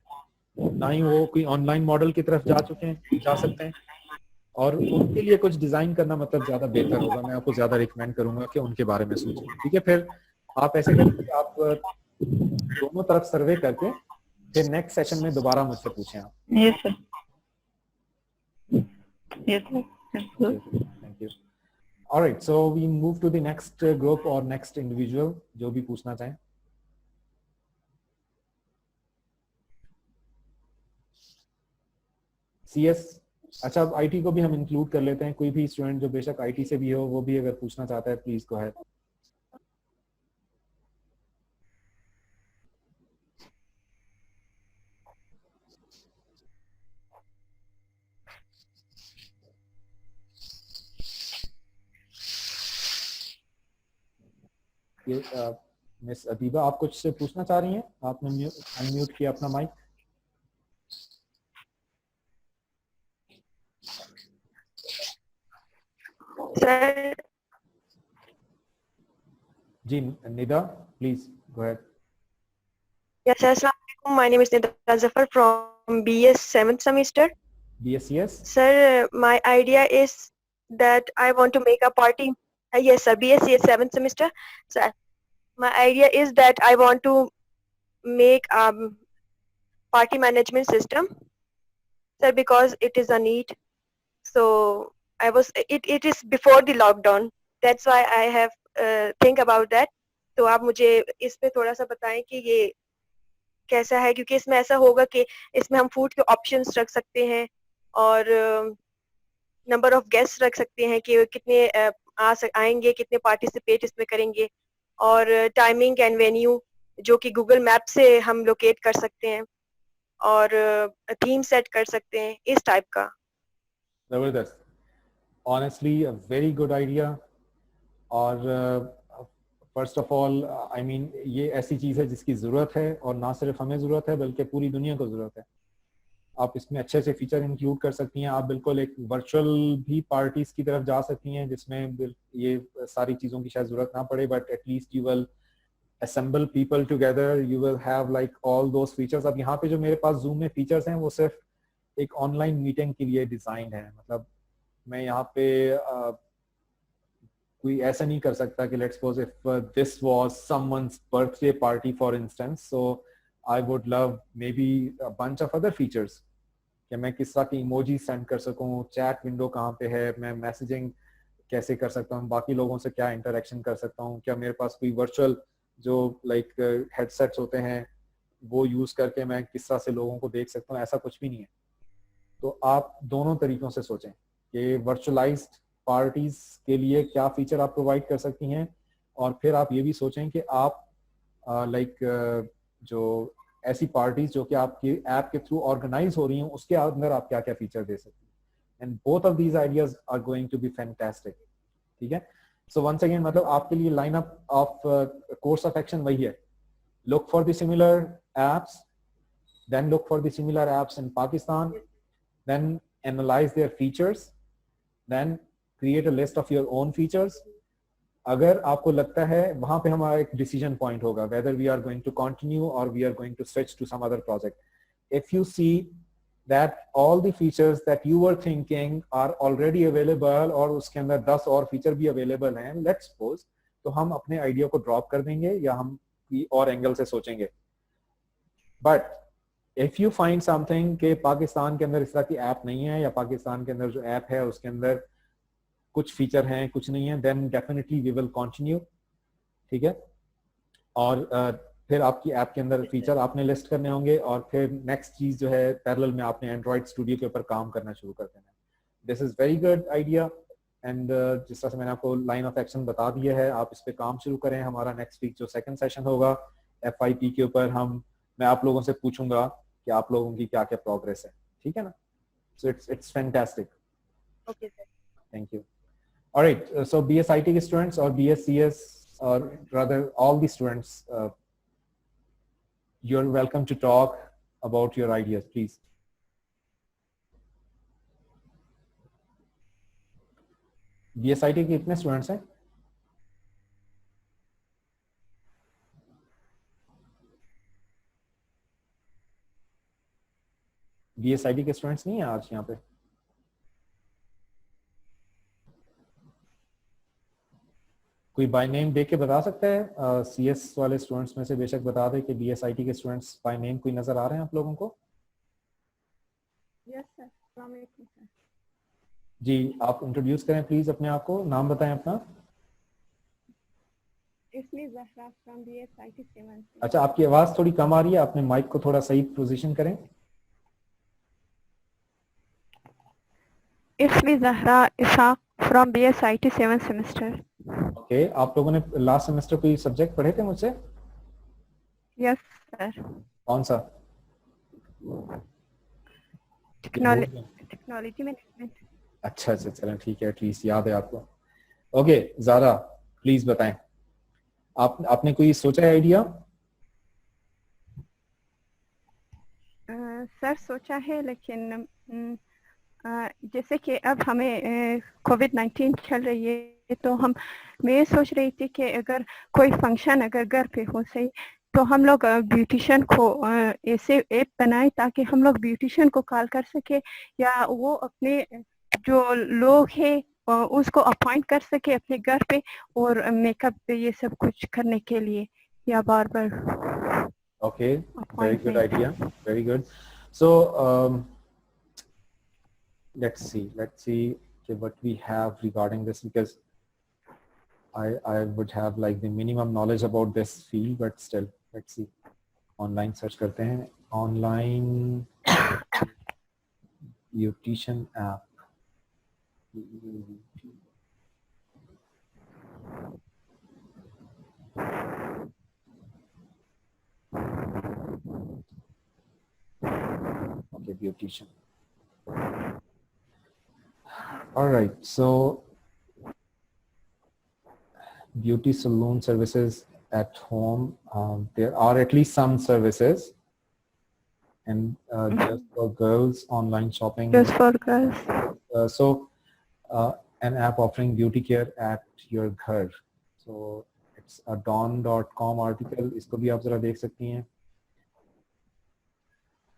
Speaker 1: ना ही वो कोई ऑनलाइन मॉडल की तरफ जा सकते हैं। और उनके लिए कुछ डिजाइन करना मतलब ज्यादा बेहतर होगा। मैं आपको ज्यादा रिकमेंड करूंगा कि उनके बारे में सोचें, ठीक है। फिर आप ऐसे करें कि आप दोनों तरफ सर्वे करके फिर नेक्स्ट सेशन में दोबारा मुझसे पूछें आप।
Speaker 6: Yes sir. Yes sir.
Speaker 1: Thank you. Alright, so we move to the next group और नेक्स्ट इंडिविजुअल जो भी पूछना चाहें। सीएस, अच्छा अब आईटी को भी हम इंक्लूड कर लेते हैं। कोई भी स्टूडेंट जो बेशक आईटी से भी हो, वो भी अगर पूछना चाहता है please go ahead. Miss Adiba, आप कुछ से पूछना चाह रही हैं? आपने अनम्यूट किया अपना माइक।
Speaker 4: सर
Speaker 1: जी Nida, please go ahead.
Speaker 4: yes sir, Assalamu alaikum. My name is Nida Zafar from BS 7th semester.
Speaker 1: BSCS?
Speaker 4: Sir, my idea is that I want to make a party. Yes sir, BSc 7th semester. Sir, my idea is that I want to make party management system, sir, because it is a need. So it is before the lockdown, that's why I have think about that. तो आप मुझे इस पे थोड़ा सा बताएं कि ये कैसा है, क्योंकि इसमें ऐसा होगा कि इसमें हम फूड के ऑप्शंस रख सकते हैं और नंबर ऑफ गेस्ट रख सकते हैं कि कितने आएंगे, कितने पार्टिसिपेट इसमें करेंगे, और टाइमिंग एंड वेन्यू जो कि गूगल मैप से हम लोकेट कर सकते हैं, और थीम सेट कर सकते हैं, इस टाइप का।
Speaker 1: जबरदस्त, honestly a very good idea. और first of all I mean ये ऐसी चीज है जिसकी जरूरत है, और ना सिर्फ हमें जरूरत है बल्कि पूरी दुनिया को जरूरत है। आप इसमें अच्छे से फीचर इंक्लूड कर सकती हैं। आप बिल्कुल एक वर्चुअल भी पार्टीज की तरफ जा सकती हैं जिसमें ये सारी चीजों की शायद जरूरत ना पड़े, but at least you will assemble people together, you will have like all those features। अब यहाँ पे जो मेरे पास Zoom में फीचर्स हैं वो सिर्फ एक ऑनलाइन मीटिंग के लिए डिजाइंड है। मतलब मैं यहाँ पे कोई ऐसा नहीं कर सकता कि let's suppose if this was someone's birthday party for instance, so I would love may be a bunch of other features कि मैं किस तरह की इमोजी सेंड कर सकूं, चैट विंडो कहाँ पे है, मैं मैसेजिंग कैसे कर सकता हूँ, बाकी लोगों से क्या इंटरेक्शन कर सकता हूँ, क्या मेरे पास कोई वर्चुअल जो लाइक हेडसेट्स होते हैं वो यूज करके मैं किस तरह से लोगों को देख सकता हूँ, ऐसा कुछ भी नहीं है। तो आप दोनों तरीकों से सोचें कि वर्चुअलाइज्ड पार्टीज के लिए क्या फीचर आप प्रोवाइड कर सकती हैं, और फिर आप ये भी सोचें कि आप जो ऐसी पार्टीज जो कि आपकी ऐप के थ्रू ऑर्गेनाइज हो रही हैं उसके अंदर आप क्या क्या फीचर दे सकती हैं। And both of these ideas are going to be fantastic. ठीक है, सो वंस अगेन मतलब आपके लिए line up of course of action वही है, look for the similar apps, then look for the similar apps in Pakistan, then analyze their features, then create a list of your own features. अगर आपको लगता है वहां पे हमारा एक decision point होगा whether we are going to continue or we are going to switch to some other project. If you see that all the features that you were thinking are already available और उसके अंदर 10 और feature भी available हैं, let's suppose, तो हम अपने idea को ड्रॉप कर देंगे या हम और एंगल से सोचेंगे। But if you find something कि पाकिस्तान के अंदर इस तरह की ऐप नहीं है, या पाकिस्तान के अंदर जो ऐप है उसके अंदर कुछ फीचर हैं कुछ नहीं है, then definitely we will continue. ठीक है, और फिर आपकी ऐप के अंदर फीचर आपने लिस्ट करने होंगे, और फिर नेक्स्ट चीज जो है पैरेलल में आपने एंड्रॉइड स्टूडियो के ऊपर काम करना शुरू कर देना है। This is very good idea, and जिस तरह से मैंने आपको लाइन ऑफ एक्शन बता दिया है, आप इस पे काम शुरू करें। हमारा नेक्स्ट वीक जो सेकंड सेशन होगा FIP के ऊपर, मैं आप लोगों से पूछूंगा कि आप लोगों की क्या क्या प्रोग्रेस है। ठीक है ना, so it's fantastic.
Speaker 4: Okay sir,
Speaker 1: thank you. Alright, so BSIT के स्टूडेंट्स और BScs और rather all the students, you're welcome to talk about your ideas, please. BSIT के कितने स्टूडेंट्स हैं? BSIT के स्टूडेंट्स नहीं है आज यहाँ पे? कोई बाय नेम देख के बता सकता है? CS वाले स्टूडेंट्स में से बेशक बता दे कि BSIT के स्टूडेंट्स बाय नेम कोई नजर आ रहे हैं आप लोगों को?
Speaker 7: यस सर, अस्सलाम वालेकुम सर।
Speaker 1: जी, आप इंट्रोड्यूस करें प्लीज अपने आप को, नाम बताएं अपना।
Speaker 7: इसमें ज़हरा फ्रॉम BSIT 7।
Speaker 1: अच्छा, आपकी आवाज थोड़ी कम आ रही है, आपने माइक को थोड़ा सही पोजीशन करें।
Speaker 6: इसमें Zahra Ishaq from BSIT 7th semester.
Speaker 1: Okay, आप लोगों ने लास्ट सेमेस्टर कोई सब्जेक्ट पढ़े थे मुझसे?
Speaker 6: यस सर,
Speaker 1: कौन सा?
Speaker 6: Technology management.
Speaker 1: अच्छा, चलें ठीक है, एटलीस्ट याद है आपको। ओके ज़ारा, प्लीज बताएं, आपने कोई सोचा है आइडिया?
Speaker 6: सर सोचा है, लेकिन जैसे कि अब हमें COVID-19 चल रही है, तो मैं सोच रही थी कि अगर कोई फंक्शन अगर घर पे हो सही, तो हम लोग ब्यूटिशियन को ऐसे ऐप बनाए ताकि हम लोग ब्यूटिशियन को कॉल कर सके, या वो अपने जो लोग हैं उसको अपॉइंट कर सके अपने घर पे, और मेकअप पे ये सब कुछ करने के लिए, या बार-बार।
Speaker 1: Okay, very good idea, very good. So let's see what we have regarding this, because I would have like the minimum knowledge about this field, but still let's see. Online search करते हैं, online beautician app. Okay, beautician. All right, so beauty salon services at home. There are at least some services, and just for girls, online shopping.
Speaker 6: Just for girls.
Speaker 1: An app offering beauty care at your घर. So it's a dawn.com article. इसको भी आप जरा देख सकती हैं.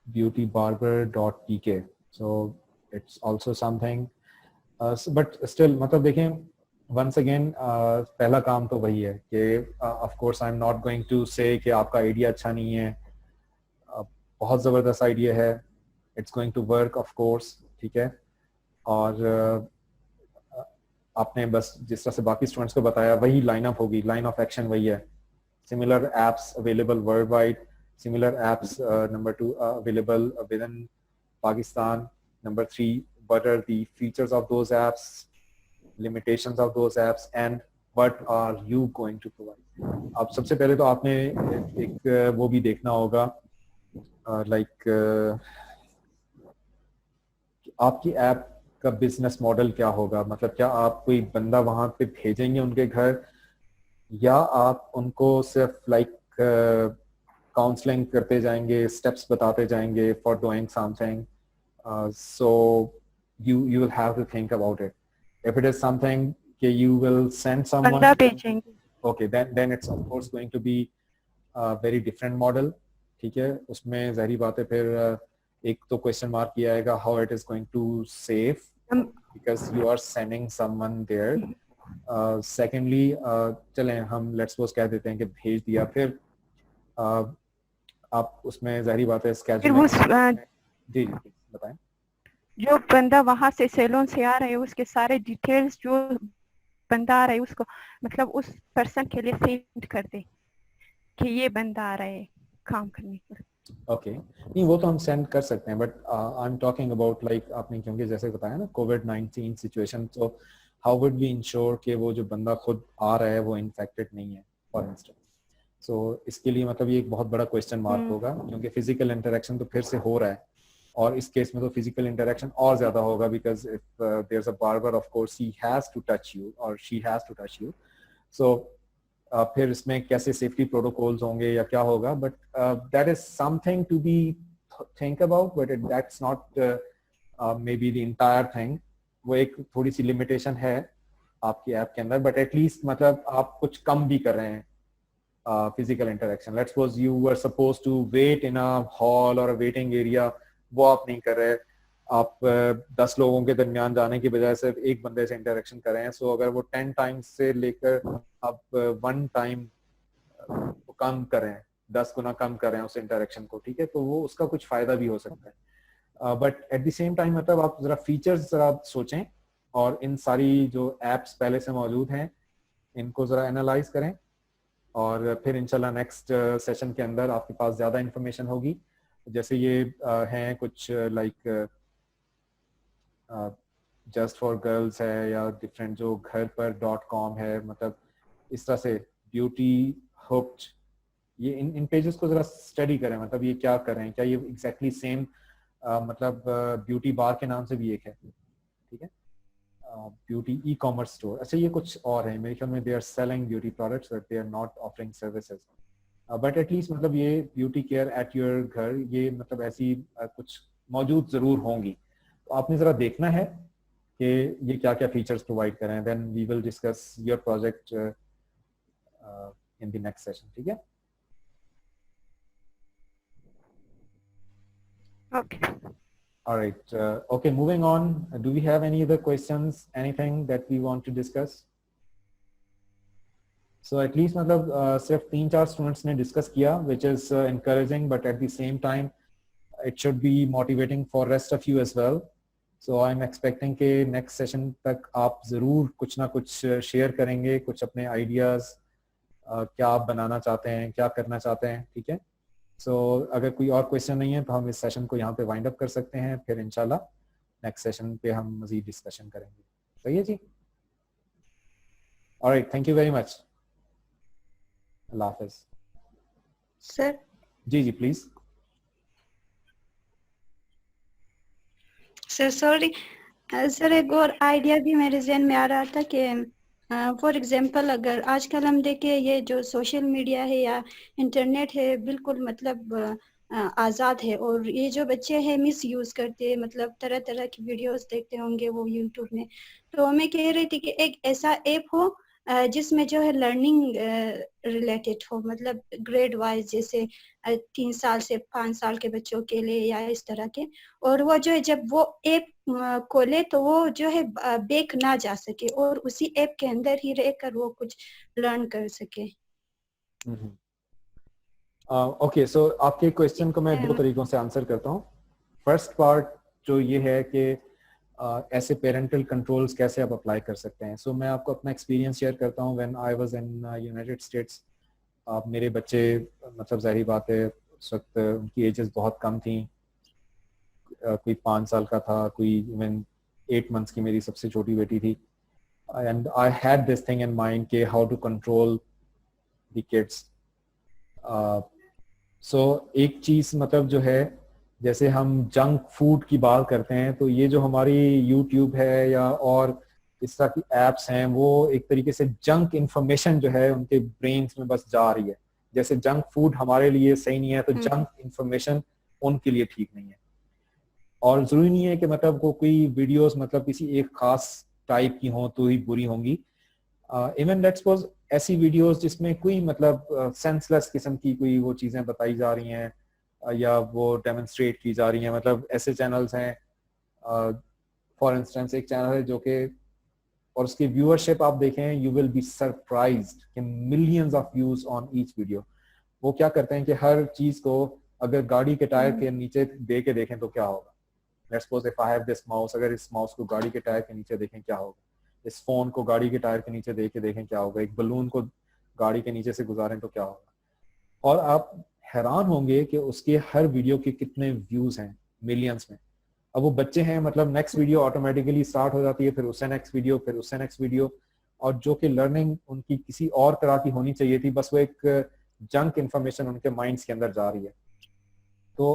Speaker 1: beautybarber.pk. So it's also something. But still, मतलब देखें, once again पहला काम तो वही है कि of course I'm not going to say कि आपका आइडिया अच्छा नहीं है, बहुत ज़बरदस्त आइडिया है, it's going to work of course, ठीक है, और आपने बस जिस तरह से बाकी स्टूडेंट्स को बताया वही लाइन अप होगी, लाइन ऑफ एक्शन वही है. Similar apps available worldwide, similar apps, number 2, available within Pakistan. Number 3, what are the features of those apps, limitations of those apps, and what are you going to provide? अब सबसे पहले तो आपने एक वो भी देखना होगा, like आपकी ऐप का बिजनेस मॉडल क्या होगा, मतलब क्या आप कोई बंदा वहां पे भेजेंगे उनके घर, या आप उनको सिर्फ लाइक काउंसलिंग करते जाएंगे, स्टेप्स बताते जाएंगे for doing something. So you will have to think about it. If it is something that you will send someone,
Speaker 4: बंदा भेजेंगे.
Speaker 1: okay, then it's of course going to be a very different model. ठीक है, उसमें ज़ाहिर बात है फिर एक तो क्वेश्चन मार्क किया आएगा how it is going to save because you are sending someone there. Secondly, चलें हम let's suppose कह देते हैं कि भेज दिया, फिर आप उसमें ज़ाहिर बात है
Speaker 6: फिर वो
Speaker 1: जी बताएं.
Speaker 6: जो बंदा वहां से सैलून से आ रहा है उसके सारे डिटेल्स जो बंदा आ रहा है उसको मतलब उस पर्सन के लिए सेंड कर दे कि ये बंदा आ रहा है काम करने के लिए.
Speaker 1: ओके, नहीं वो तो हम सेंड कर सकते हैं, but I am talking about like आपने क्योंकि जैसे बताया ना कोविड-19 सिचुएशन, तो हाउ वुड वी इंश्योर कि वो जो बंदा खुद आ रहा है वो इन्फेक्टेड नहीं है फॉर इंस्टेंस. सो इसके लिए मतलब ये एक बहुत बड़ा क्वेश्चन मार्क होगा, क्योंकि फिजिकल इंटरेक्शन तो फिर से हो रहा है और इस केस में तो फिजिकल इंटरेक्शन और ज्यादा होगा because if there is a barber of course he has to touch you और she has to touch you. So फिर इसमें कैसे सेफ्टी प्रोटोकॉल्स होंगे या क्या होगा, but that is something to be think about, but that's not maybe the entire thing. वो एक थोड़ी सी लिमिटेशन है आपकी ऐप के अंदर, बट एटलीस्ट मतलब आप कुछ कम भी कर रहे हैं physical interaction. Let's suppose you were supposed to wait in a hall or a waiting area, वो आप नहीं कर रहे, आप 10 लोगों के दरमियान जाने की बजाय सिर्फ एक बंदे से इंटरेक्शन कर रहे हैं. सो अगर वो 10 टाइम्स से लेकर आप 1 टाइम कम कर रहे हैं, 10 गुना कम कर रहे हैं उस इंटरेक्शन को, ठीक है, तो वो उसका कुछ फायदा भी हो सकता है. But at the same time मतलब आप जरा फीचर्स जरा सोचें और इन सारी जो एप्स पहले से मौजूद हैं इनको जरा एनालाइज करें, और फिर इंशाल्लाह नेक्स्ट सेशन के अंदर आपके पास ज्यादा इंफॉर्मेशन होगी. जैसे ये हैं कुछ लाइक जस्ट फॉर गर्ल्स है या डिफरेंट जो घर पर .com है, मतलब इस तरह से ब्यूटी हुक्ड, ये इन पेजेस को जरा स्टडी करें, मतलब ये क्या कर रहे हैं, क्या ये एग्जैक्टली सेम मतलब ब्यूटी बार के नाम से भी एक है, ठीक है, ब्यूटी ई कॉमर्स स्टोर. अच्छा ये कुछ और है मेरे ख्याल में, they are selling beauty products but they are not offering services, but at least मतलब ये ब्यूटी केयर एट योर घर, ये मतलब ऐसी कुछ मौजूद जरूर होंगी. तो आपने जरा देखना है कि ये क्या क्या फीचर्स प्रोवाइड करें. Then we will discuss your project in the next session, ठीक है.
Speaker 6: Okay.
Speaker 1: All right. Okay, moving on. Do we have any other questions? Anything that we want to discuss? So at least मतलब सिर्फ 3-4 students ने discuss किया, which is encouraging, but at the same time it should be motivating for rest of you as well. So I'm expecting कि next session तक आप जरूर कुछ ना कुछ शेयर करेंगे, कुछ अपने आइडियाज, क्या आप बनाना चाहते हैं, क्या करना चाहते हैं, ठीक है. सो अगर कोई और क्वेश्चन नहीं है तो हम इस सेशन को यहाँ पे वाइंड अप कर सकते हैं, फिर इंशाल्लाह नेक्स्ट सेशन पे हम मजीद डिस्कशन करेंगे. सही है जी. Alright, thank you very much. अल्लाह हाफिज.
Speaker 5: सर
Speaker 1: जी जी प्लीज.
Speaker 5: सर सॉरी सर, एक और आइडिया भी मेरे जहन में आ रहा था कि फॉर एग्जांपल अगर आजकल हम देखें ये जो सोशल मीडिया है या इंटरनेट है बिल्कुल मतलब आज़ाद है, और ये जो बच्चे हैं मिस यूज़ करते हैं, मतलब तरह तरह की वीडियोस देखते होंगे वो यूट्यूब में. तो मैं कह रही थी कि एक ऐसा ऐप हो जिसमें जो है लर्निंग रिलेटेड हो, मतलब ग्रेड वाइज, जैसे 3 साल से 5 साल के बच्चों के लिए या इस तरह के, और वो जो है जब वो ऐप खोले तो वो जो है बैक ना जा सके और उसी ऐप के अंदर ही रहकर वो कुछ लर्न कर सके.
Speaker 1: ओके, सो आपके क्वेश्चन को मैं 2 तरीकों से आंसर करता हूँ. फर्स्ट पार्ट जो ये है कि ऐसे पेरेंटल कंट्रोल्स कैसे आप अप्लाई कर सकते हैं. सो मैं आपको अपना एक्सपीरियंस शेयर करता हूँ. When I was in United states, मेरे बच्चे मतलब जाहिर बात है उस वक्त उनकी एजेस बहुत कम थी, कोई 5 साल का था, कोई इवन 8 मंथ्स की मेरी सबसे छोटी बेटी थी। And I had this thing in mind कि how to control the kids. So एक चीज़ मतलब जो है, जैसे हम जंक फूड की बात करते हैं, तो ये जो हमारी यूट्यूब है या और इस तरह की एप्स हैं, वो एक तरीके से जंक इंफॉर्मेशन जो है उनके ब्रेन्स में बस जा रही है। जैसे जंक फूड हमारे लिए सही नहीं है, तो जंक इंफॉर्मेशन उनके लिए ठीक नहीं है। और जरूरी नहीं है कि मतलब वो कोई वीडियोस मतलब किसी एक खास टाइप की हों तो ही बुरी होंगी। इवन लेट्स सपोज ऐसी वीडियोस जिसमें कोई मतलब सेंसलेस किस्म की कोई वो चीजें बताई जा रही हैं या वो डेमोन्स्ट्रेट की जा रही हैं, मतलब ऐसे चैनल्स हैं, फॉर इंस्टेंस एक चैनल है जो कि, और उसकी व्यूअरशिप आप देखें, यू विल बी सरप्राइज्ड कि millions of views on each video. वो क्या करते हैं कि हर चीज को अगर गाड़ी के टायर के नीचे दे के देखें तो क्या होगा। Let's suppose if I have this mouse, अगर इस माउस को गाड़ी के टायर के नीचे देखें क्या होगा, इस फोन को गाड़ी के टायर के नीचे दे के देखें क्या होगा, एक बलून को गाड़ी के नीचे से गुजारें तो क्या होगा। और आप हैरान होंगे कि उसके हर वीडियो के कितने व्यूज हैं, मिलियंस में। अब वो बच्चे हैं, मतलब नेक्स्ट वीडियो ऑटोमेटिकली स्टार्ट हो जाती है, फिर उससे नेक्स्ट वीडियो, फिर उससे नेक्स्ट वीडियो, और जो कि लर्निंग उनकी किसी और तरह की होनी चाहिए थी, बस वो एक जंक इंफॉर्मेशन उनके माइंड्स के अंदर जा रही है। तो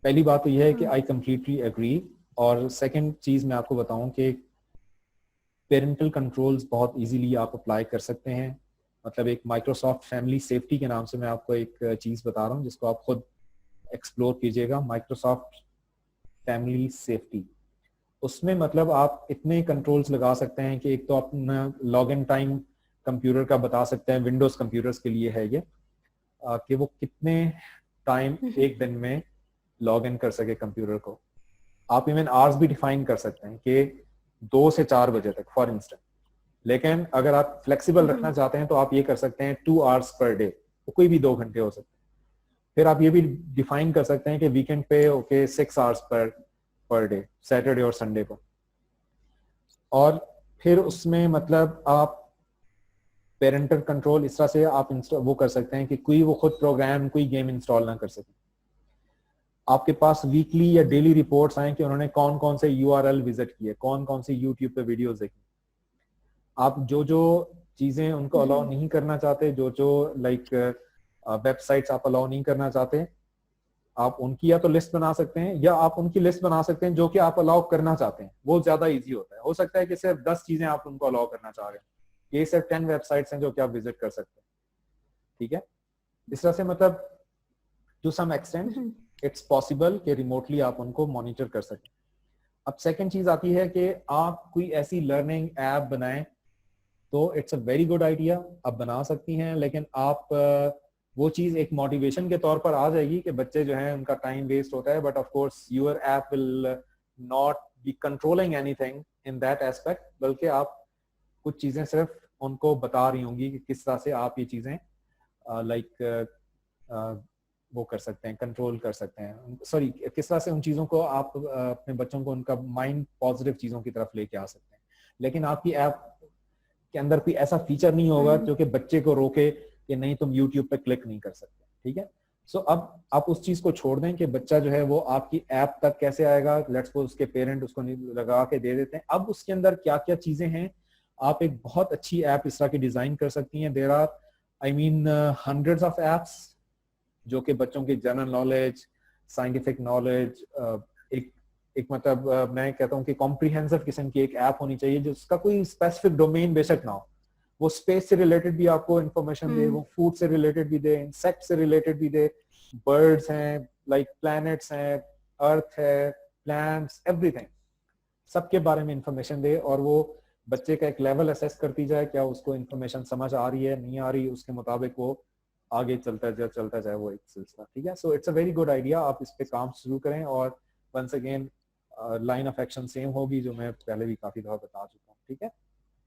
Speaker 1: पहली बात तो यह है कि आई कंप्लीटली एग्री। और सेकंड चीज मैं आपको बताऊं कि पेरेंटल कंट्रोल्स बहुत इजीली आप अप्लाई कर सकते हैं। मतलब एक माइक्रोसॉफ्ट फैमिली सेफ्टी के नाम से मैं आपको एक चीज बता रहा हूं जिसको आप खुद एक्सप्लोर कीजिएगा, माइक्रोसॉफ्ट फैमिली सेफ्टी। उसमें मतलब आप इतने कंट्रोल्स लगा सकते हैं कि एक तो अपना लॉग इन टाइम कंप्यूटर का बता सकते हैं, विंडोज कंप्यूटर्स के लिए है ये, कि वो कितने टाइम एक दिन में लॉग इन कर सके कंप्यूटर को। आप इवन आवर्स भी डिफाइन कर सकते हैं कि 2 से 4 बजे तक फॉर इंस्टेंट। लेकिन अगर आप फ्लेक्सिबल रखना चाहते हैं तो आप ये कर सकते हैं 2 आवर्स पर डे, तो कोई भी 2 घंटे हो सकते हैं। फिर आप ये भी डिफाइन कर सकते हैं कि वीकेंड पे okay 6 hours per day, Saturday और संडे को। और फिर उसमें मतलब आप पेरेंटल कंट्रोल इस तरह से आप वो कर सकते हैं कि कोई वो खुद प्रोग्राम, कोई गेम इंस्टॉल ना कर सके। आपके पास वीकली या डेली रिपोर्ट्स आए कि उन्होंने कौन कौन से यूआरएल विजिट किए, कौन कौन से यूट्यूब पे वीडियोस देखी। आप जो जो चीजें उनको अलाउ नहीं करना चाहते, जो जो लाइक वेबसाइट्स आप अलाउ नहीं करना चाहते, आप उनकी या तो लिस्ट बना सकते हैं या आप उनकी लिस्ट बना सकते हैं जो कि आप अलाउ करना चाहते हैं। वो ज्यादा इजी होता है। हो सकता है कि सिर्फ 10 चीजें आप उनको अलाउ करना चाह रहे हैं, ये सिर्फ 10 वेबसाइट्स हैं जो कि आप विजिट कर सकते हैं। ठीक है, इस तरह से मतलब to some extent it's possible कि रिमोटली आप उनको मॉनिटर कर सकें। अब सेकंड चीज आती है कि आप कोई ऐसी लर्निंग ऐप बनाएं, तो it's a very good idea, आप बना सकती हैं। लेकिन आप वो चीज एक मोटिवेशन के तौर पर आ जाएगी कि बच्चे जो हैं उनका टाइम वेस्ट होता है, but of course your app will not be controlling anything in that aspect, बल्कि आप कुछ चीजें सिर्फ उनको बता रही होंगी कि किस तरह से आप ये चीजें वो कर सकते हैं, कंट्रोल कर सकते हैं, सॉरी किस तरह से उन चीजों को आप अपने बच्चों को उनका माइंड पॉजिटिव चीजों की तरफ लेके आ सकते हैं। लेकिन आपकी ऐप के अंदर कोई ऐसा फीचर नहीं होगा जो कि बच्चे को रोके कि नहीं तुम यूट्यूब पे क्लिक नहीं कर सकते। ठीक है, सो अब आप उस चीज को छोड़ दें कि बच्चा जो है वो आपकी ऐप तक कैसे आएगा। लेट्स सपोज उसके पेरेंट उसको लगा के दे देते हैं। अब उसके अंदर क्या क्या चीजें हैं, आप एक बहुत अच्छी ऐप इस तरह की डिजाइन कर सकती हैं। There are I mean hundreds of apps जो कि बच्चों की जनरल नॉलेज, साइंटिफिक नॉलेज, एक मतलब मैं कहता हूँ कि कॉम्प्रिहेंसिव किस्म की एक ऐप होनी चाहिए जिसका कोई स्पेसिफिक डोमेन बेशक ना हो। वो स्पेस से रिलेटेड भी आपको इंफॉर्मेशन दे, वो फूड से रिलेटेड भी दे, इंसेक्ट से रिलेटेड भी दे, बर्ड्स हैं, लाइक प्लैनेट्स हैं, अर्थ है, प्लांट्स, एवरीथिंग, सबके बारे में इंफॉर्मेशन दे। और वो बच्चे का एक लेवल असेस करती जाए, क्या उसको इंफॉर्मेशन समझ आ रही है, नहीं आ रही, उसके मुताबिक वो आगे चलता जाए वो एक सिलसिला। ठीक है, so it's a very good idea, आप इस पे काम शुरू करें। और once again line of action same होगी जो मैं पहले भी काफी दफा बता चुका हूँ। ठीक है,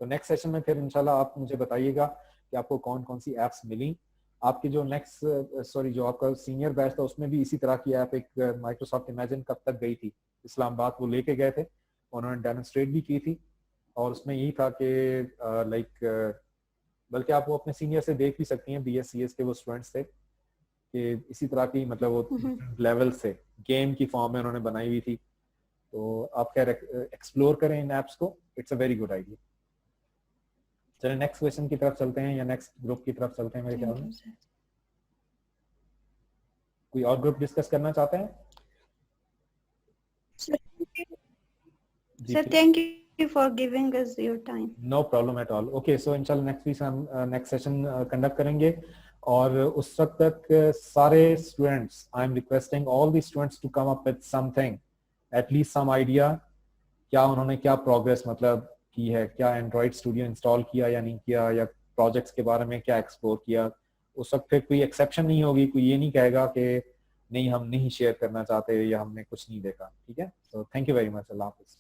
Speaker 1: तो नेक्स्ट सेशन में फिर इंशाल्लाह आप मुझे बताइएगा कि आपको कौन कौन सी एप्स मिली। आपकी जो जो आपका सीनियर बैच था उसमें भी इसी तरह की ऐप एक माइक्रोसॉफ्ट इमेजिन कब तक गई थी इस्लामाबाद, वो लेके गए थे, उन्होंने डेमोन्स्ट्रेट भी की थी। और उसमें यही था कि बल्कि आप वो अपने सीनियर से देख भी सकती हैं, BScs के वो स्टूडेंट्स थे, कि इसी तरह की मतलब वो लेवल से गेम की फॉर्म में उन्होंने बनाई हुई थी। तो आप क्या एक्सप्लोर करें इन ऐप्स को, it's a very good idea. चलिए नेक्स्ट क्वेश्चन की तरफ चलते हैं या नेक्स्ट ग्रुप की तरफ चलते हैं मेरे ख्याल में। कोई और ग्रुप डिस्कस करना चाहते हैं?
Speaker 5: Sir, thank you for giving us your time.
Speaker 1: No problem at all. Okay, so इंशाल्लाह नेक्स्ट वीक हम नेक्स्ट सेशन कंडक्ट करेंगे और उस वक्त तक सारे students, I am requesting all the students to come up with something, at least some idea, क्या उन्होंने क्या प्रोग्रेस मतलब की है, क्या एंड्रॉइड स्टूडियो इंस्टॉल किया या नहीं किया, या प्रोजेक्ट्स के बारे में क्या एक्सप्लोर किया। उस वक्त फिर कोई एक्सेप्शन नहीं होगी, कोई ये नहीं कहेगा कि नहीं हम नहीं शेयर करना चाहते या हमने कुछ नहीं देखा। ठीक है, so thank you very much. अल्लाह हाफिज़।